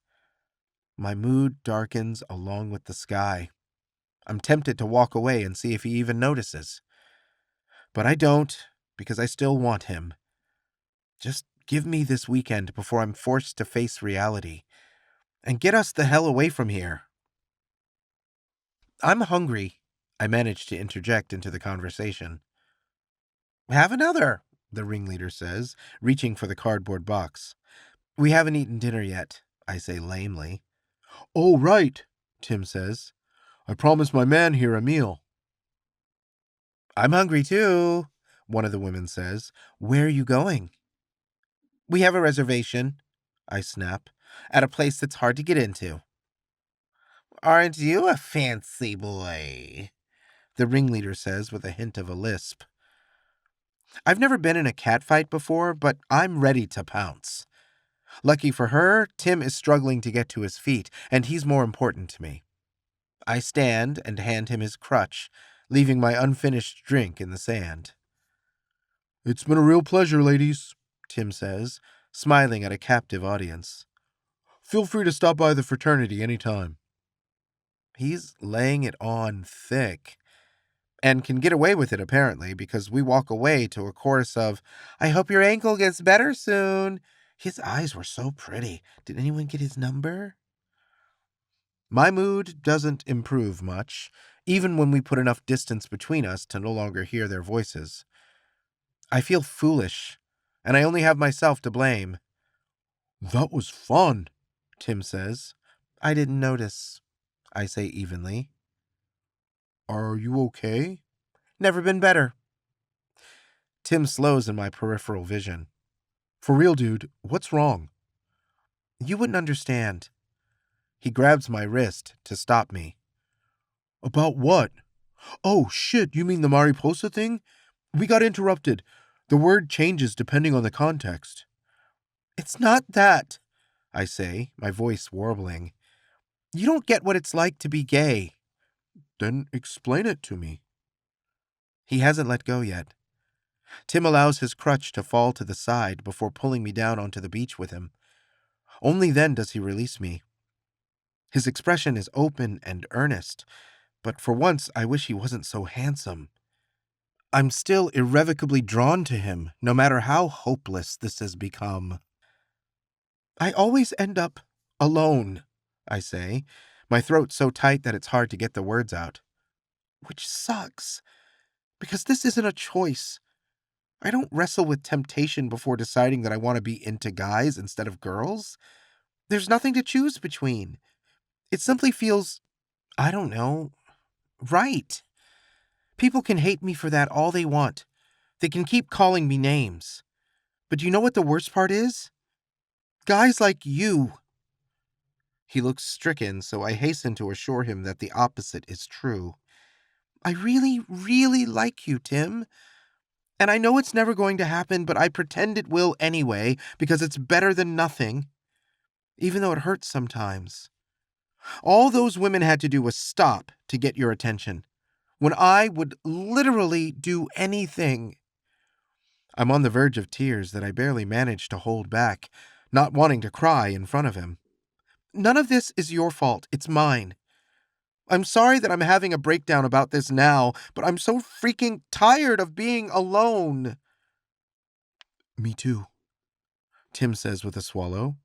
My mood darkens along with the sky. I'm tempted to walk away and see if he even notices. But I don't, because I still want him. Just give me this weekend before I'm forced to face reality. And get us the hell away from here. I'm hungry, I manage to interject into the conversation. Have another, the ringleader says, reaching for the cardboard box. We haven't eaten dinner yet, I say lamely. Oh, right, Tim says. I promised my man here a meal. I'm hungry too, one of the women says. Where are you going? We have a reservation, I snap, at a place that's hard to get into. Aren't you a fancy boy? The ringleader says with a hint of a lisp. I've never been in a catfight before, but I'm ready to pounce. Lucky for her, Tim is struggling to get to his feet, and he's more important to me. I stand and hand him his crutch, leaving my unfinished drink in the sand. It's been a real pleasure, ladies, Tim says, smiling at a captive audience. Feel free to stop by the fraternity anytime. He's laying it on thick, and can get away with it apparently because we walk away to a chorus of, I hope your ankle gets better soon. His eyes were so pretty. Did anyone get his number? My mood doesn't improve much, even when we put enough distance between us to no longer hear their voices. I feel foolish, and I only have myself to blame. That was fun, Tim says. I didn't notice, I say evenly. Are you okay? Never been better. Tim slows in my peripheral vision. For real, dude, what's wrong? You wouldn't understand. He grabs my wrist to stop me. About what? Oh, shit, you mean the Mariposa thing? We got interrupted. The word changes depending on the context. It's not that, I say, my voice warbling. You don't get what it's like to be gay. Then explain it to me. He hasn't let go yet. Tim allows his crutch to fall to the side before pulling me down onto the beach with him. Only then does he release me. His expression is open and earnest, but for once I wish he wasn't so handsome. I'm still irrevocably drawn to him, no matter how hopeless this has become. I always end up alone, I say, my throat so tight that it's hard to get the words out. Which sucks, because this isn't a choice. I don't wrestle with temptation before deciding that I want to be into guys instead of girls. There's nothing to choose between. It simply feels, I don't know, right. People can hate me for that all they want. They can keep calling me names. But do you know what the worst part is? Guys like you. He looks stricken, so I hasten to assure him that the opposite is true. I really, really like you, Tim. And I know it's never going to happen, but I pretend it will anyway, because it's better than nothing. Even though it hurts sometimes. All those women had to do was stop to get your attention, when I would literally do anything. I'm on the verge of tears that I barely manage to hold back, not wanting to cry in front of him. None of this is your fault, it's mine. I'm sorry that I'm having a breakdown about this now, but I'm so freaking tired of being alone. Me too, Tim says with a swallow.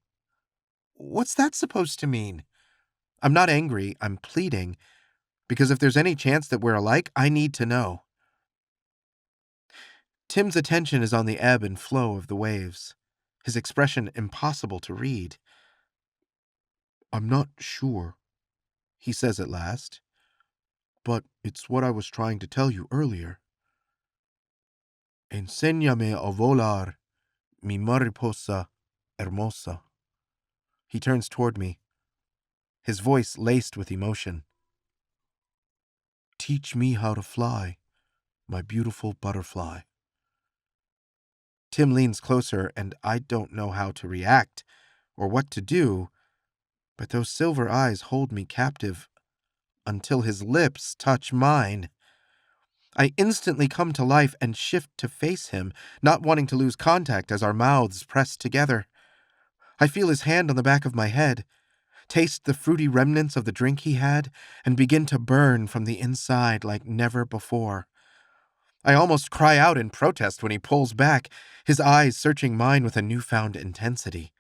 What's that supposed to mean? I'm not angry, I'm pleading, because if there's any chance that we're alike, I need to know. Tim's attention is on the ebb and flow of the waves, his expression impossible to read. I'm not sure, he says at last, but it's what I was trying to tell you earlier. Enséñame a volar, mi mariposa hermosa. He turns toward me, his voice laced with emotion. Teach me how to fly, my beautiful butterfly. Tim leans closer, and I don't know how to react or what to do, but those silver eyes hold me captive until his lips touch mine. I instantly come to life and shift to face him, not wanting to lose contact as our mouths press together. I feel his hand on the back of my head, taste the fruity remnants of the drink he had, and begin to burn from the inside like never before. I almost cry out in protest when he pulls back, his eyes searching mine with a newfound intensity.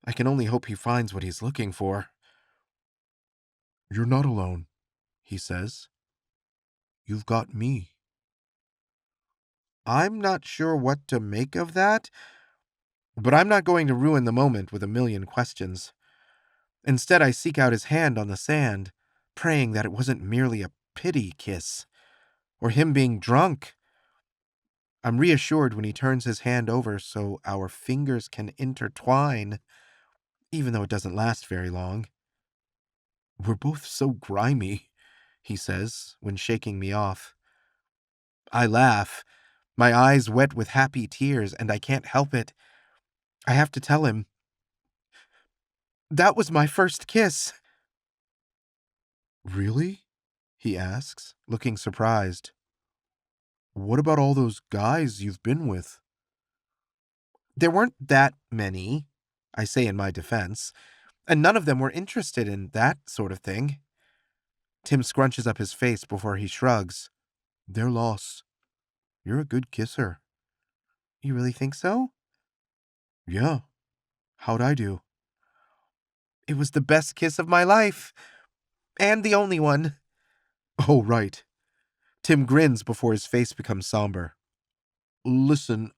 I can only hope he finds what he's looking for. You're not alone, he says. You've got me. I'm not sure what to make of that, but I'm not going to ruin the moment with a million questions. Instead, I seek out his hand on the sand, praying that it wasn't merely a pity kiss, or him being drunk. I'm reassured when he turns his hand over so our fingers can intertwine, even though it doesn't last very long. We're both so grimy, he says, when shaking me off. I laugh, my eyes wet with happy tears, and I can't help it. I have to tell him. That was my first kiss. Really? He asks, looking surprised. What about all those guys you've been with? There weren't that many, I say in my defense, and none of them were interested in that sort of thing. Tim scrunches up his face before he shrugs. Their loss. You're a good kisser. You really think so? Yeah. How'd I do? It was the best kiss of my life. And the only one. Oh, right. Tim grins before his face becomes somber. Listen,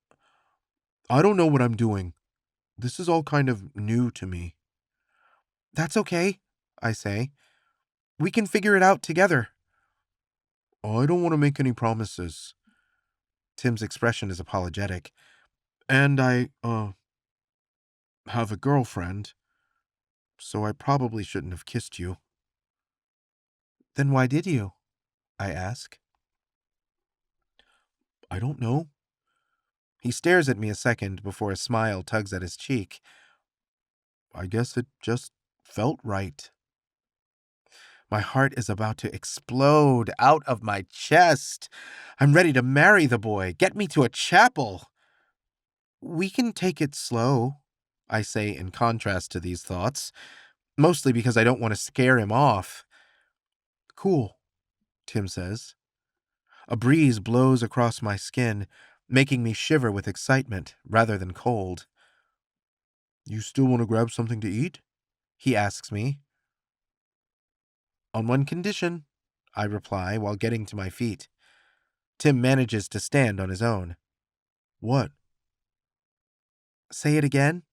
I don't know what I'm doing. This is all kind of new to me. That's okay, I say. We can figure it out together. I don't want to make any promises. Tim's expression is apologetic. And I, have a girlfriend, so I probably shouldn't have kissed you. Then why did you? I ask. I don't know. He stares at me a second before a smile tugs at his cheek. I guess it just felt right. My heart is about to explode out of my chest. I'm ready to marry the boy. Get me to a chapel. We can take it slow, I say in contrast to these thoughts, mostly because I don't want to scare him off. Cool, Tim says. A breeze blows across my skin, making me shiver with excitement rather than cold. You still want to grab something to eat? He asks me. On one condition, I reply while getting to my feet. Tim manages to stand on his own. What? Say it again?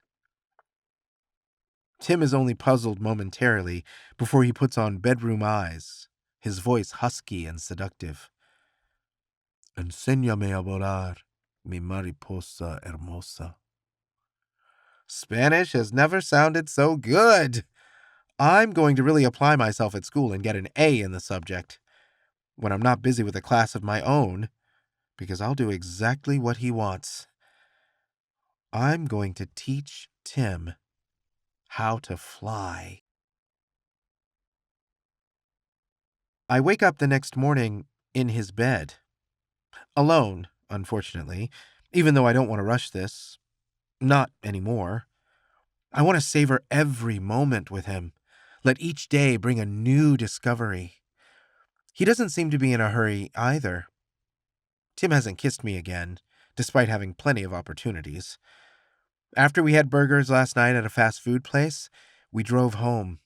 Tim is only puzzled momentarily before he puts on bedroom eyes, his voice husky and seductive. Enséñame a volar, mi mariposa hermosa. Spanish has never sounded so good. I'm going to really apply myself at school and get an A in the subject when I'm not busy with a class of my own, because I'll do exactly what he wants. I'm going to teach Tim how to fly. I wake up the next morning in his bed. Alone, unfortunately, even though I don't want to rush this. Not anymore. I want to savor every moment with him. Let each day bring a new discovery. He doesn't seem to be in a hurry either. Tim hasn't kissed me again, despite having plenty of opportunities. After we had burgers last night at a fast food place, we drove home.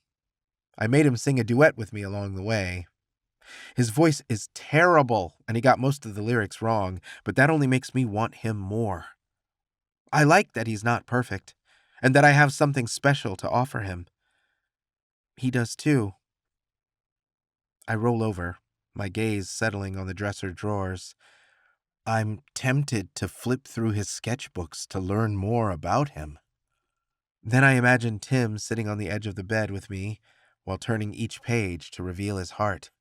I made him sing a duet with me along the way. His voice is terrible, and he got most of the lyrics wrong, but that only makes me want him more. I like that he's not perfect, and that I have something special to offer him. He does too. I roll over, my gaze settling on the dresser drawers. I'm tempted to flip through his sketchbooks to learn more about him. Then I imagine Tim sitting on the edge of the bed with me while turning each page to reveal his heart.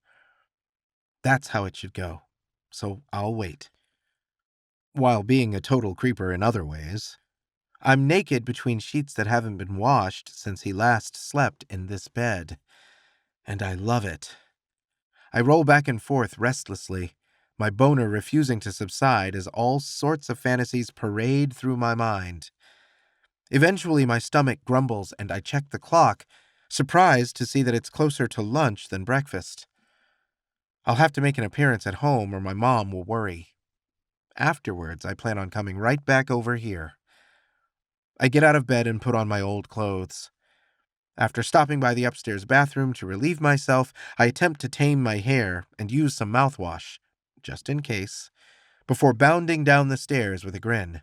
That's how it should go, so I'll wait. While being a total creeper in other ways, I'm naked between sheets that haven't been washed since he last slept in this bed, and I love it. I roll back and forth restlessly, my boner refusing to subside as all sorts of fantasies parade through my mind. Eventually, my stomach grumbles and I check the clock, surprised to see that it's closer to lunch than breakfast. I'll have to make an appearance at home or my mom will worry. Afterwards, I plan on coming right back over here. I get out of bed and put on my old clothes. After stopping by the upstairs bathroom to relieve myself, I attempt to tame my hair and use some mouthwash, just in case, before bounding down the stairs with a grin.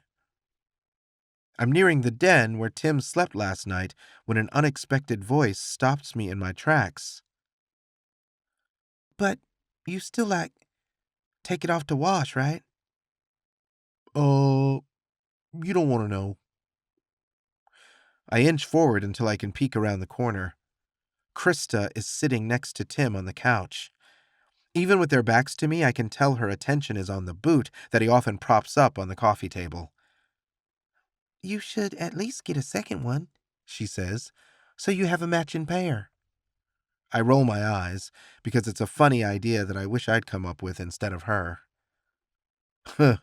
I'm nearing the den where Tim slept last night when an unexpected voice stops me in my tracks. But you still, take it off to wash, right? Oh, you don't want to know. I inch forward until I can peek around the corner. Krista is sitting next to Tim on the couch. Even with their backs to me, I can tell her attention is on the boot that he often props up on the coffee table. You should at least get a second one, she says, so you have a matching pair. I roll my eyes, because it's a funny idea that I wish I'd come up with instead of her. Huh,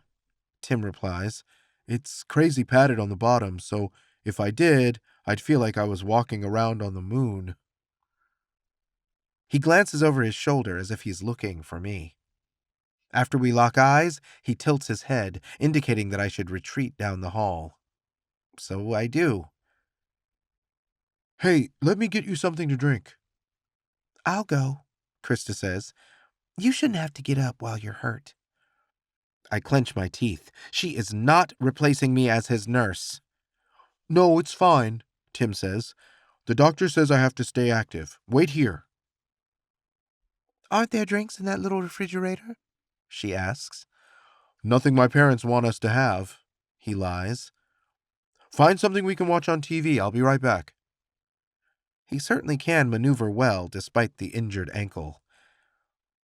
Tim replies. It's crazy padded on the bottom, so if I did, I'd feel like I was walking around on the moon. He glances over his shoulder as if he's looking for me. After we lock eyes, he tilts his head, indicating that I should retreat down the hall. So I do. Hey, let me get you something to drink. I'll go, Krista says. You shouldn't have to get up while you're hurt. I clench my teeth. She is not replacing me as his nurse. No, it's fine, Tim says. The doctor says I have to stay active. Wait here. Aren't there drinks in that little refrigerator? She asks. Nothing my parents want us to have, he lies. Find something we can watch on TV. I'll be right back. He certainly can maneuver well despite the injured ankle.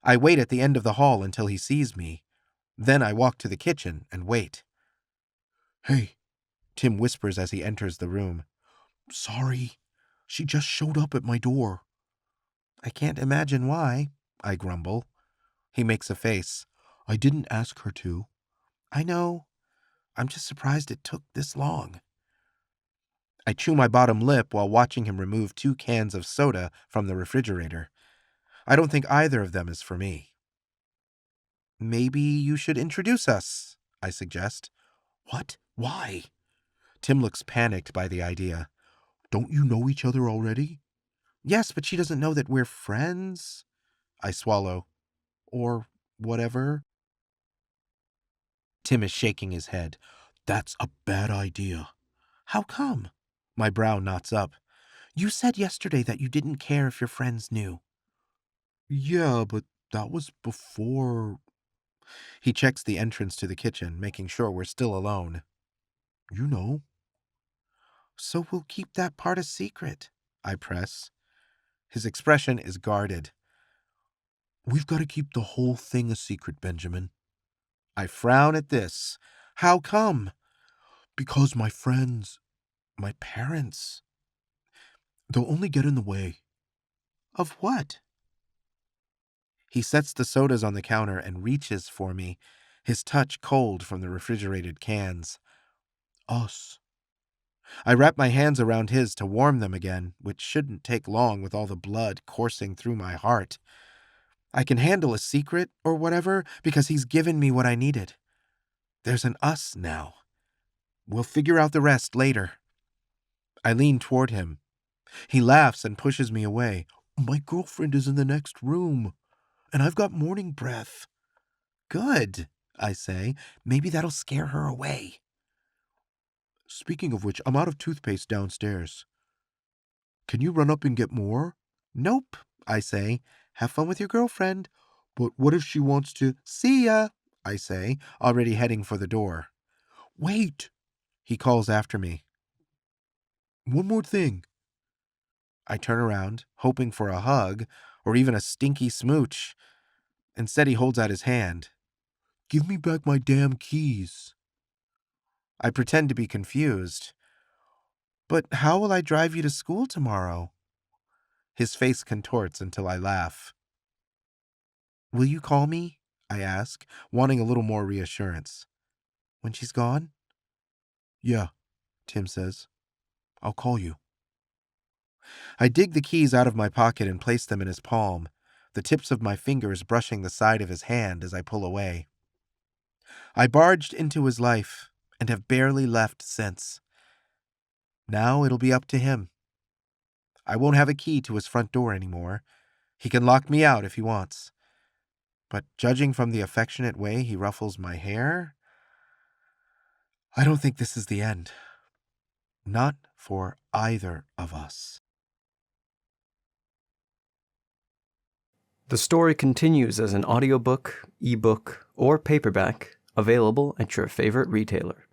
I wait at the end of the hall until he sees me. Then I walk to the kitchen and wait. "Hey," Tim whispers as he enters the room. "Sorry, she just showed up at my door." "I can't imagine why," I grumble. He makes a face. "I didn't ask her to." "I know. I'm just surprised it took this long." I chew my bottom lip while watching him remove 2 cans of soda from the refrigerator. I don't think either of them is for me. "Maybe you should introduce us," I suggest. "What? Why?" Tim looks panicked by the idea. "Don't you know each other already?" "Yes, but she doesn't know that we're friends." I swallow. "Or whatever." Tim is shaking his head. "That's a bad idea." "How come?" My brow knots up. "You said yesterday that you didn't care if your friends knew." "Yeah, but that was before." He checks the entrance to the kitchen, making sure we're still alone. "You know." "So we'll keep that part a secret," I press. His expression is guarded. "We've got to keep the whole thing a secret, Benjamin." I frown at this. "How come?" "Because my friends, my parents, they'll only get in the way." "Of what?" He sets the sodas on the counter and reaches for me, his touch cold from the refrigerated cans. "Us." I wrap my hands around his to warm them again, which shouldn't take long with all the blood coursing through my heart. I can handle a secret or whatever because he's given me what I needed. There's an us now. We'll figure out the rest later. I lean toward him. He laughs and pushes me away. "My girlfriend is in the next room, and I've got morning breath." "Good," I say. "Maybe that'll scare her away." "Speaking of which, I'm out of toothpaste downstairs. Can you run up and get more?" "Nope," I say. "Have fun with your girlfriend." "But what if she wants to—" "See ya," I say, already heading for the door. "Wait," he calls after me. "One more thing." I turn around, hoping for a hug or even a stinky smooch. Instead, he holds out his hand. "Give me back my damn keys." I pretend to be confused. "But how will I drive you to school tomorrow?" His face contorts until I laugh. "Will you call me?" I ask, wanting a little more reassurance. "When she's gone?" "Yeah," Tim says. "I'll call you." I dig the keys out of my pocket and place them in his palm, the tips of my fingers brushing the side of his hand as I pull away. I barged into his life and have barely left since. Now it'll be up to him. I won't have a key to his front door anymore. He can lock me out if he wants. But judging from the affectionate way he ruffles my hair, I don't think this is the end. Not for either of us. The story continues as an audiobook, ebook, or paperback, available at your favorite retailer.